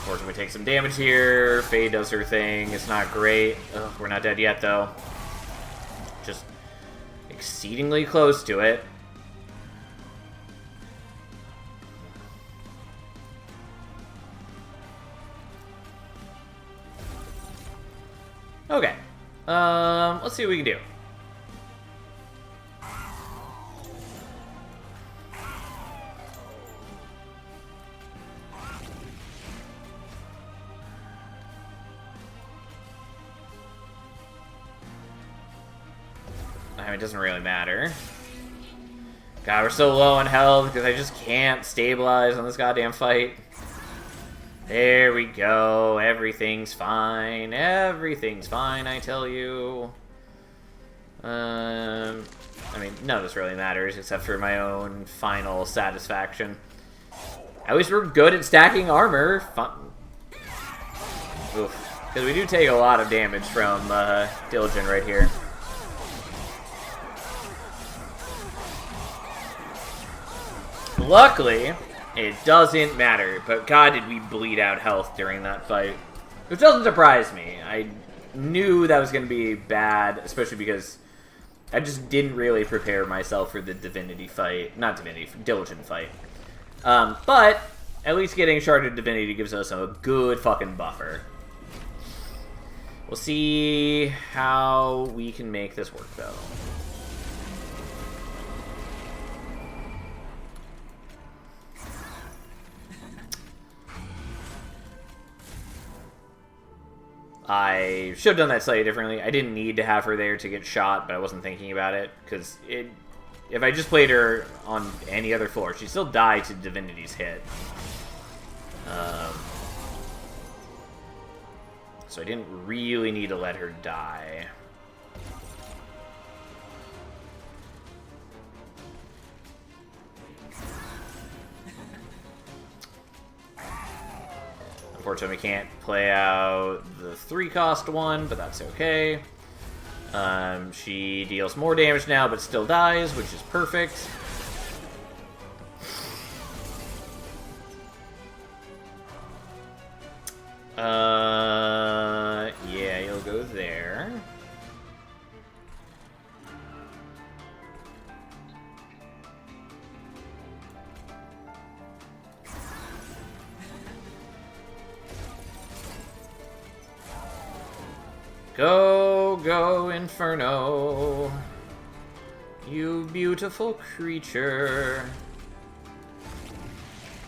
Unfortunately, we take some damage here. Faye does her thing. It's not great. Ugh, we're not dead yet, though. Just exceedingly close to it. Okay. Let's see what we can do. I mean, it doesn't really matter. God, we're so low on health because I just can't stabilize on this goddamn fight. There we go. Everything's fine. Everything's fine, I tell you. I mean, none of this really matters except for my own final satisfaction. At least we're good at stacking armor. Oof. Because we do take a lot of damage from Diligent right here. Luckily, it doesn't matter, but God, did we bleed out health during that fight. Which doesn't surprise me. I knew that was going to be bad, especially because I just didn't really prepare myself for the Divinity fight. Not Divinity, Diligent fight. But at least getting Sharded Divinity gives us a good fucking buffer. We'll see how we can make this work, though. I should have done that slightly differently. I didn't need to have her there to get shot, but I wasn't thinking about it. Because if I just played her on any other floor, she'd still die to Divinity's hit. So I didn't really need to let her die. Unfortunately, we can't play out the 3-cost one, but that's okay. She deals more damage now, but still dies, which is perfect. Yeah, you'll go there. Go, go, Inferno. You beautiful creature.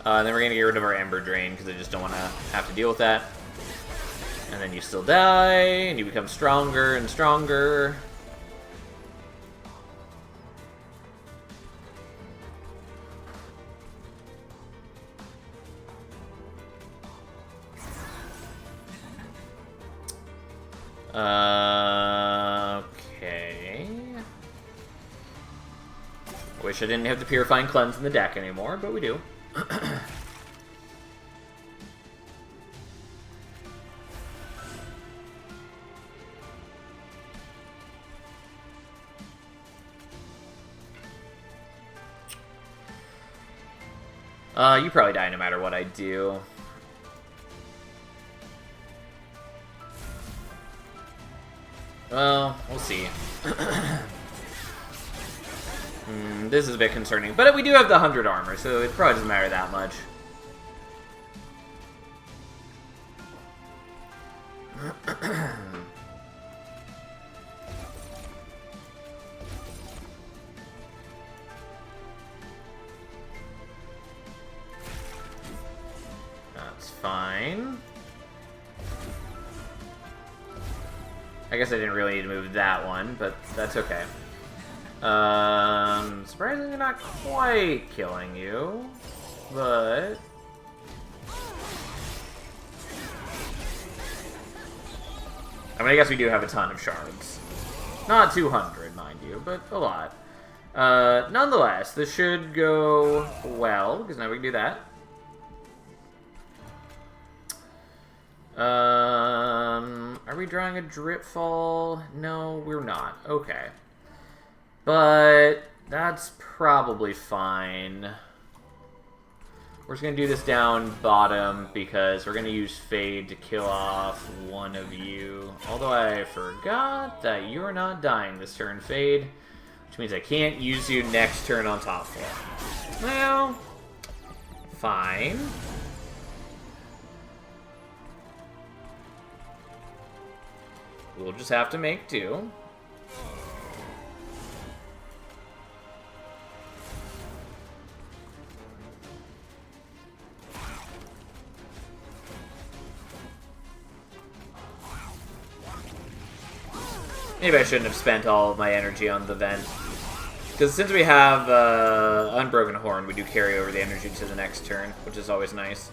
Then we're gonna get rid of our Ember Drain, because I just don't want to have to deal with that. And then you still die, and you become stronger and stronger. Okay. Wish I didn't have the Purifying Cleanse in the deck anymore, but we do. You probably die no matter what I do. Well, we'll see. This is a bit concerning. But we do have the 100 armor, so it probably doesn't matter that much. That's fine. I guess I didn't really need to move that one, but that's okay. Surprisingly not quite killing you, but... I mean, I guess we do have a ton of shards. Not 200, mind you, but a lot. Nonetheless, this should go well, because now we can do that. Are we drawing a Dripfall? No, we're not. Okay. But that's probably fine. We're just going to do this down bottom because we're going to use Fade to kill off one of you. Although I forgot that you're not dying this turn, Fade. Which means I can't use you next turn on top floor. Well, fine. We'll just have to make do. Maybe I shouldn't have spent all of my energy on the vent. Because since we have Unbroken Horn, we do carry over the energy to the next turn, which is always nice.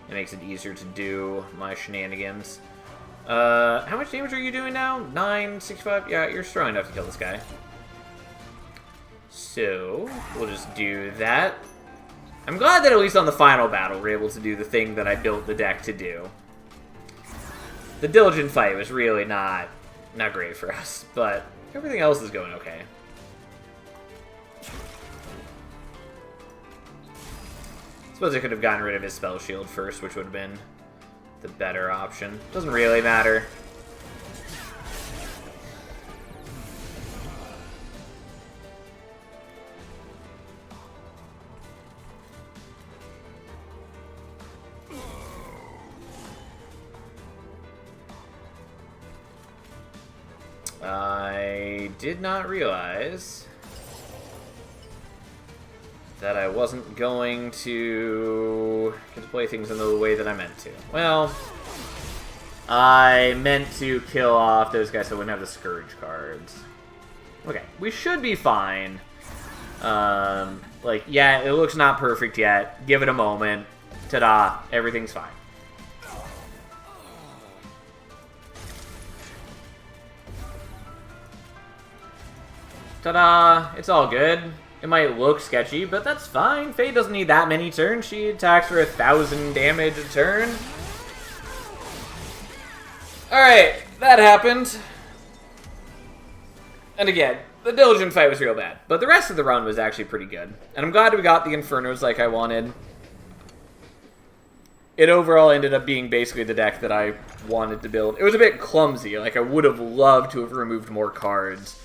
It makes it easier to do my shenanigans. How much damage are you doing now? 965? Yeah, you're strong enough to kill this guy. So, we'll just do that. I'm glad that at least on the final battle, we're able to do the thing that I built the deck to do. The Diligent fight was really not great for us, but everything else is going okay. Suppose I could have gotten rid of his Spell Shield first, which would have been the better option. Doesn't really matter. I did not realize that I wasn't going to get to play things in the way that I meant to. Well, I meant to kill off those guys so I wouldn't have the Scourge cards. Okay, we should be fine. Like, yeah, it looks not perfect yet. Give it a moment. Ta-da, everything's fine. Ta-da! It's all good. It might look sketchy, but that's fine. Fade doesn't need that many turns. She attacks for 1,000 damage a turn. Alright, that happened. And again, the Diligent fight was real bad. But the rest of the run was actually pretty good. And I'm glad we got the Infernos like I wanted. It overall ended up being basically the deck that I wanted to build. It was a bit clumsy. Like, I would have loved to have removed more cards.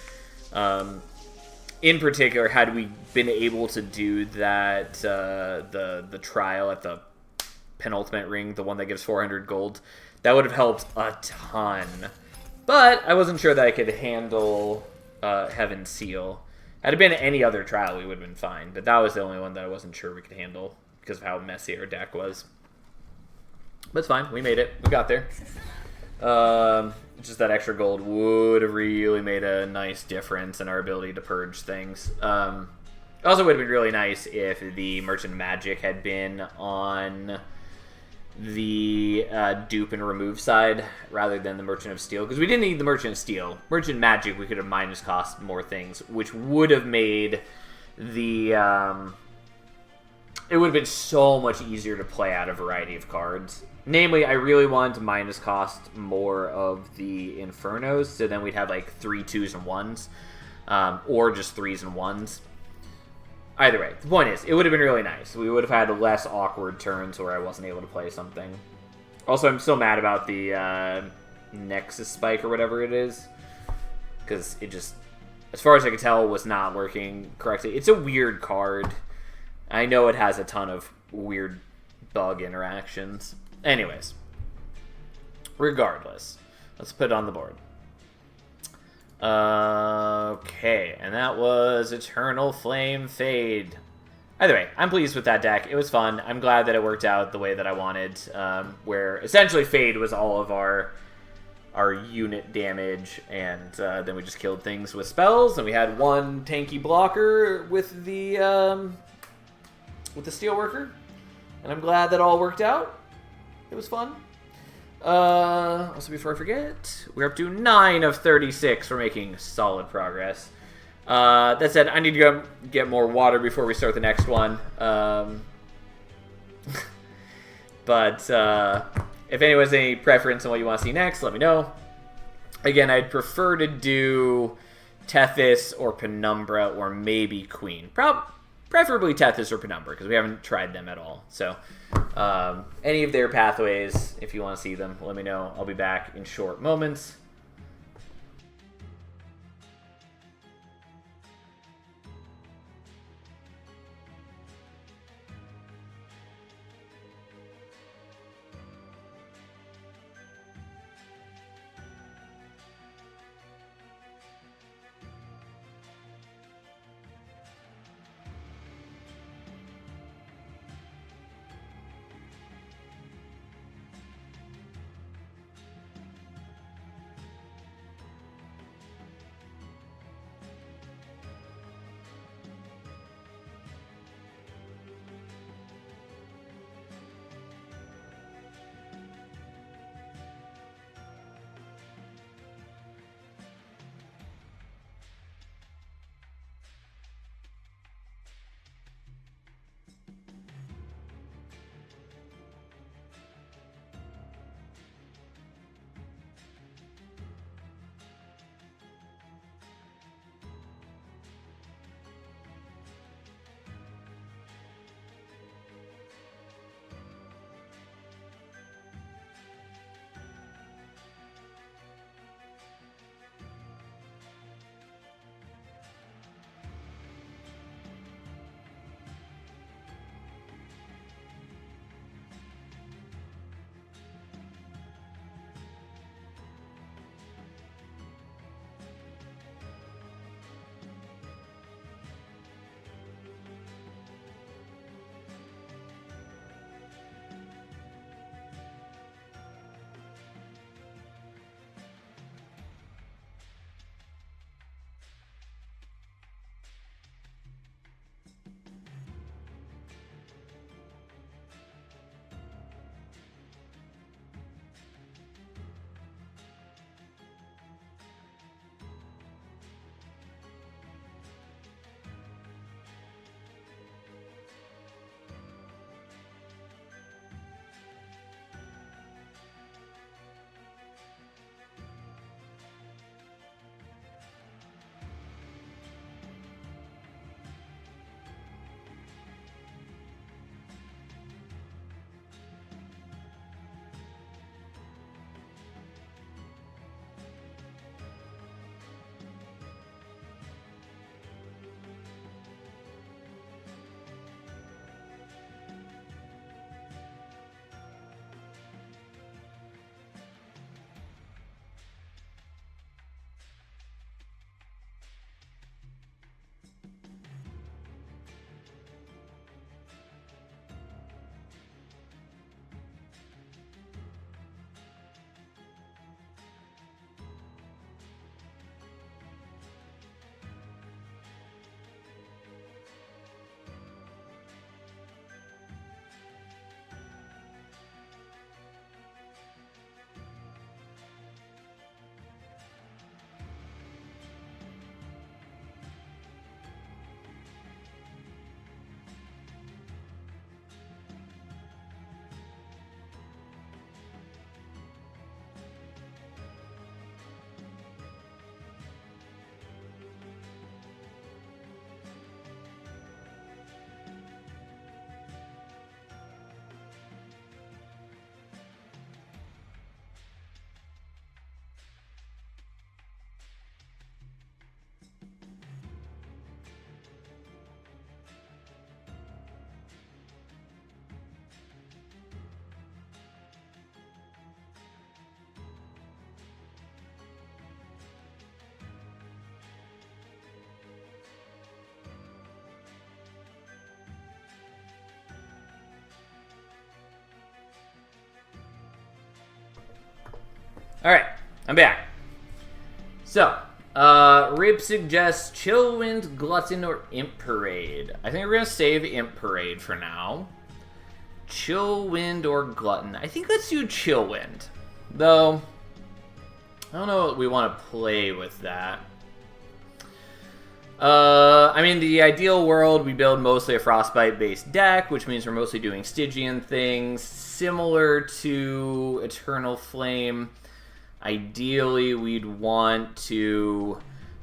In particular, had we been able to do that, the trial at the penultimate ring, the one that gives 400 gold, that would have helped a ton. But I wasn't sure that I could handle Heaven's Seal. Had it been any other trial, we would have been fine. But that was the only one that I wasn't sure we could handle because of how messy our deck was. But it's fine. We made it. We got there. Just that extra gold would have really made a nice difference in our ability to purge things. It also would have been really nice if the Merchant of Magic had been on the dupe and remove side rather than the Merchant of Steel. Because we didn't need the Merchant of Steel. Merchant Magic, we could have minus cost more things, which would have made the... it would have been so much easier to play out a variety of cards. Namely, I really wanted to minus cost more of the Infernos, so then we'd have like 3 2s and 1s, or just 3s and 1s. Either way, the point is, it would have been really nice. We would have had less awkward turns where I wasn't able to play something. Also, I'm so mad about the Nexus Spike or whatever it is, because it just, as far as I could tell, was not working correctly. It's a weird card. I know it has a ton of weird bug interactions. Anyways, regardless, let's put it on the board. Okay, and that was Eternal Flame Fade. Either way, I'm pleased with that deck. It was fun. I'm glad that it worked out the way that I wanted, where essentially Fade was all of our unit damage, and then we just killed things with spells, and we had one tanky blocker with the Steelworker, and I'm glad that all worked out. It was fun. Also, before I forget, we're up to 9 of 36. We're making solid progress. That said, I need to go get more water before we start the next one. But if anyone has any preference on what you want to see next, let me know. Again, I'd prefer to do Tethys or Penumbra or maybe Queen. Preferably Tethys or Penumbra, because we haven't tried them at all. So, any of their pathways, if you want to see them, let me know. I'll be back in short moments. Alright, I'm back. So, Rib suggests Chillwind, Glutton, or Imp Parade. I think we're going to save Imp Parade for now. Chillwind or Glutton. I think let's do Chillwind. Though, I don't know what we want to play with that. I mean, the ideal world, we build mostly a Frostbite-based deck, which means we're mostly doing Stygian things, similar to Eternal Flame. Ideally, we'd want to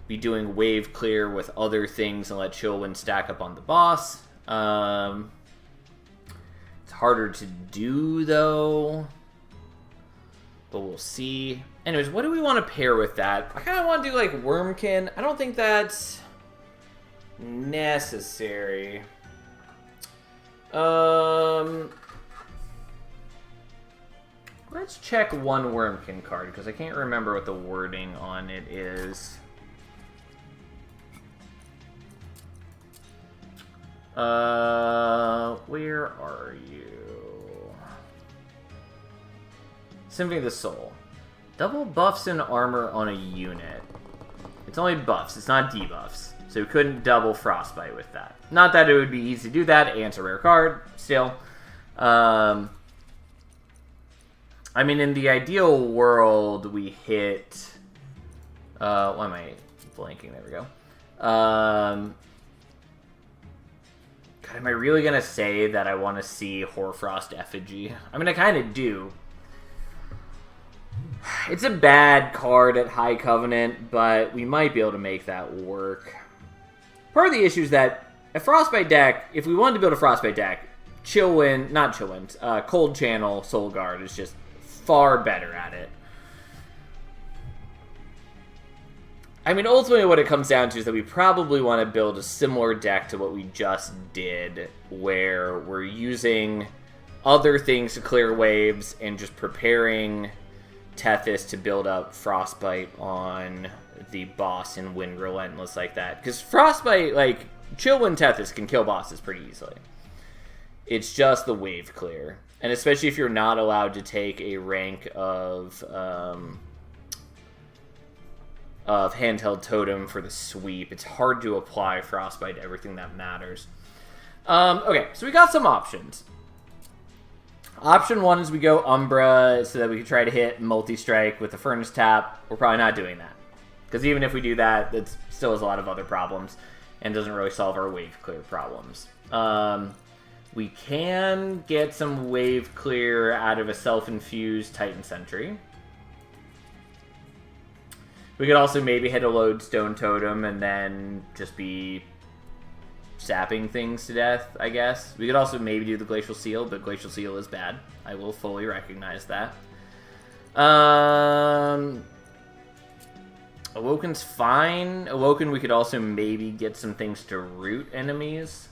be doing Wave Clear with other things and let Chillwind stack up on the boss. It's harder to do, though, but we'll see. Anyways, what do we want to pair with that? I kind of want to do, like, Wormkin. I don't think that's necessary. Let's check one Wormkin card, because I can't remember what the wording on it is. Where are you? Symphony of the Soul. Double buffs and armor on a unit. It's only buffs, it's not debuffs. So we couldn't double Frostbite with that. Not that it would be easy to do that, and it's a rare card, still. I mean, in the ideal world, we hit... why am I blanking? There we go. God, am I really going to say that I want to see Hoarfrost Effigy? I mean, I kind of do. It's a bad card at High Covenant, but we might be able to make that work. Part of the issue is that a Frostbite deck, if we wanted to build a Frostbite deck, Cold Channel Soul Guard is just far better at it. I mean, ultimately what it comes down to is that we probably want to build a similar deck to what we just did, where we're using other things to clear waves and just preparing Tethys to build up Frostbite on the boss and win Relentless like that. Because Frostbite, like, Chillwind Tethys can kill bosses pretty easily. It's just the wave clear. And especially if you're not allowed to take a rank of Handheld Totem for the sweep, it's hard to apply Frostbite to everything that matters. Okay, so we got some options. Option one is we go Umbra so that we can try to hit multi-strike with the Furnace Tap. We're probably not doing that. Because even if we do that, it still has a lot of other problems and doesn't really solve our wave clear problems. We can get some wave clear out of a self-infused Titan Sentry. We could also maybe hit a Lodestone Totem and then just be sapping things to death, I guess. We could also maybe do the Glacial Seal, but Glacial Seal is bad. I will fully recognize that. Awoken's fine. Awoken, we could also maybe get some things to root enemies.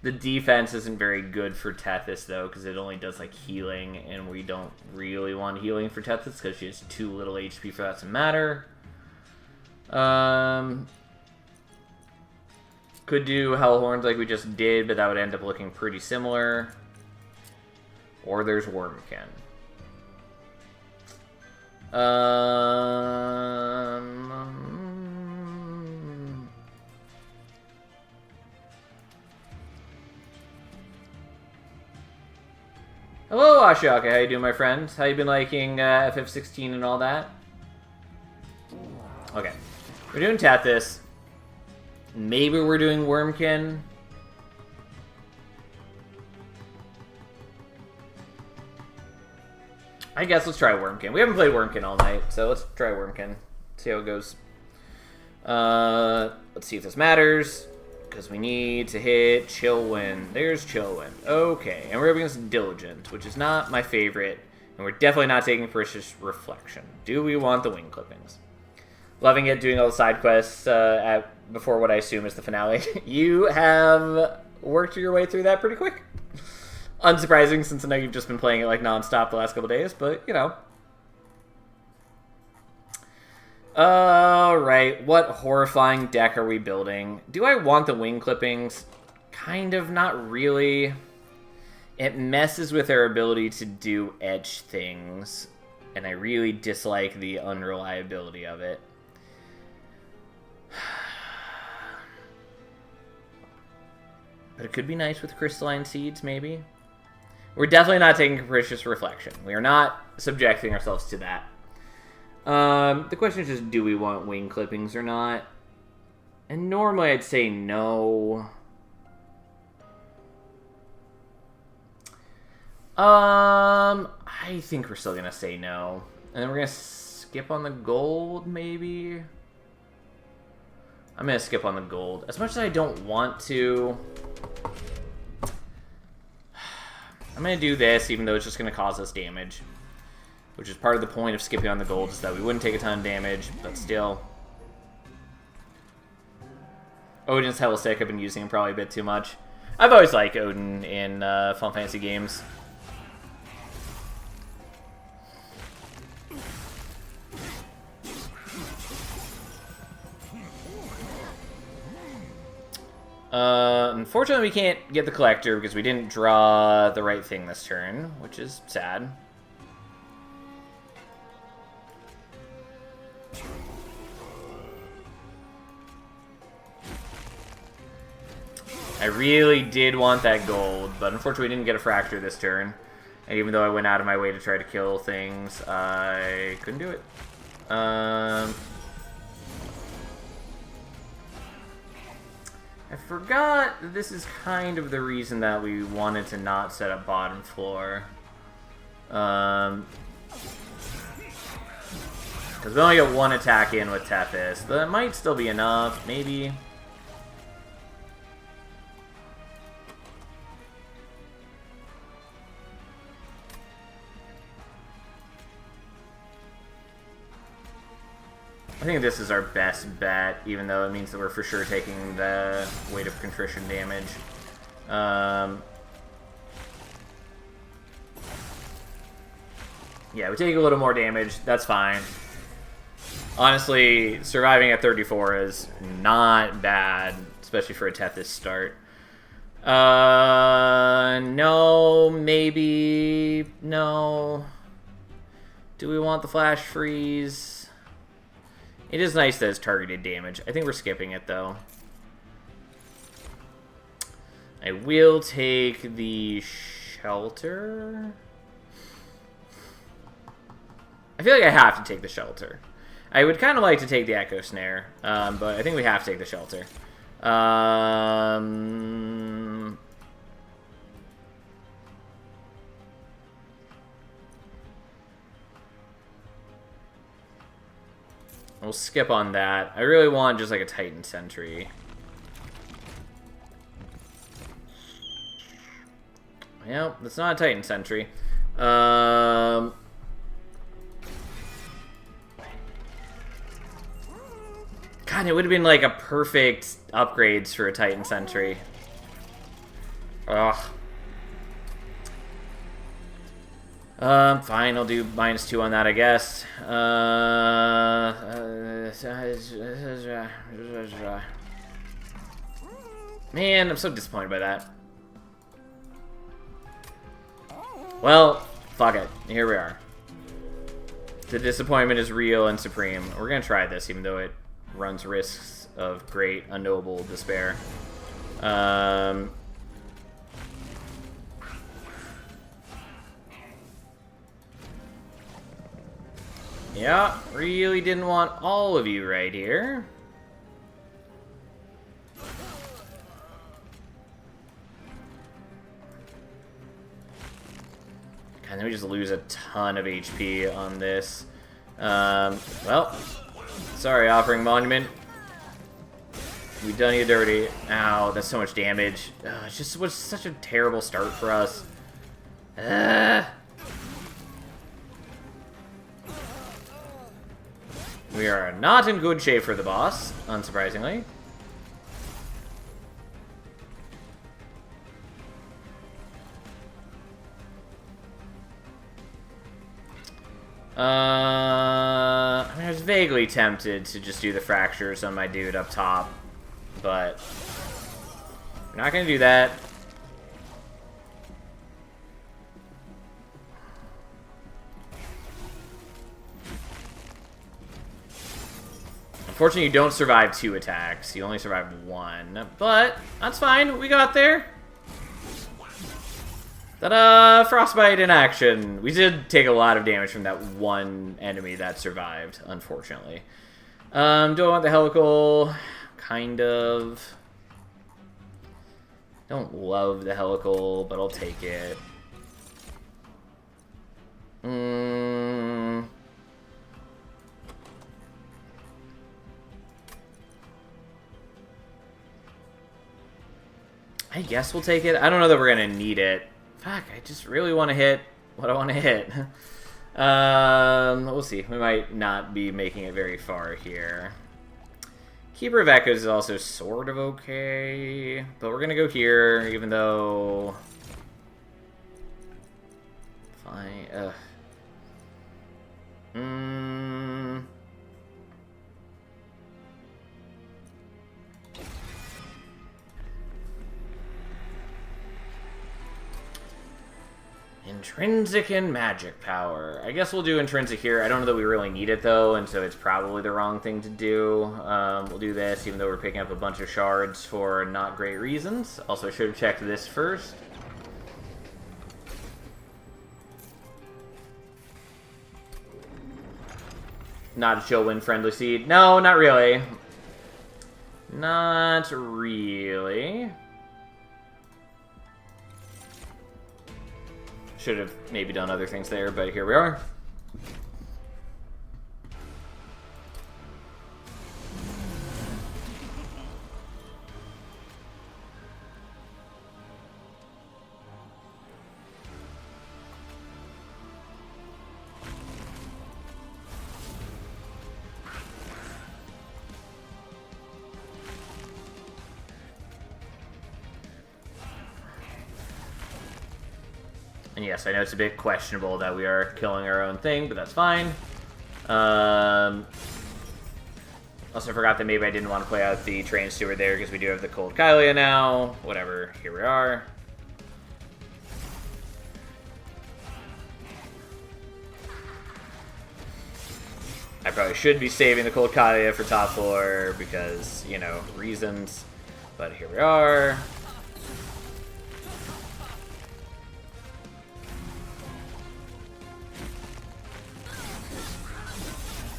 The defense isn't very good for Tethys, though, because it only does, like, healing, and we don't really want healing for Tethys, because she has too little HP for that to matter. Could do Hellhorns like we just did, but that would end up looking pretty similar. Or there's Wormkin. Hello, Ashiaka. How you doing, my friend? How you been liking FF16 and all that? Okay. We're doing Tethys. Maybe we're doing Wormkin. I guess let's try Wormkin. We haven't played Wormkin all night, so let's try Wormkin. See how it goes. Let's see if this matters. Because we need to hit Chillwind. There's Chillwind. Okay, and we're up against Diligent, which is not my favorite. And we're definitely not taking Ferocious Reflection. Do we want the Wing Clippings? Loving it, doing all the side quests before what I assume is the finale. You have worked your way through that pretty quick. Unsurprising, since I know you've just been playing it like non-stop the last couple days, but, you know. Alright, what horrifying deck are we building? Do I want the Wing Clippings? Kind of, not really. It messes with our ability to do edge things, and I really dislike the unreliability of it. But it could be nice with crystalline seeds, maybe. We're definitely not taking capricious reflection. We are not subjecting ourselves to that. The question is just, do we want wing clippings or not? And normally I'd say no. I think we're still gonna say no. And then we're gonna skip on the gold, maybe? I'm gonna skip on the gold. As much as I don't want to, I'm gonna do this, even though it's just gonna cause us damage. Which is part of the point of skipping on the gold, is that we wouldn't take a ton of damage, but still. Odin's hella sick. I've been using him probably a bit too much. I've always liked Odin in Final Fantasy games. Unfortunately, we can't get the collector because we didn't draw the right thing this turn, which is sad. I really did want that gold, but unfortunately we didn't get a fracture this turn. And even though I went out of my way to try to kill things, I couldn't do it. I forgot that this is kind of the reason that we wanted to not set up bottom floor. Because we only get one attack in with Tethys. That might still be enough, maybe. I think this is our best bet, even though it means that we're for sure taking the weight of contrition damage. Yeah, we take a little more damage. That's fine. Honestly, surviving at 34 is not bad, especially for a Tethys start. No, maybe, no. Do we want the flash freeze? It is nice that it's targeted damage. I think we're skipping it, though. I will take the shelter. I feel like I have to take the shelter. I would kind of like to take the Echo Snare, but I think we have to take the shelter. We'll skip on that. I really want just like a Titan Sentry. Well, that's not a Titan Sentry. God, it would have been like a perfect upgrades for a Titan Sentry. Ugh. Fine, I'll do -2 on that, I guess. Man, I'm so disappointed by that. Well, fuck it. Here we are. The disappointment is real and supreme. We're gonna try this, even though it runs risks of great, unknowable despair. Yeah, really didn't want all of you right here. And then we just lose a ton of HP on this. Well, sorry, Offering Monument. We've done you dirty. Ow, that's so much damage. It just was such a terrible start for us. We are not in good shape for the boss, unsurprisingly. I mean, I was vaguely tempted to just do the fractures on my dude up top, but we're not gonna do that. Unfortunately, you don't survive 2 attacks. You only survived 1. But that's fine. We got there. Ta-da! Frostbite in action. We did take a lot of damage from that one enemy that survived, unfortunately. Do I want the helical? Kind of. Don't love the helical, but I'll take it. I guess we'll take it. I don't know that we're gonna need it. Fuck, I just really want to hit what I want to hit. We'll see. We might not be making it very far here. Keeper of Echoes is also sort of okay, but we're gonna go here, even though... Fine, Intrinsic and magic power. I guess we'll do intrinsic here. I don't know that we really need it, though, and so it's probably the wrong thing to do. We'll do this, even though we're picking up a bunch of shards for not great reasons. Also, I should have checked this first. Not a chill wind friendly seed. No, not really. Not really. Should have maybe done other things there, but here we are. And yes, I know it's a bit questionable that we are killing our own thing, but that's fine. Also forgot that maybe I didn't want to play out the Train Steward there because we do have the Cold Kylia now. Whatever, here we are. I probably should be saving the Cold Kylia for top floor because, you know, reasons. But here we are.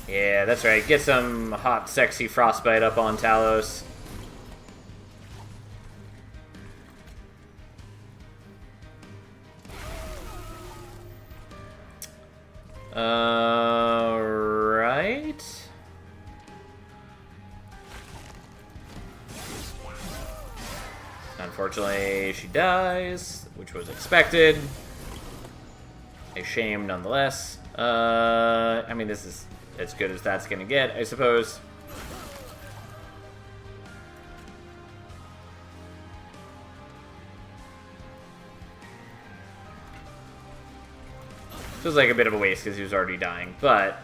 Yeah, that's right. Get some hot, sexy Frostbite up on Talos. Right. Unfortunately, she dies, which was expected. A shame, nonetheless. I mean, this is as good as that's gonna get, I suppose. Feels like a bit of a waste because he was already dying, but...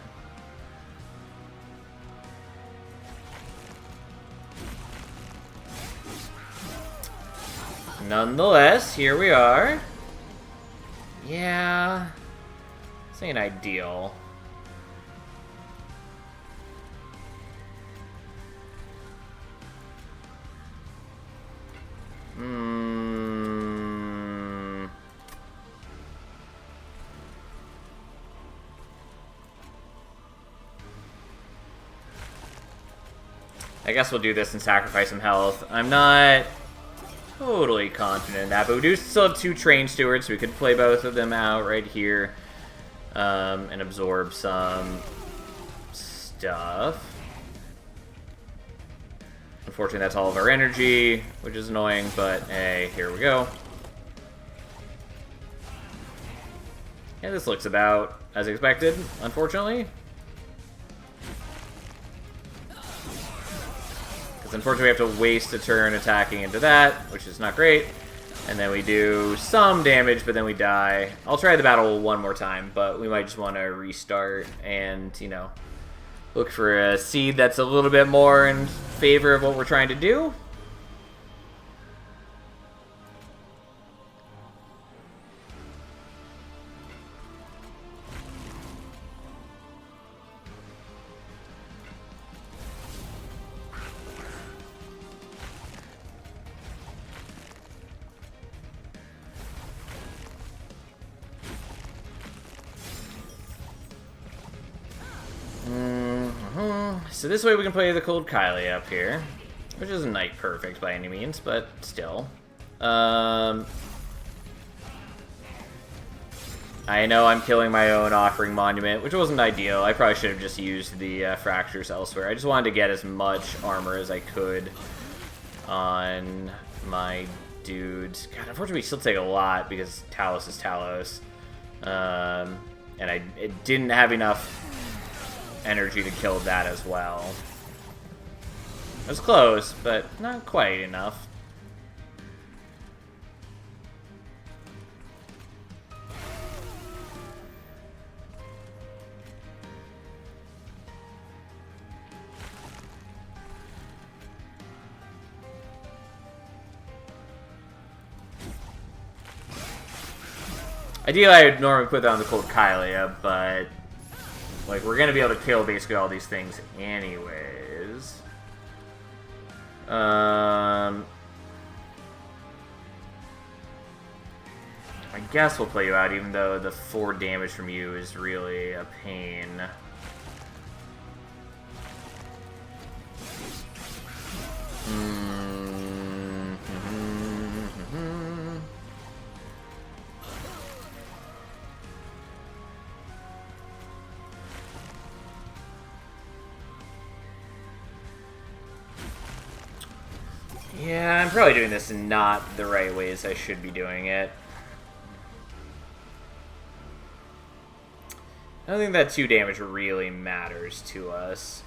nonetheless, here we are. Yeah... this ain't ideal. I guess we'll do this and sacrifice some health. I'm not totally confident in that, but we do still have 2 Train Stewards, so we could play both of them out right here and absorb some stuff. Unfortunately, that's all of our energy, which is annoying, but hey, here we go. Yeah, this looks about as expected, unfortunately. Because unfortunately we have to waste a turn attacking into that, which is not great. And then we do some damage, but then we die. I'll try the battle one more time, but we might just want to restart and, you know, look for a seed that's a little bit more in favor of what we're trying to do. so this way we can play the Cold Kylie up here, which isn't Knight perfect by any means, but still. I know I'm killing my own Offering Monument, which wasn't ideal. I probably should have just used the Fractures elsewhere. I just wanted to get as much armor as I could on my dudes. God, unfortunately we still take a lot because Talos is Talos. And I didn't have enough energy to kill that as well. It was close, but not quite enough. Ideally, I would normally put that on the Cold Kylie, but like we're gonna be able to kill basically all these things anyways. I guess we'll play you out, even though the 4 damage from you is really a pain. Yeah, I'm probably doing this in not the right ways I should be doing it. I don't think that 2 damage really matters to us.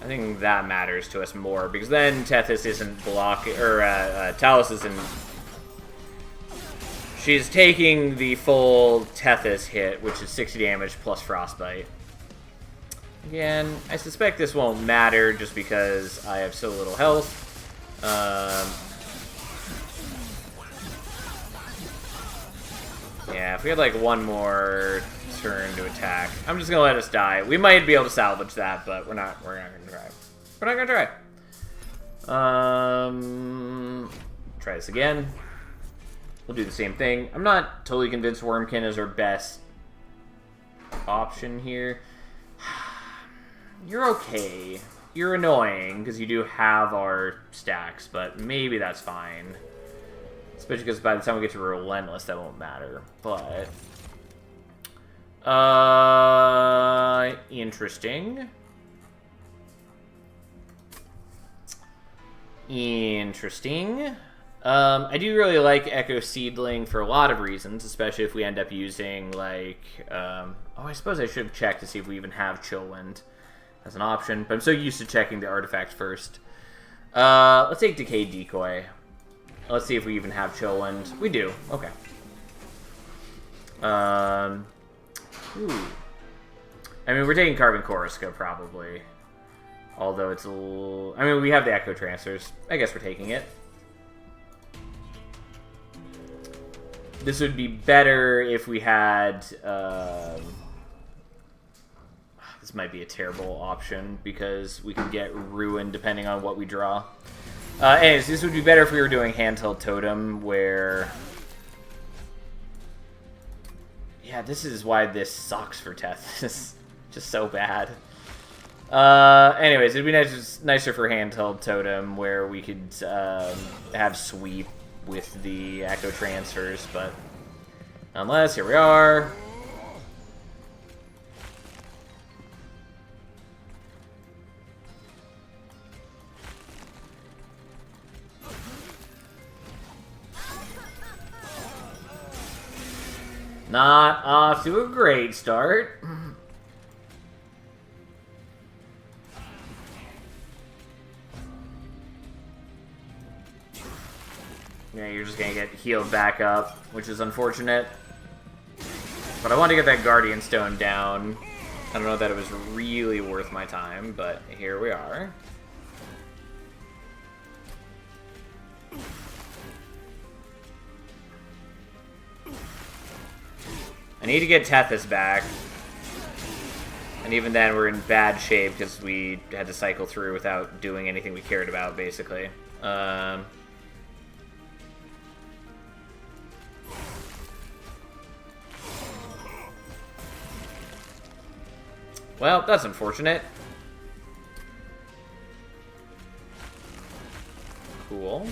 I think that matters to us more, because then Tethys isn't blocking, or Talos isn't... She's taking the full Tethys hit, which is 60 damage plus Frostbite. Again, I suspect this won't matter just because I have so little health. Yeah, if we had like one more turn to attack, I'm just gonna let us die. We might be able to salvage that, but we're not gonna try. We're not gonna try. Try this again. We'll do the same thing. I'm not totally convinced Wormkin is our best option here. You're okay. You're annoying, because you do have our stacks, but maybe that's fine. Especially because by the time we get to Relentless, that won't matter. But... interesting. Interesting. I do really like Echo Seedling for a lot of reasons, especially if we end up using, like... oh, I suppose I should have checked to see if we even have Chillwind as an option, but I'm so used to checking the artifact first. Let's take Decay Decoy. Let's see if we even have Chillwind. We do. Okay. Ooh. I mean, we're taking Carbon Choriska, probably. Although it's a little... I mean, we have the Echo Transfers. I guess we're taking it. This would be better if we had... this might be a terrible option, because we can get Ruin depending on what we draw. Anyways, this would be better if we were doing Handheld Totem, where... Yeah, this is why this sucks for Teth. It's just so bad. Anyways, it'd be nicer for Handheld Totem, where we could have Sweep with the Echo Transfers, but... Unless, here we are. Not off to a great start. Yeah, you're just gonna get healed back up, which is unfortunate. But I wanted to get that Guardian Stone down. I don't know that it was really worth my time, but here we are. I need to get Tethys back. And even then, we're in bad shape because we had to cycle through without doing anything we cared about, basically. I Well, that's unfortunate. Cool.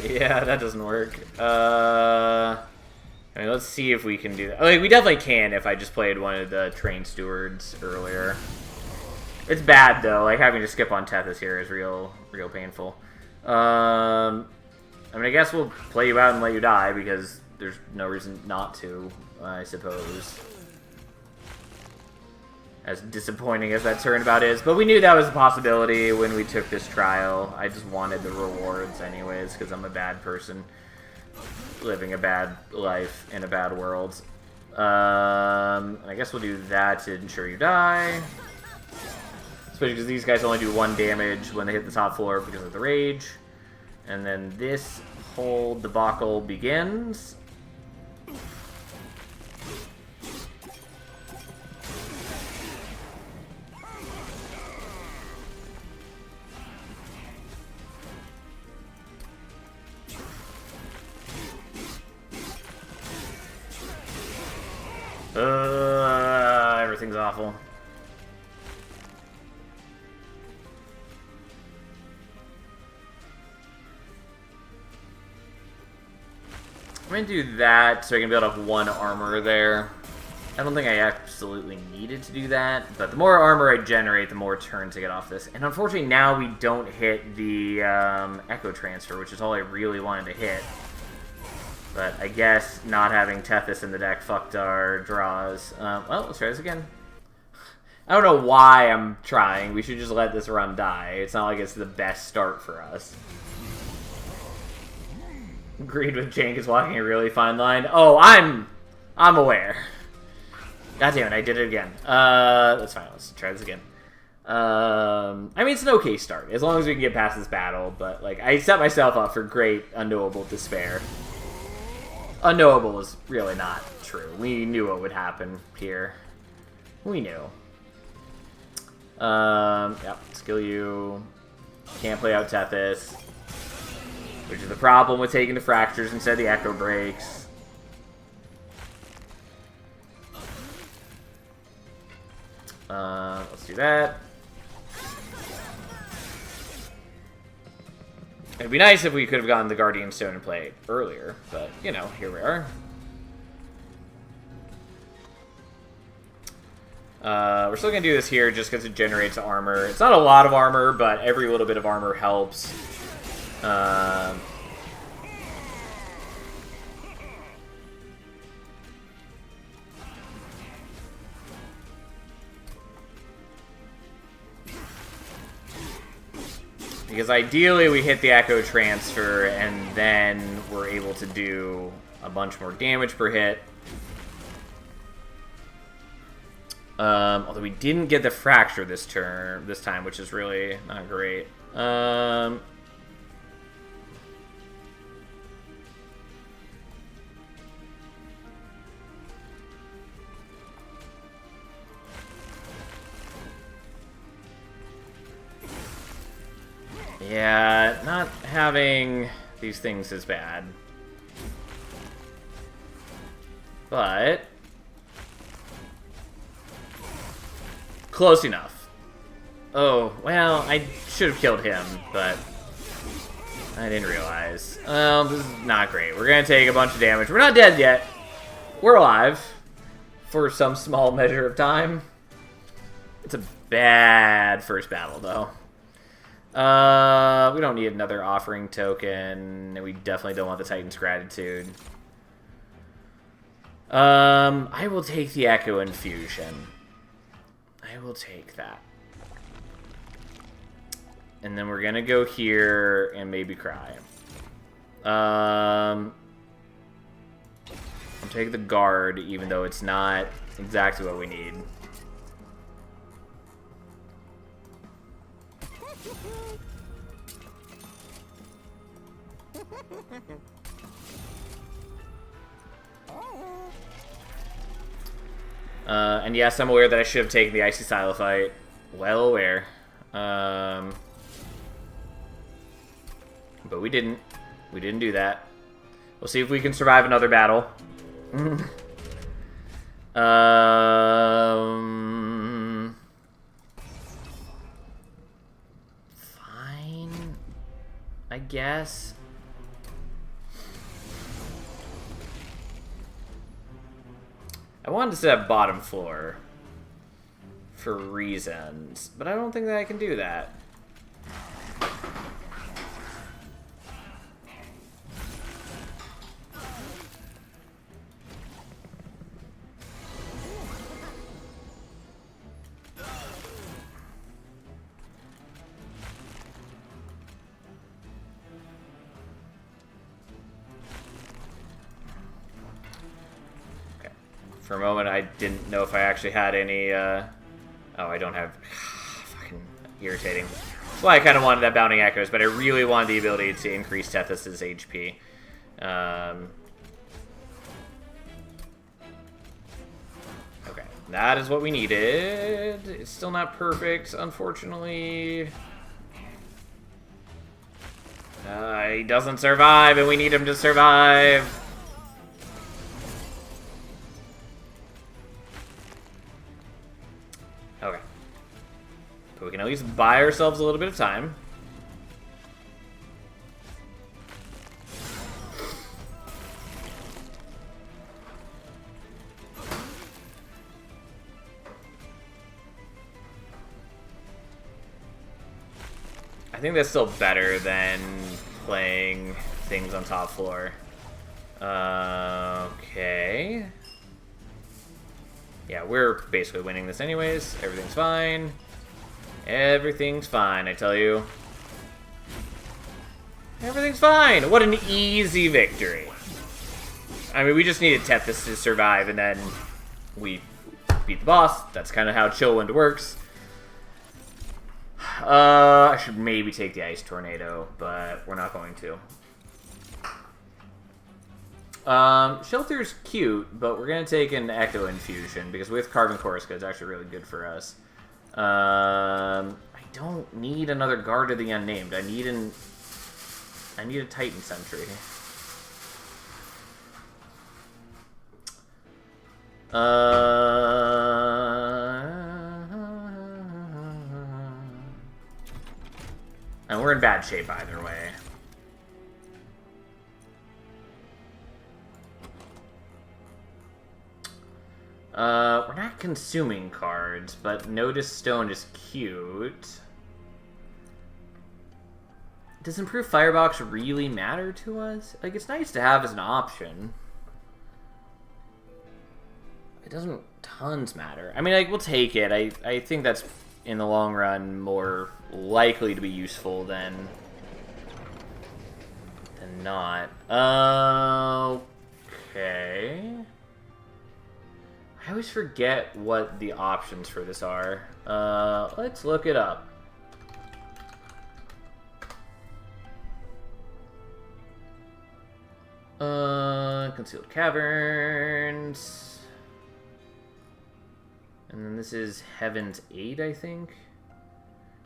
Yeah, that doesn't work. I mean, let's see if we can do that. Like, we definitely can if I just played one of the train stewards earlier. It's bad, though. Like, having to skip on Tethys here is real painful. I mean, I guess we'll play you out and let you die, because there's no reason not to, I suppose. As disappointing as that turnabout is. But we knew that was a possibility when we took this trial. I just wanted the rewards anyways, because I'm a bad person. Living a bad life in a bad world. I guess we'll do that to ensure you die. Especially because these guys only do 1 damage when they hit the top floor because of the rage. And then this whole debacle begins. Everything's awful. I'm gonna do that so I can build up 1 armor there. I don't think I absolutely needed to do that, but the more armor I generate, the more turns I get off this. And unfortunately now we don't hit the Echo Transfer, which is all I really wanted to hit. But I guess not having Tethys in the deck fucked our draws. Well, let's try this again. I don't know why I'm trying. We should just let this run die. It's not like it's the best start for us. Agreed with Jank is walking a really fine line. Oh, I'm aware. God damn it, I did it again. That's fine. Let's try this again. I mean, it's an okay start, as long as we can get past this battle, but, like, I set myself up for great unknowable despair. Unknowable is really not true. We knew what would happen here. We knew. Yep, skill you. Can't play out Tethys. Which is the problem with taking the Fractures instead of the Echo Breaks. Let's do that. It'd be nice if we could have gotten the Guardian Stone in play earlier, but, you know, here we are. We're still going to do this here just because it generates armor. It's not a lot of armor, but every little bit of armor helps. Because ideally we hit the Echo Transfer and then we're able to do a bunch more damage per hit. Although we didn't get the Fracture this time, which is really not great. Yeah, not having these things is bad. But close enough. Oh, well, I should have killed him, but I didn't realize. This is not great. We're going to take a bunch of damage. We're not dead yet. We're alive for some small measure of time. It's a bad first battle, though. We don't need another offering token, and we definitely don't want the Titan's Gratitude. I will take the Echo Infusion. I will take that. And then we're gonna go here and maybe cry. I'll take the guard, even though it's not exactly what we need. And yes, I'm aware that I should have taken the Icy Silophyte. Well aware. But we didn't. We didn't do that. We'll see if we can survive another battle. Fine, I guess. I wanted to set bottom floor for reasons, but I don't think that I can do that. For a moment, I didn't know if I actually had any, Oh, I don't have... Fucking irritating. That's why I kind of wanted that Bounding Echoes, but I really wanted the ability to increase Tethys' HP. Okay, that is what we needed. It's still not perfect, unfortunately. He doesn't survive, and we need him to survive. Okay. But we can at least buy ourselves a little bit of time. I think that's still better than playing things on top floor. Okay. Yeah, we're basically winning this anyways. Everything's fine. Everything's fine, I tell you. Everything's fine! What an easy victory. I mean, we just needed Tethys to survive, and then we beat the boss. That's kind of how Chillwind works. I should maybe take the Ice Tornado, but we're not going to. Shelter's cute, but we're going to take an Echo Infusion, because with Carving Coruscant, it's actually really good for us. I don't need another Guard of the Unnamed. I need a Titan Sentry. And we're in bad shape either way. We're not consuming cards, but Notice Stone is cute. Does Improved Firebox really matter to us? Like, it's nice to have as an option. It doesn't tons matter. I mean, like, we'll take it. I think that's, in the long run, more likely to be useful than not. Okay. I always forget what the options for this are. Let's look it up. Concealed Caverns. And then this is Heaven's Aid, I think.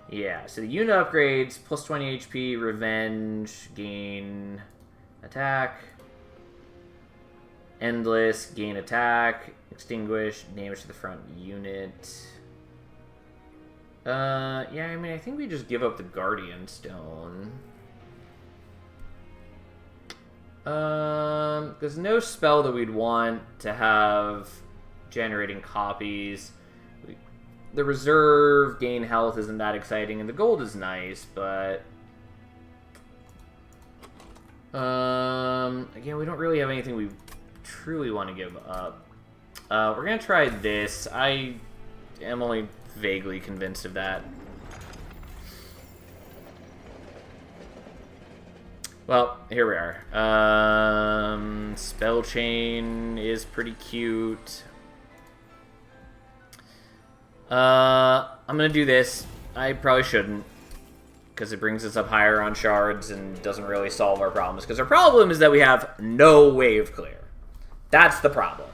Yeah, so the unit upgrades, plus 20 HP, Revenge, gain attack. Endless, gain attack, extinguish, damage to the front unit. Yeah, I mean, I think we just give up the Guardian Stone. There's no spell that we'd want to have generating copies. The reserve, gain health isn't that exciting, and the gold is nice, but... again, we don't really have anything we truly want to give up. We're gonna try this. I am only vaguely convinced of that. Well, here we are. Spell Chain is pretty cute. I'm gonna do this. I probably shouldn't, because it brings us up higher on shards and doesn't really solve our problems. Because our problem is that we have no wave clear. That's the problem.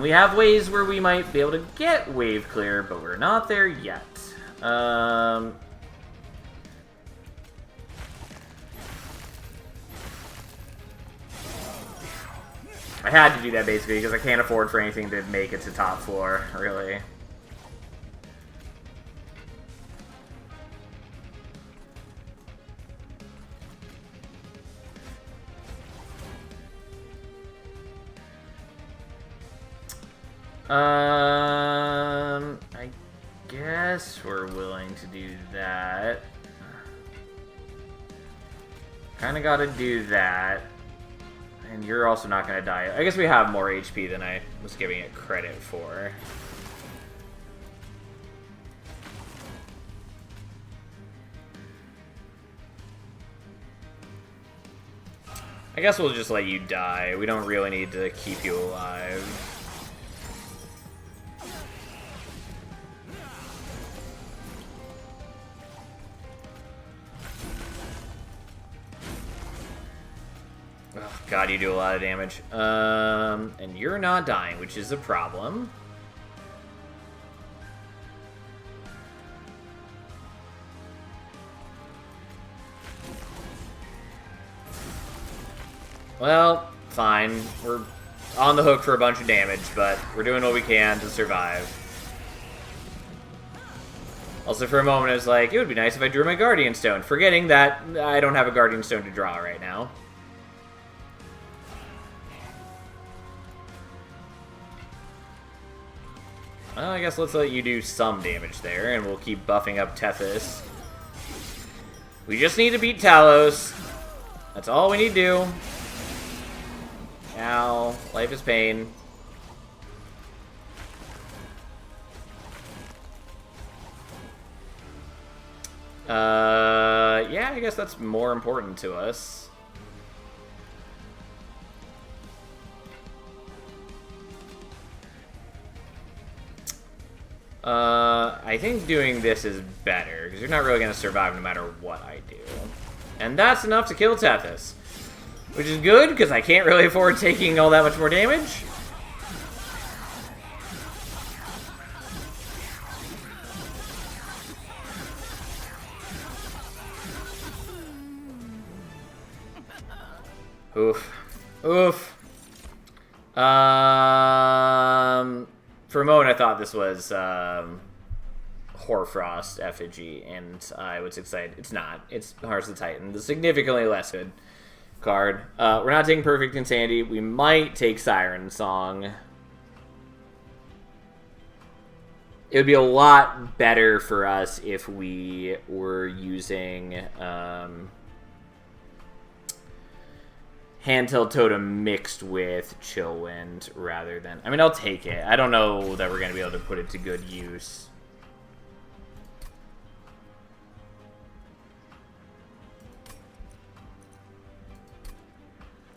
we have ways where we might be able to get wave clear, but we're not there yet. I had to do that basically because I can't afford for anything to make it to top floor, really. I guess we're willing to do that. Kinda gotta do that. And you're also not gonna die. I guess we have more HP than I was giving it credit for. I guess we'll just let you die. We don't really need to keep you alive. Oh, God, you do a lot of damage. And you're not dying, which is a problem. Well, fine. We're on the hook for a bunch of damage, but we're doing what we can to survive. Also, for a moment, I was like, it would be nice if I drew my Guardian Stone, forgetting that I don't have a Guardian Stone to draw right now. Well, I guess let's let you do some damage there, and we'll keep buffing up Tethys. We just need to beat Talos. That's all we need to do. Ow. Life is pain. Yeah, I guess that's more important to us. I think doing this is better, because you're not really going to survive no matter what I do. And that's enough to kill Tethys. Which is good, because I can't really afford taking all that much more damage. Oof. Oof. For a moment I thought this was, Hoarfrost Effigy, and I was excited. It's not. It's Hearts of the Titan, the significantly less good card. We're not taking Perfect Insanity. We might take Siren Song. It would be a lot better for us if we were using Handheld Totem mixed with Chillwind rather than... I mean, I'll take it. I don't know that we're going to be able to put it to good use.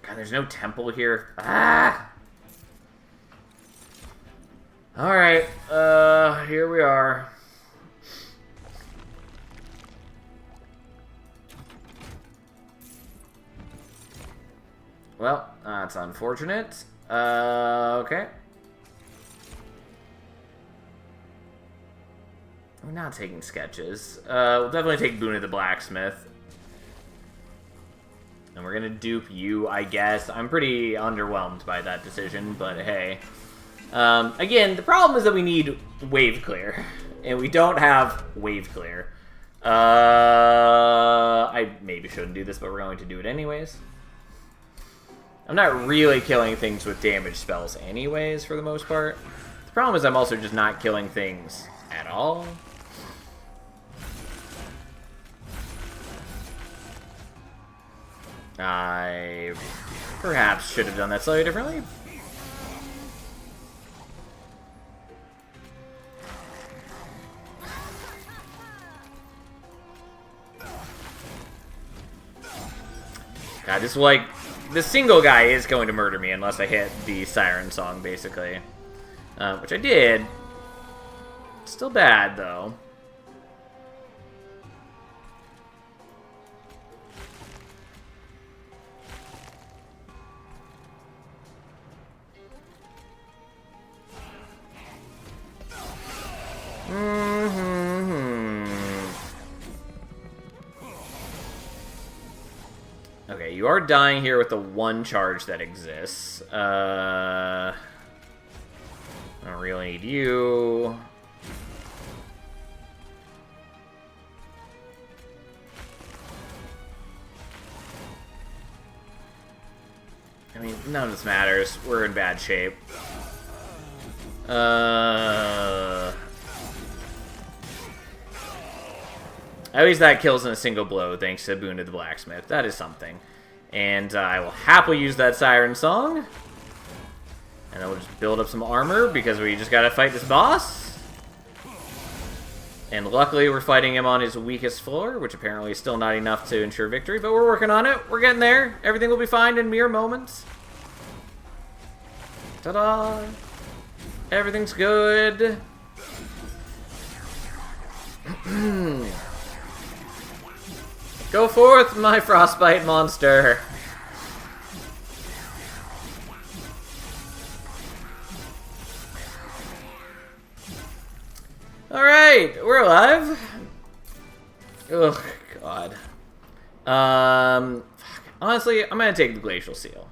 God, there's no temple here. Ah! Alright, here we are. Well, that's unfortunate. Okay. We're not taking sketches. We'll definitely take Boone of the Blacksmith. And we're gonna dupe you, I guess. I'm pretty underwhelmed by that decision, but hey. Again, the problem is that we need wave clear. And we don't have wave clear. I maybe shouldn't do this, but we're going to do it anyways. I'm not really killing things with damage spells anyways, for the most part. The problem is I'm also just not killing things at all. I perhaps should have done that slightly differently. God, this is like... The single guy is going to murder me unless I hit the Siren Song, basically. Which I did. Still bad, though. you are dying here with the one charge that exists. I don't really need you. I mean, none of this matters. We're in bad shape. At least that kills in a single blow, thanks to Boon to the Blacksmith. That is something. And I will happily use that Siren Song. And then we'll just build up some armor, because we just gotta fight this boss. And luckily we're fighting him on his weakest floor, which apparently is still not enough to ensure victory, but we're working on it. We're getting there. Everything will be fine in mere moments. Ta-da! Everything's good. Go forth, my frostbite monster. Alright, we're alive. Ugh, God. Honestly, I'm gonna take the Glacial Seal.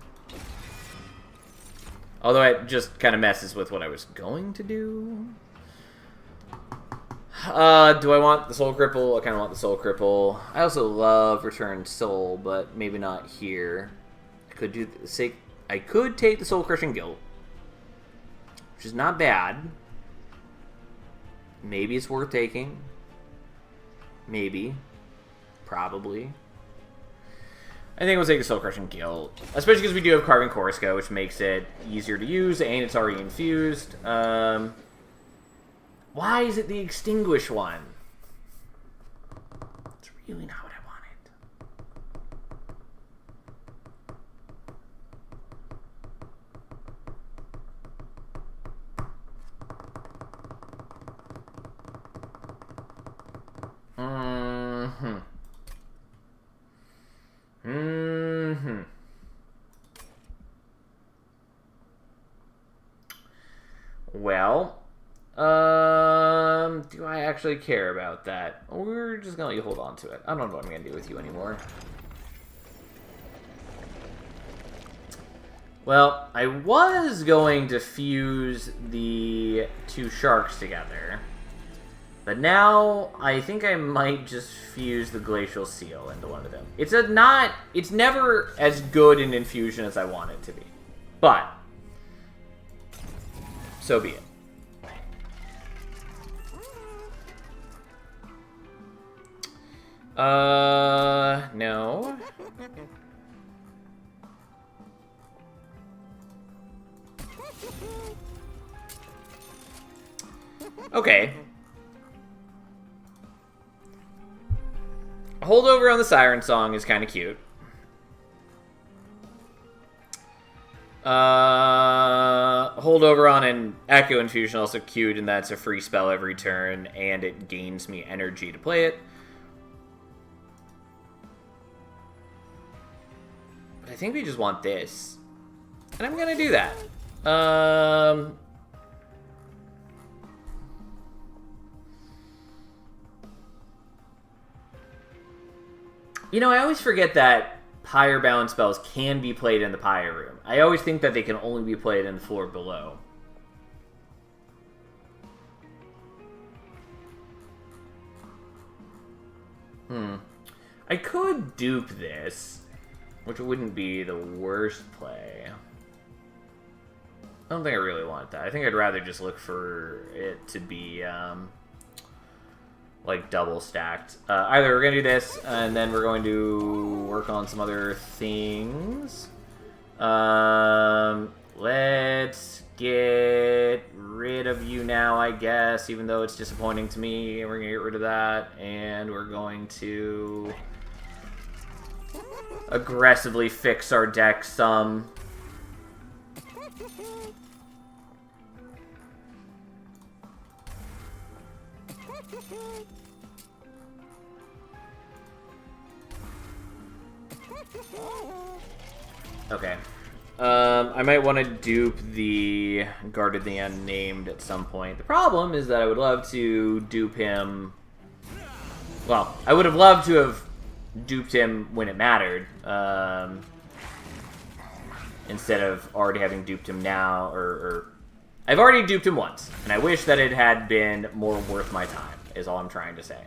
Although it just kind of messes with what I was going to do. Do I want the Soul Cripple? I kind of want the Soul Cripple. I also love Return Soul, but maybe not here. I could take the Soul Crushing Guilt, which is not bad. Maybe it's worth taking. Maybe. Probably. I think we'll take the Soul Crushing Guilt, especially because we do have Carving Corusca, which makes it easier to use, and it's already infused. Why is it the Extinguish one? It's really not what I wanted. Well, do I actually care about that? We're just gonna let you hold on to it. I don't know what I'm gonna do with you anymore. Well, I was going to fuse the two sharks together, but now I think I might just fuse the Glacial Seal into one of them. It's never as good an infusion as I want it to be, but so be it. No. Okay. A holdover on the Siren Song is kind of cute. Holdover on an Echo Infusion also cute, and that's a free spell every turn, and it gains me energy to play it. But I think we just want this. And I'm gonna do that. You know, I always forget that Pyre Bound spells can be played in the Pyre Room. I always think that they can only be played in the floor below. I could dupe this, which wouldn't be the worst play. I don't think I really want that. I think I'd rather just look for it to be, like, double stacked. Either we're going to do this, and then we're going to work on some other things. Let's get rid of you now, I guess, even though it's disappointing to me. And we're going to get rid of that, and we're going to aggressively fix our deck some. Okay. I might want to dupe the Guard of the Unnamed at some point. The problem is that I would love to dupe him. Well, I would have loved to have duped him when it mattered, instead of already having duped him now, or I've already duped him once, and I wish that it had been more worth my time, is all I'm trying to say.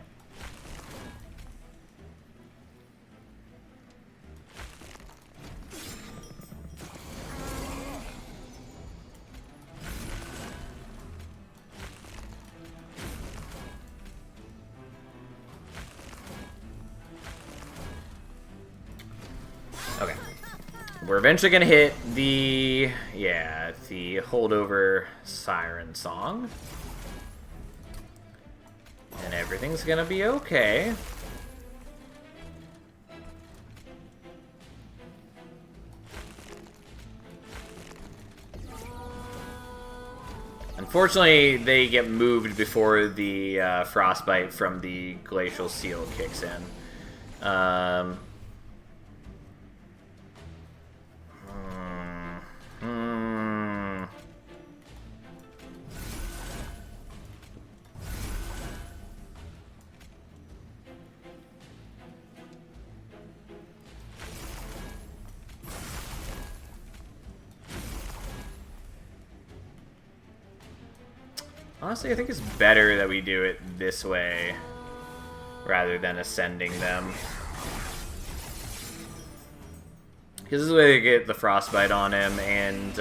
Okay. We're eventually going to hit the holdover siren song. And everything's going to be okay. Unfortunately, they get moved before the frostbite from the glacial seal kicks in. Honestly, I think it's better that we do it this way rather than ascending them. Because this is the way they get the frostbite on him, and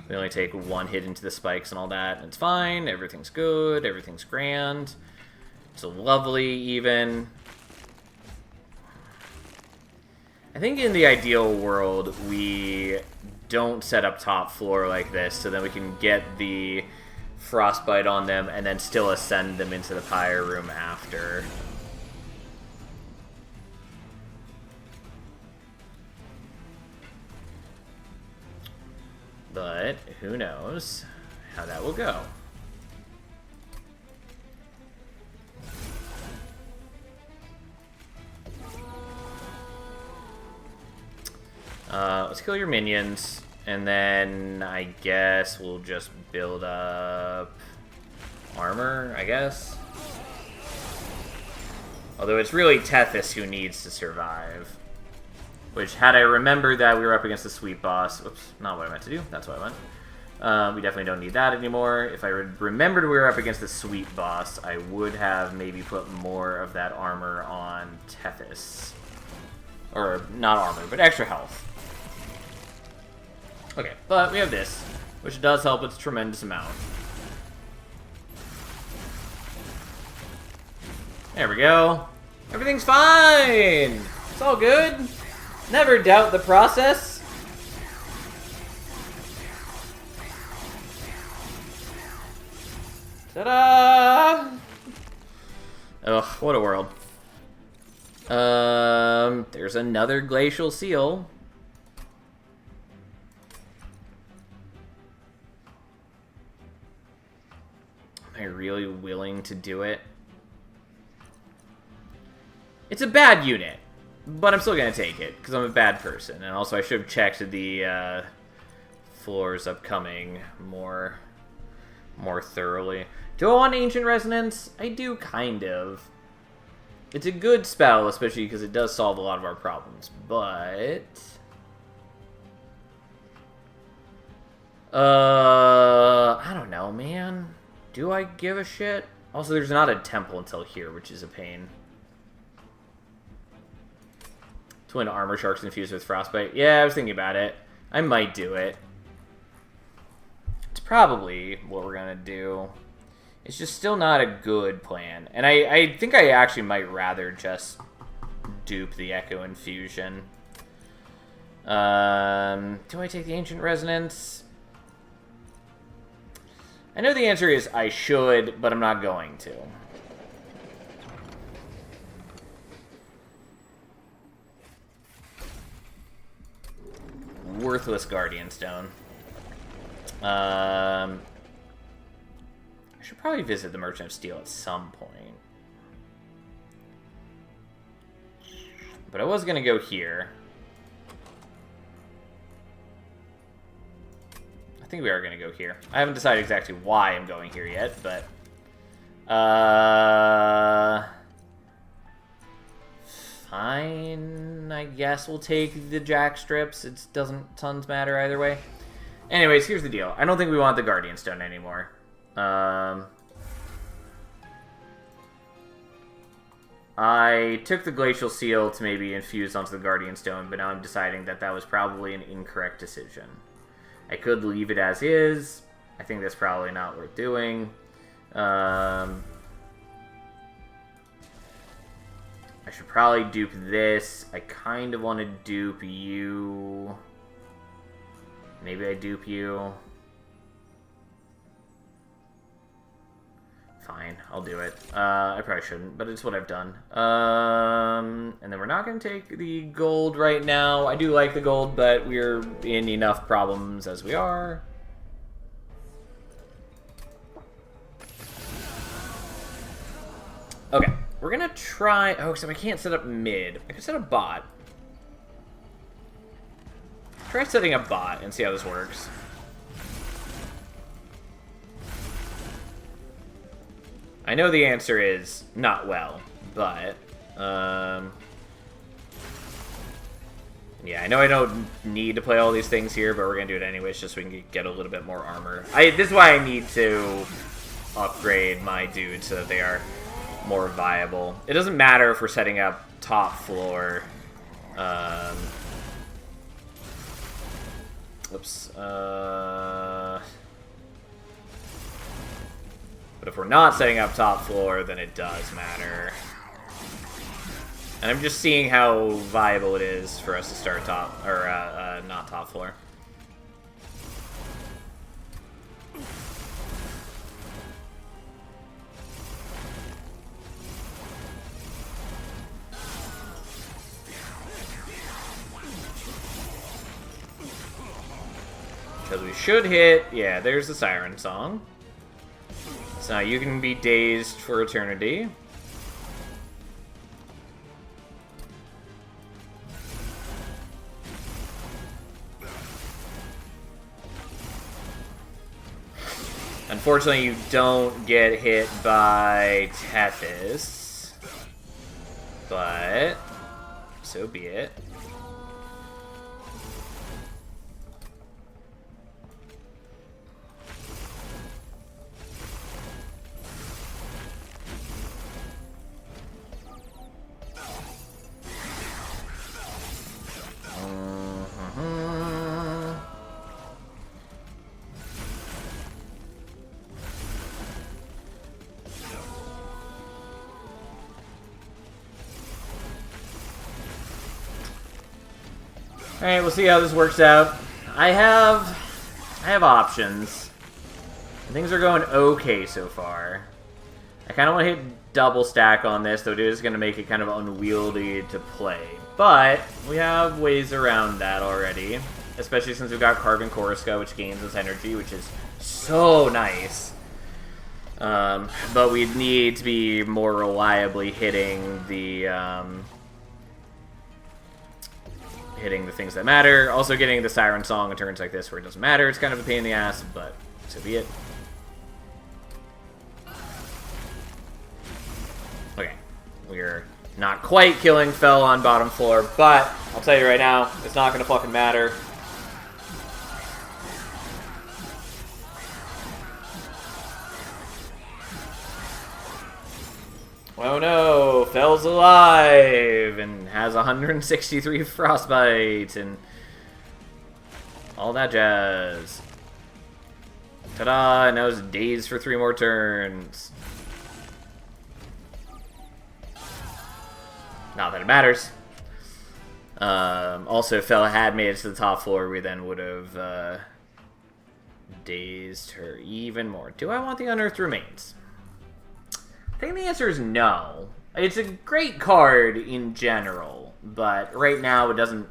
we only take one hit into the spikes and all that, and it's fine, everything's good, everything's grand. It's lovely, even. I think in the ideal world, we don't set up top floor like this, so then we can get the frostbite on them and then still ascend them into the pyre room after. But who knows how that will go. Let's kill your minions, and then I guess we'll just build up armor, I guess. Although it's really Tethys who needs to survive. Which, had I remembered that we were up against the sweet boss... Oops, not what I meant to do. That's what I meant. We definitely don't need that anymore. If I remembered we were up against the sweet boss, I would have maybe put more of that armor on Tethys. Or, not armor, but extra health. Okay, but we have this, which does help a tremendous amount. There we go. Everything's fine! It's all good. Never doubt the process. Ta-da! Ugh, what a world. There's another glacial seal. Am I really willing to do it? It's a bad unit, but I'm still going to take it, because I'm a bad person. And also I should have checked the floors upcoming more thoroughly. Do I want Ancient Resonance? I do, kind of. It's a good spell, especially because it does solve a lot of our problems, but... I don't know, man. Do I give a shit? Also, there's not a temple until here, which is a pain. Twin Armor Sharks infused with Frostbite. Yeah, I was thinking about it. I might do it. It's probably what we're going to do. It's just still not a good plan. And I think I actually might rather just dupe the Echo Infusion. Do I take the Ancient Resonance? I know the answer is I should, but I'm not going to. Worthless Guardian Stone. I should probably visit the Merchant of Steel at some point. But I was going to go here. I think we are going to go here. I haven't decided exactly why I'm going here yet, but... fine. guess we'll take the jack strips. It doesn't tons matter either way. Anyways, here's the deal. I don't think we want the Guardian Stone anymore. I took the Glacial Seal to maybe infuse onto the Guardian Stone, but now I'm deciding that that was probably an incorrect decision. I could leave it as is. I think that's probably not worth doing. I should probably dupe this. I kind of want to dupe you. Maybe I dupe you. Fine, I'll do it. I probably shouldn't, but it's what I've done. And then we're not going to take the gold right now. I do like the gold, but we're in enough problems as we are. Okay, we're going to try... Oh, so I can't set up mid. I can set up bot. Try setting up bot and see how this works. I know the answer is not well, but, yeah, I know I don't need to play all these things here, but we're going to do it anyways just so we can get a little bit more armor. This is why I need to upgrade my dudes so that they are more viable. It doesn't matter if we're setting up top floor. Oops. But if we're not setting up top floor, then it does matter. And I'm just seeing how viable it is for us to start top, or not top floor. Because we should hit, yeah, there's the Siren Song. So now you can be dazed for eternity. Unfortunately, you don't get hit by Tethys. But so be it. Alright, we'll see how this works out. I have options. Things are going okay so far. I kind of want to hit double stack on this, though it is going to make it kind of unwieldy to play. But we have ways around that already. Especially since we've got Carbon Corusca, which gains us energy, which is so nice. But we need to be more reliably hitting the things that matter. Also getting the Siren Song in turns like this where it doesn't matter. It's kind of a pain in the ass, but so be it. Okay. We're not quite killing Fel on bottom floor, but I'll tell you right now, it's not going to fucking matter. Oh no, Fel's alive and has 163 frostbite and all that jazz. Ta-da, now it's dazed for 3 more turns. Not that it matters. Also, if Fel had made it to the top floor, we then would have dazed her even more. Do I want the Unearthed Remains? I think the answer is no. It's a great card in general, but right now it doesn't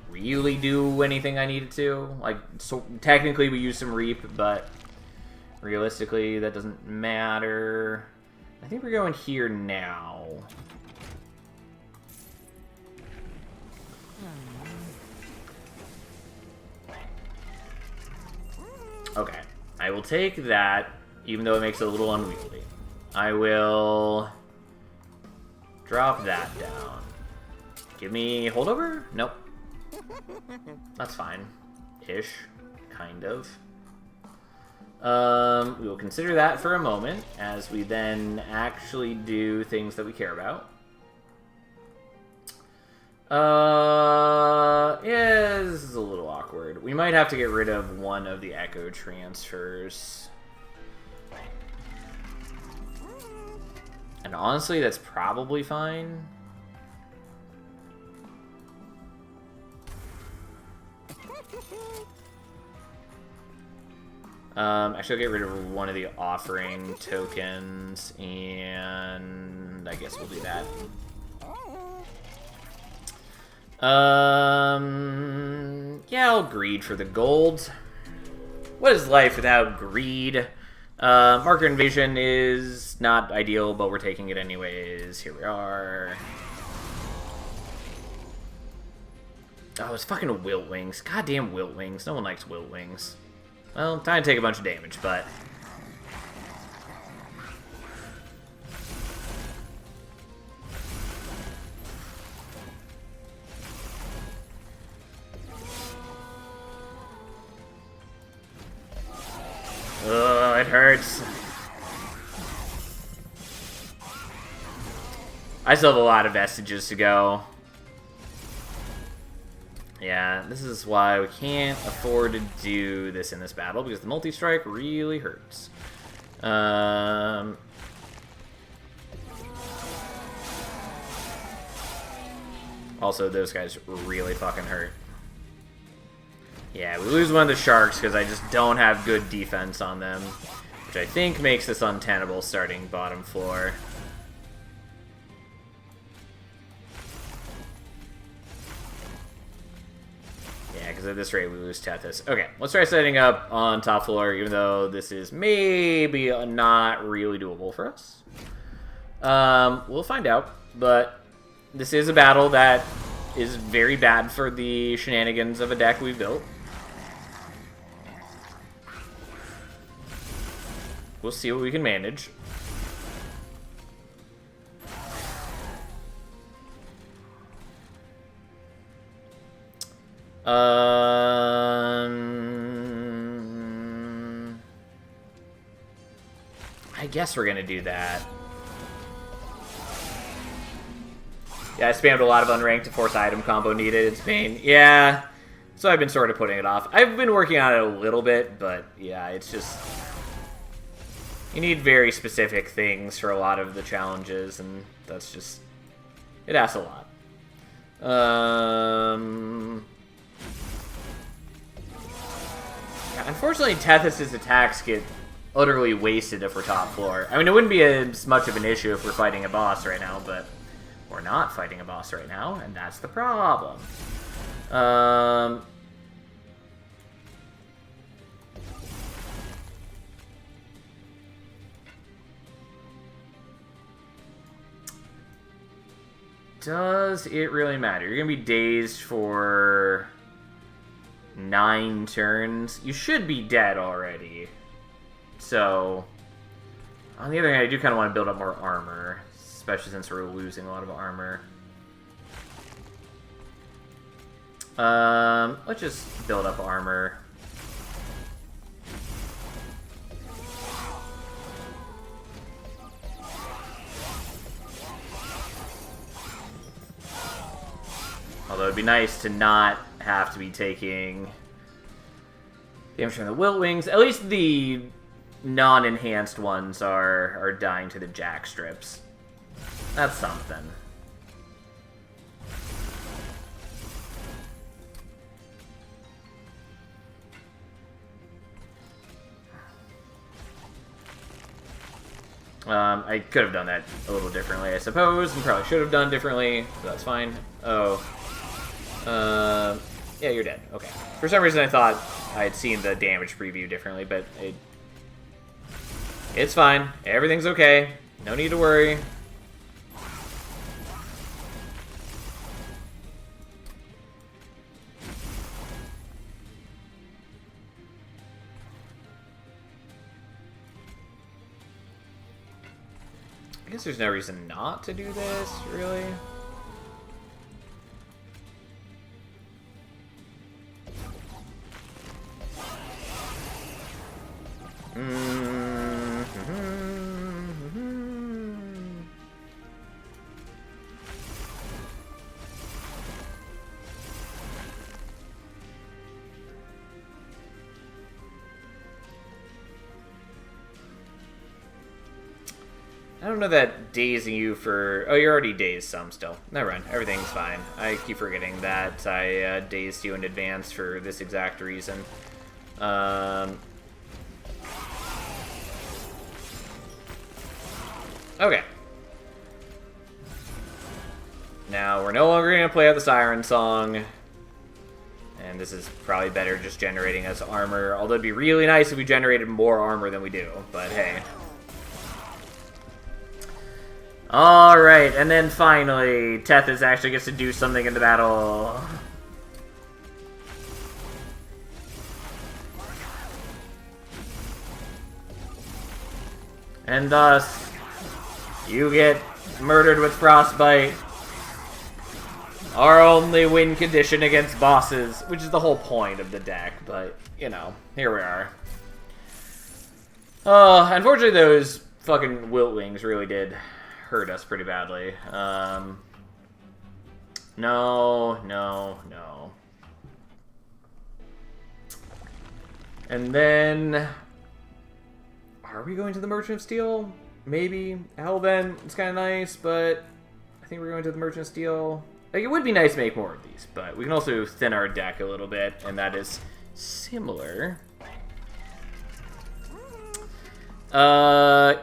really do anything I need it to. Like, so technically we use some Reap, but realistically that doesn't matter. I think we're going here now. Okay, I will take that, even though it makes it a little unwieldy. I will drop that down. Give me holdover? Nope. That's fine. Ish. Kind of. We will consider that for a moment, as we then actually do things that we care about. Yeah, this is a little awkward. We might have to get rid of one of the echo transfers. And honestly, that's probably fine. Actually, I'll get rid of one of the offering tokens, and I guess we'll do that. Yeah, I'll greed for the gold. What is life without greed? Marker Invasion is not ideal, but we're taking it anyways. Here we are. Oh, it's fucking Wilt Wings. Goddamn Wilt Wings. No one likes Wilt Wings. Well, time to take a bunch of damage, but... Ugh, it hurts. I still have a lot of vestiges to go. Yeah, this is why we can't afford to do this in this battle, because the multi-strike really hurts. Also, those guys really fucking hurt. Yeah, we lose one of the sharks because I just don't have good defense on them, which I think makes this untenable starting bottom floor. Yeah, because at this rate we lose Tethys. Okay, let's try setting up on top floor, even though this is maybe not really doable for us. We'll find out, but this is a battle that is very bad for the shenanigans of a deck we built. We'll see what we can manage. I guess we're gonna do that. Yeah, I spammed a lot of unranked to force item combo needed. It's pain. Yeah, so I've been sort of putting it off. I've been working on it a little bit, but yeah, it's just... You need very specific things for a lot of the challenges, and that's just... It asks a lot. Yeah, unfortunately, Tethys' attacks get utterly wasted if we're top floor. I mean, it wouldn't be as much of an issue if we're fighting a boss right now, but... We're not fighting a boss right now, and that's the problem. Does it really matter? You're going to be dazed for 9 turns. You should be dead already. So, on the other hand, I do kind of want to build up more armor. Especially since we're losing a lot of armor. Let's just build up armor. Although it'd be nice to not have to be taking damage from the Wilt Wings. At least the non-enhanced ones are dying to the jack strips. That's something. I could have done that a little differently, I suppose, and probably should have done differently, but that's fine. Oh. Yeah, you're dead. Okay. For some reason I thought I had seen the damage preview differently, but it's fine. Everything's okay. No need to worry. I guess there's no reason not to do this, really. I don't know that dazing you for... Oh, you're already dazed some still. Never mind. Everything's fine. I keep forgetting that I dazed you in advance for this exact reason. Okay. Now, we're no longer going to play out the Siren Song. And this is probably better just generating us armor. Although it'd be really nice if we generated more armor than we do. But hey. Alright, and then finally, Tethys actually gets to do something in the battle. And thus, you get murdered with Frostbite. Our only win condition against bosses, which is the whole point of the deck, but, you know, here we are. Unfortunately, those fucking Wilt Wings really did hurt us pretty badly. No. And then... Are we going to the Merchant of Steel? Maybe. Hellbent, it's kind of nice, but I think we're going to the Merchant of Steel. Like, it would be nice to make more of these, but we can also thin our deck a little bit, and that is similar.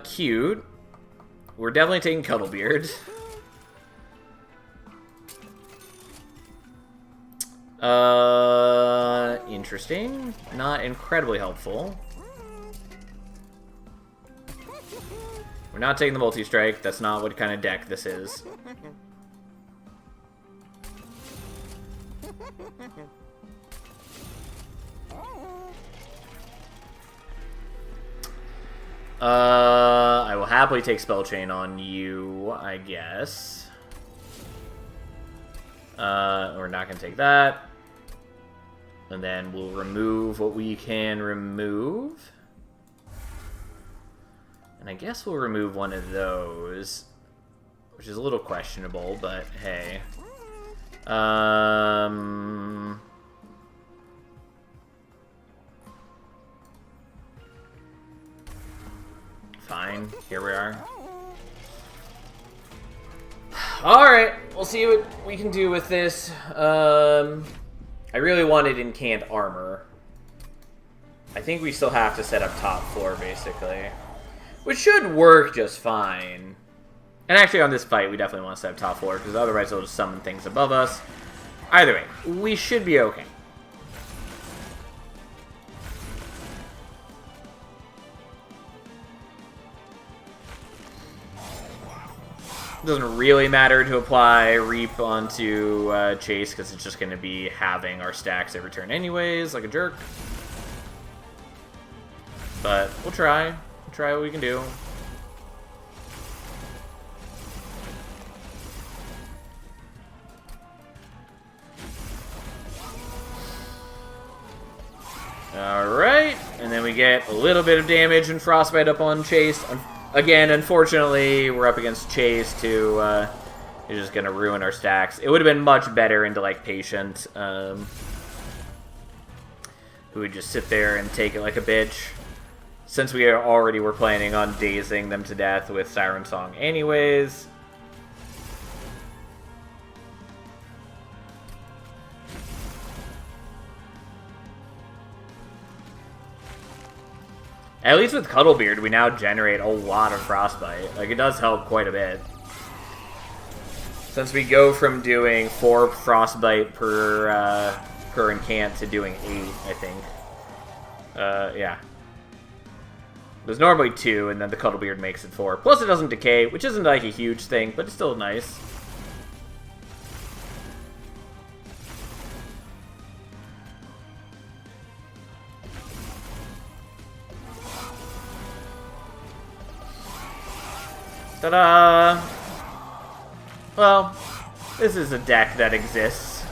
Cute. We're definitely taking Cuddlebeard. Interesting. Not incredibly helpful. We're not taking the multi-strike. That's not what kind of deck this is. I will happily take Spell Chain on you, I guess. We're not going to take that. And then we'll remove what we can remove. And I guess we'll remove one of those, which is a little questionable, but hey. Fine, here we are. Alright, we'll see what we can do with this. I really wanted Incant Armor. I think we still have to set up top floor, basically. Which should work just fine. And actually on this fight, we definitely want to set up top floor, because otherwise it'll just summon things above us. Either way, we should be okay. Doesn't really matter to apply Reap onto Chase, because it's just going to be having our stacks every turn anyways, like a jerk. But we'll try. We'll try what we can do. Alright, and then we get a little bit of damage and Frostbite up on Chase. Again, unfortunately, we're up against Chase, too. It's just going to ruin our stacks. It would have been much better into, like, Patient. Who would just sit there and take it like a bitch. Since we already were planning on dazing them to death with Siren Song anyways. At least with Cuddlebeard, we now generate a lot of Frostbite. Like, it does help quite a bit. Since we go from doing 4 Frostbite per incant to doing 8, I think. Yeah. There's normally 2, and then the Cuddlebeard makes it 4. Plus it doesn't decay, which isn't like a huge thing, but it's still nice. Ta-da! Well, this is a deck that exists.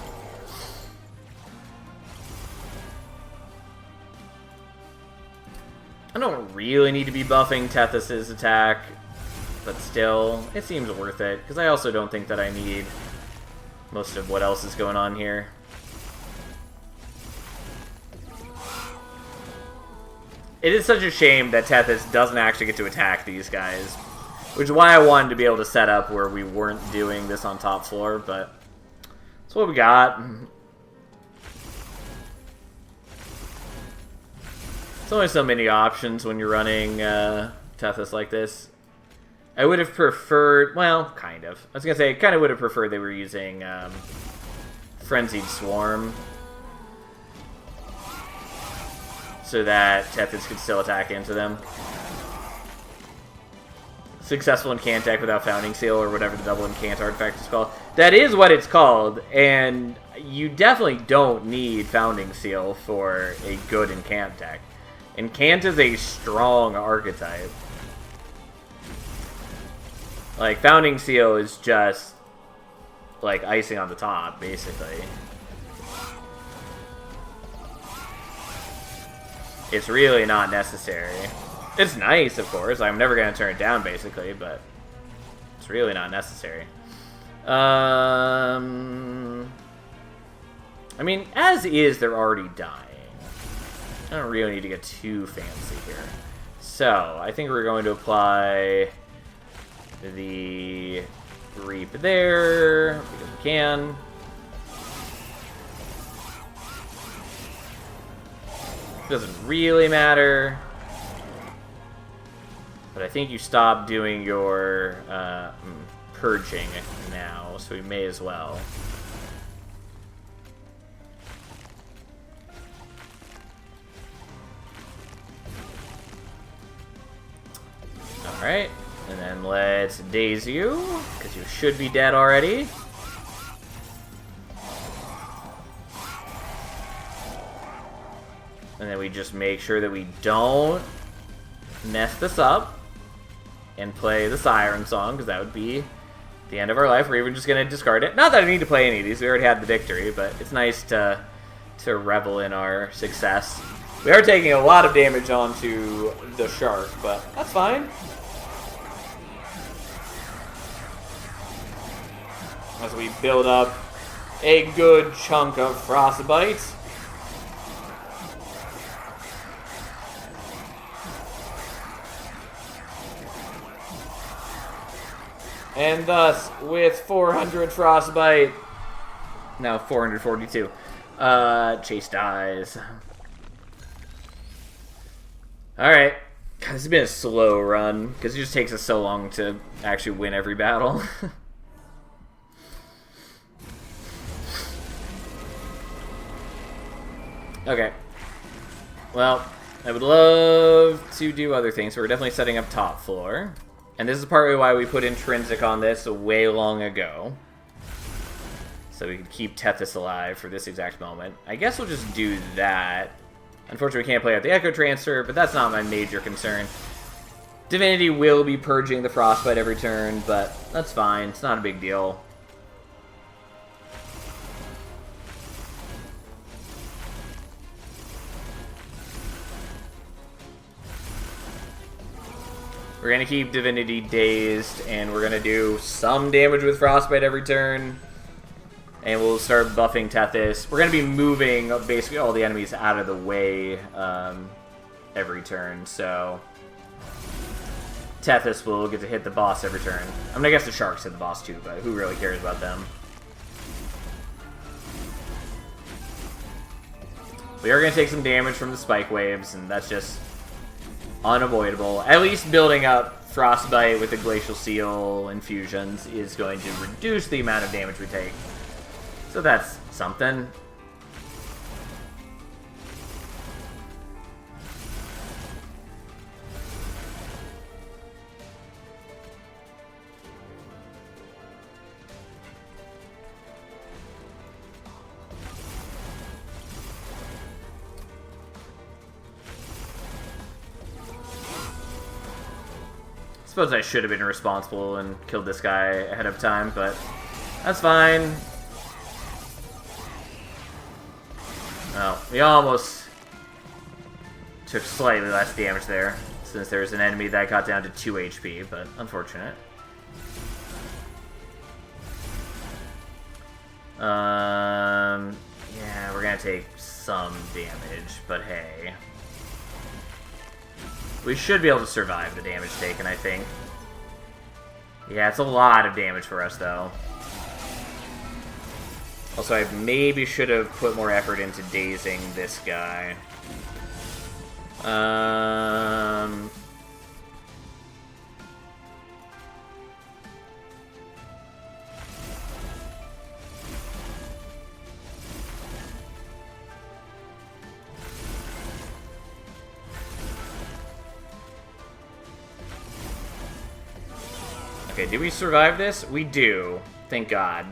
I don't really need to be buffing Tethys' attack, but still, it seems worth it, because I also don't think that I need most of what else is going on here. It is such a shame that Tethys doesn't actually get to attack these guys. Which is why I wanted to be able to set up where we weren't doing this on top floor, but that's what we got. There's only so many options when you're running Tethys like this. I would have preferred, well, kind of. I was going to say, kind of would have preferred they were using Frenzied Swarm, so that Tethys could still attack into them. Successful incant deck without Founding Seal, or whatever the double incant artifact is called. That is what it's called, and you definitely don't need Founding Seal for a good incant deck. Incant is a strong archetype. Like, Founding Seal is just, like, icing on the top, basically. It's really not necessary. It's nice, of course. I'm never going to turn it down, basically, but it's really not necessary. I mean, as is, they're already dying. I don't really need to get too fancy here. So, I think we're going to apply the Reap there, because we can. Doesn't really matter. But I think you stop doing your purging now, so we may as well. Alright, and then let's daze you, because you should be dead already. And then we just make sure that we don't mess this up and play the Siren Song, because that would be the end of our life. We're even just going to discard it. Not that I need to play any of these. We already had the victory, but it's nice to revel in our success. We are taking a lot of damage onto the shark, but that's fine. As we build up a good chunk of Frostbite. And thus, with 400 Frostbite, now 442, Chase dies. Alright. This has been a slow run, because it just takes us so long to actually win every battle. Okay. Well, I would love to do other things, so we're definitely setting up top floor. And this is partly why we put Intrinsic on this way long ago. So we could keep Tethys alive for this exact moment. I guess we'll just do that. Unfortunately, we can't play out the Echo Transfer, but that's not my major concern. Divinity will be purging the Frostbite every turn, but that's fine. It's not a big deal. We're going to keep Divinity dazed, and we're going to do some damage with Frostbite every turn. And we'll start buffing Tethys. We're going to be moving basically all the enemies out of the way every turn, so Tethys will get to hit the boss every turn. I mean, I guess the sharks hit the boss too, but who really cares about them? We are going to take some damage from the spike waves, and that's just unavoidable. At least building up Frostbite with the Glacial Seal infusions is going to reduce the amount of damage we take. So that's something. I suppose I should have been responsible and killed this guy ahead of time, but that's fine. Oh, we almost took slightly less damage there, since there was an enemy that got down to 2 HP, but unfortunate. Yeah, we're gonna take some damage, but hey. We should be able to survive the damage taken, I think. Yeah, it's a lot of damage for us, though. Also, I maybe should have put more effort into dazing this guy. Okay, did we survive this? We do. Thank God.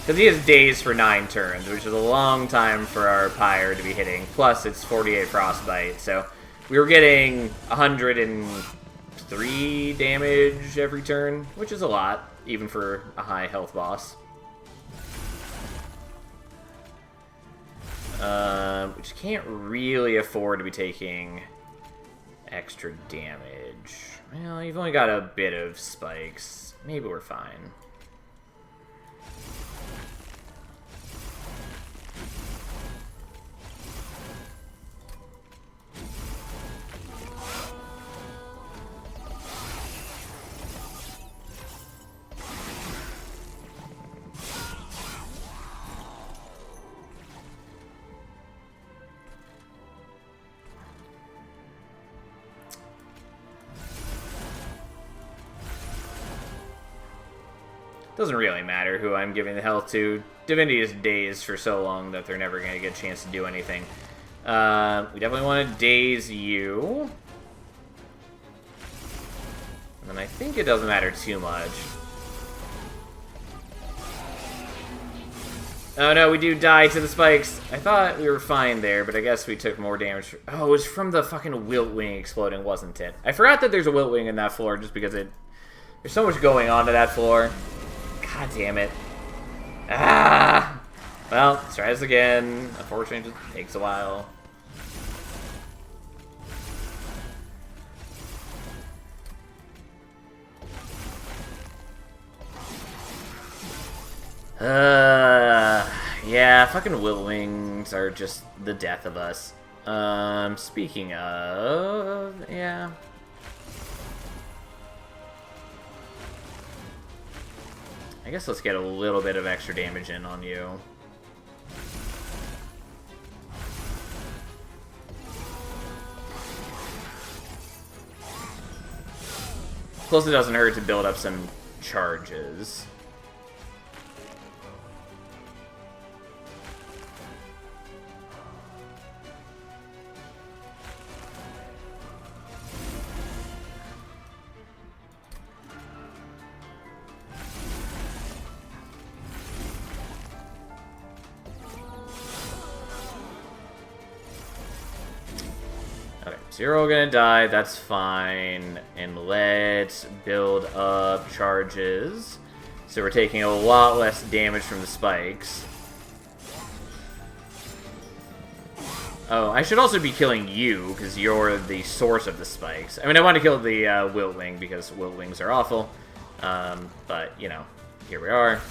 Because he has dazed for 9 turns, which is a long time for our Pyre to be hitting. Plus, it's 48 Frostbite, so we were getting 103 damage every turn, which is a lot, even for a high health boss. We just can't really afford to be taking extra damage. Well, you've only got a bit of spikes. Maybe we're fine. Doesn't really matter who I'm giving the health to. Divinity is dazed for so long that they're never going to get a chance to do anything. We definitely want to daze you. And then I think it doesn't matter too much. Oh no, we do die to the spikes. I thought we were fine there, but I guess we took more damage. Oh, it was from the fucking Wilt Wing exploding, wasn't it? I forgot that there's a Wilt Wing in that floor just because there's so much going on to that floor. God damn it. Ah! Well, let's try this again. Unfortunately, it just takes a while. Yeah, fucking Wilt Wings are just the death of us. Speaking of, yeah. I guess let's get a little bit of extra damage in on you. Plus, it doesn't hurt to build up some charges. Zero gonna die, that's fine. And let's build up charges. So we're taking a lot less damage from the spikes. Oh, I should also be killing you, because you're the source of the spikes. I mean, I want to kill the Wilt Wing, because Wilt Wings are awful. But, you know, here we are.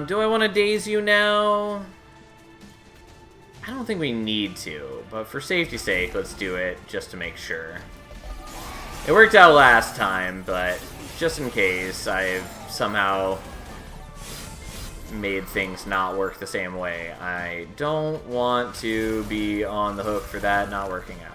Do I want to daze you now? I don't think we need to, but for safety's sake, let's do it just to make sure. It worked out last time, but just in case I've somehow made things not work the same way, I don't want to be on the hook for that not working out.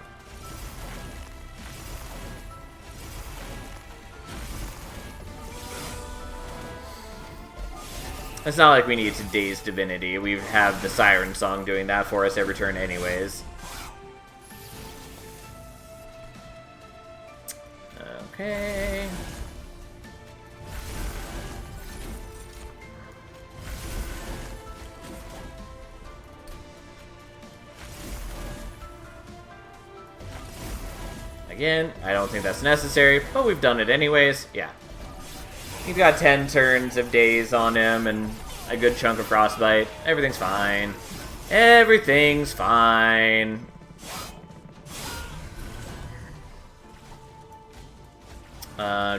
It's not like we need to daze Divinity. We have the Siren Song doing that for us every turn anyways. Okay. Again, I don't think that's necessary, but we've done it anyways. Yeah. He's got 10 turns of daze on him and a good chunk of frostbite. Everything's fine. Everything's fine.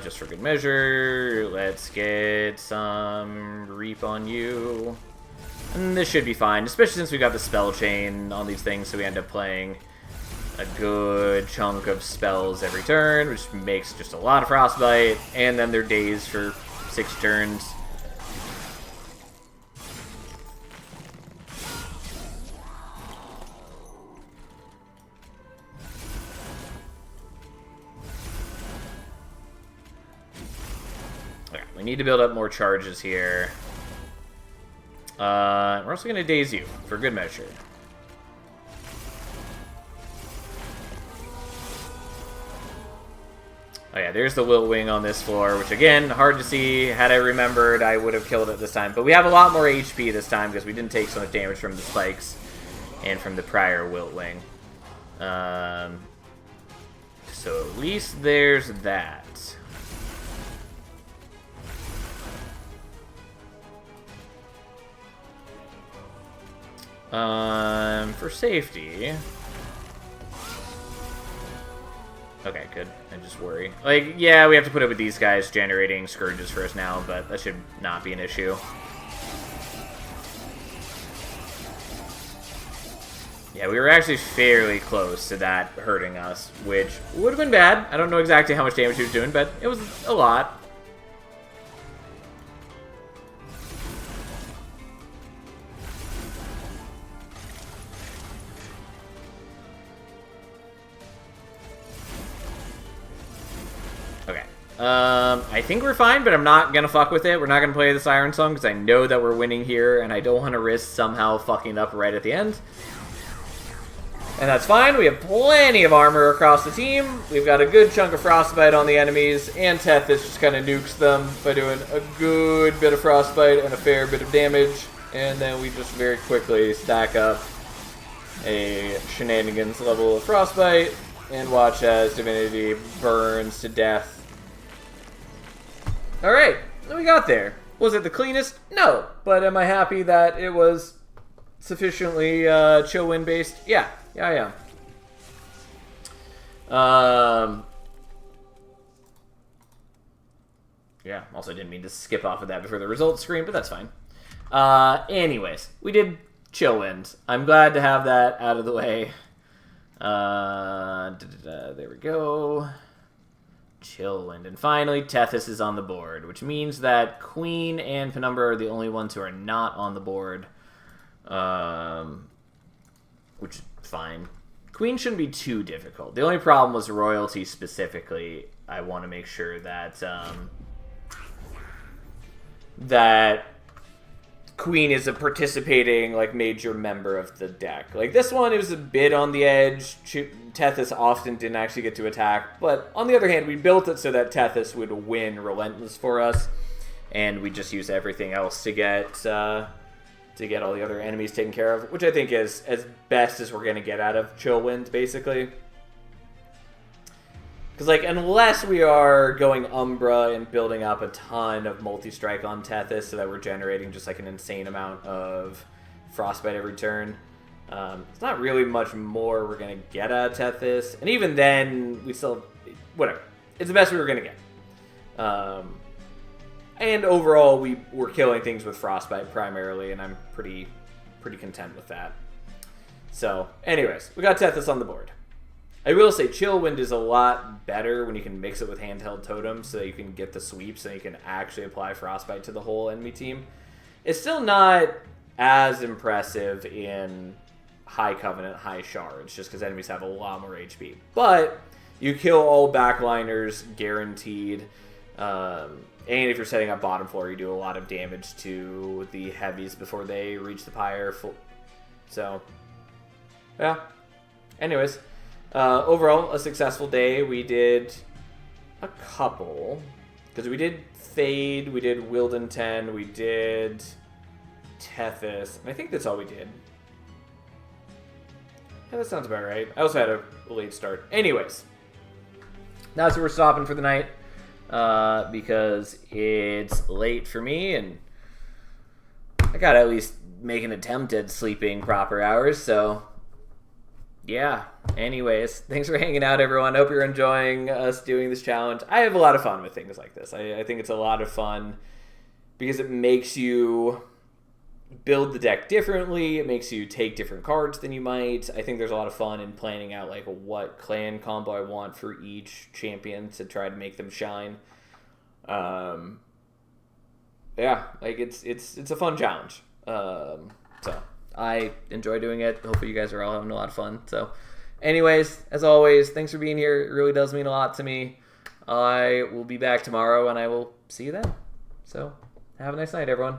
Just for good measure, let's get some Reap on you. And this should be fine, especially since we got the spell chain on these things, so we end up playing a good chunk of spells every turn, which makes just a lot of Frostbite, and then they're dazed for 6 turns. Okay, we need to build up more charges here. We're also going to daze you, for good measure. Oh yeah, there's the Wilt Wing on this floor, which again, hard to see. Had I remembered, I would have killed it this time. But we have a lot more HP this time because we didn't take so much damage from the spikes and from the prior Wilt Wing. So at least there's that. For safety... Okay, good. I just worry. Like, yeah, we have to put up with these guys generating scourges for us now, but that should not be an issue. Yeah, we were actually fairly close to that hurting us, which would have been bad. I don't know exactly how much damage he was doing, but it was a lot. I think we're fine, but I'm not going to fuck with it. We're not going to play the Siren Song because I know that we're winning here, and I don't want to risk somehow fucking up right at the end. And that's fine. We have plenty of armor across the team. We've got a good chunk of Frostbite on the enemies, and Tethys just kind of nukes them by doing a good bit of Frostbite and a fair bit of damage. And then we just very quickly stack up a shenanigans level of Frostbite and watch as Divinity burns to death. Alright, we got there. Was it the cleanest? No. But am I happy that it was sufficiently chill win based? Yeah, I am. Yeah, also didn't mean to skip off of that before the results screen, but that's fine. Anyways, we did chill wins. I'm glad to have that out of the way. There we go. Chillwind. And finally, Tethys is on the board, which means that Queen and Penumbra are the only ones who are not on the board. Which is fine. Queen shouldn't be too difficult. The only problem was royalty specifically. I want to make sure that that Queen is a participating, like, major member of the deck. Like, this one, it was a bit on the edge. Tethys often didn't actually get to attack. But, on the other hand, we built it so that Tethys would win Relentless for us. And we just use everything else to get all the other enemies taken care of. Which I think is as best as we're going to get out of Chillwind, basically. Because, like, unless we are going Umbra and building up a ton of multi-strike on Tethys so that we're generating just, like, an insane amount of Frostbite every turn, it's not really much more we're going to get out of Tethys. And even then, we still... Whatever. It's the best we were going to get. And overall, we're killing things with Frostbite primarily, and I'm pretty content with that. So, anyways, we got Tethys on the board. I will say Chillwind is a lot better when you can mix it with handheld totems so that you can get the sweeps and you can actually apply Frostbite to the whole enemy team. It's still not as impressive in High Covenant, High Shards, just because enemies have a lot more HP. But you kill all backliners guaranteed. And if you're setting up bottom floor, you do a lot of damage to the heavies before they reach the pyre. So, yeah. Anyways. Overall, a successful day. We did a couple. Because we did Fade, we did Wilden 10, we did Tethys. I think that's all we did. Yeah, that sounds about right. I also had a late start. Anyways. That's where we're stopping for the night. Because it's late for me, and I gotta at least make an attempt at sleeping proper hours, so... yeah, anyways, thanks for hanging out, everyone. Hope you're enjoying us doing this challenge. I have a lot of fun with things like this. I think it's a lot of fun because it makes you build the deck differently. It makes you take different cards than you might. I think there's a lot of fun in planning out like what clan combo I want for each champion to try to make them shine. Yeah, like it's a fun challenge. So I enjoy doing it. Hopefully you guys are all having a lot of fun. So anyways, as always, thanks for being here. It really does mean a lot to me. I will be back tomorrow and I will see you then. So have a nice night, everyone.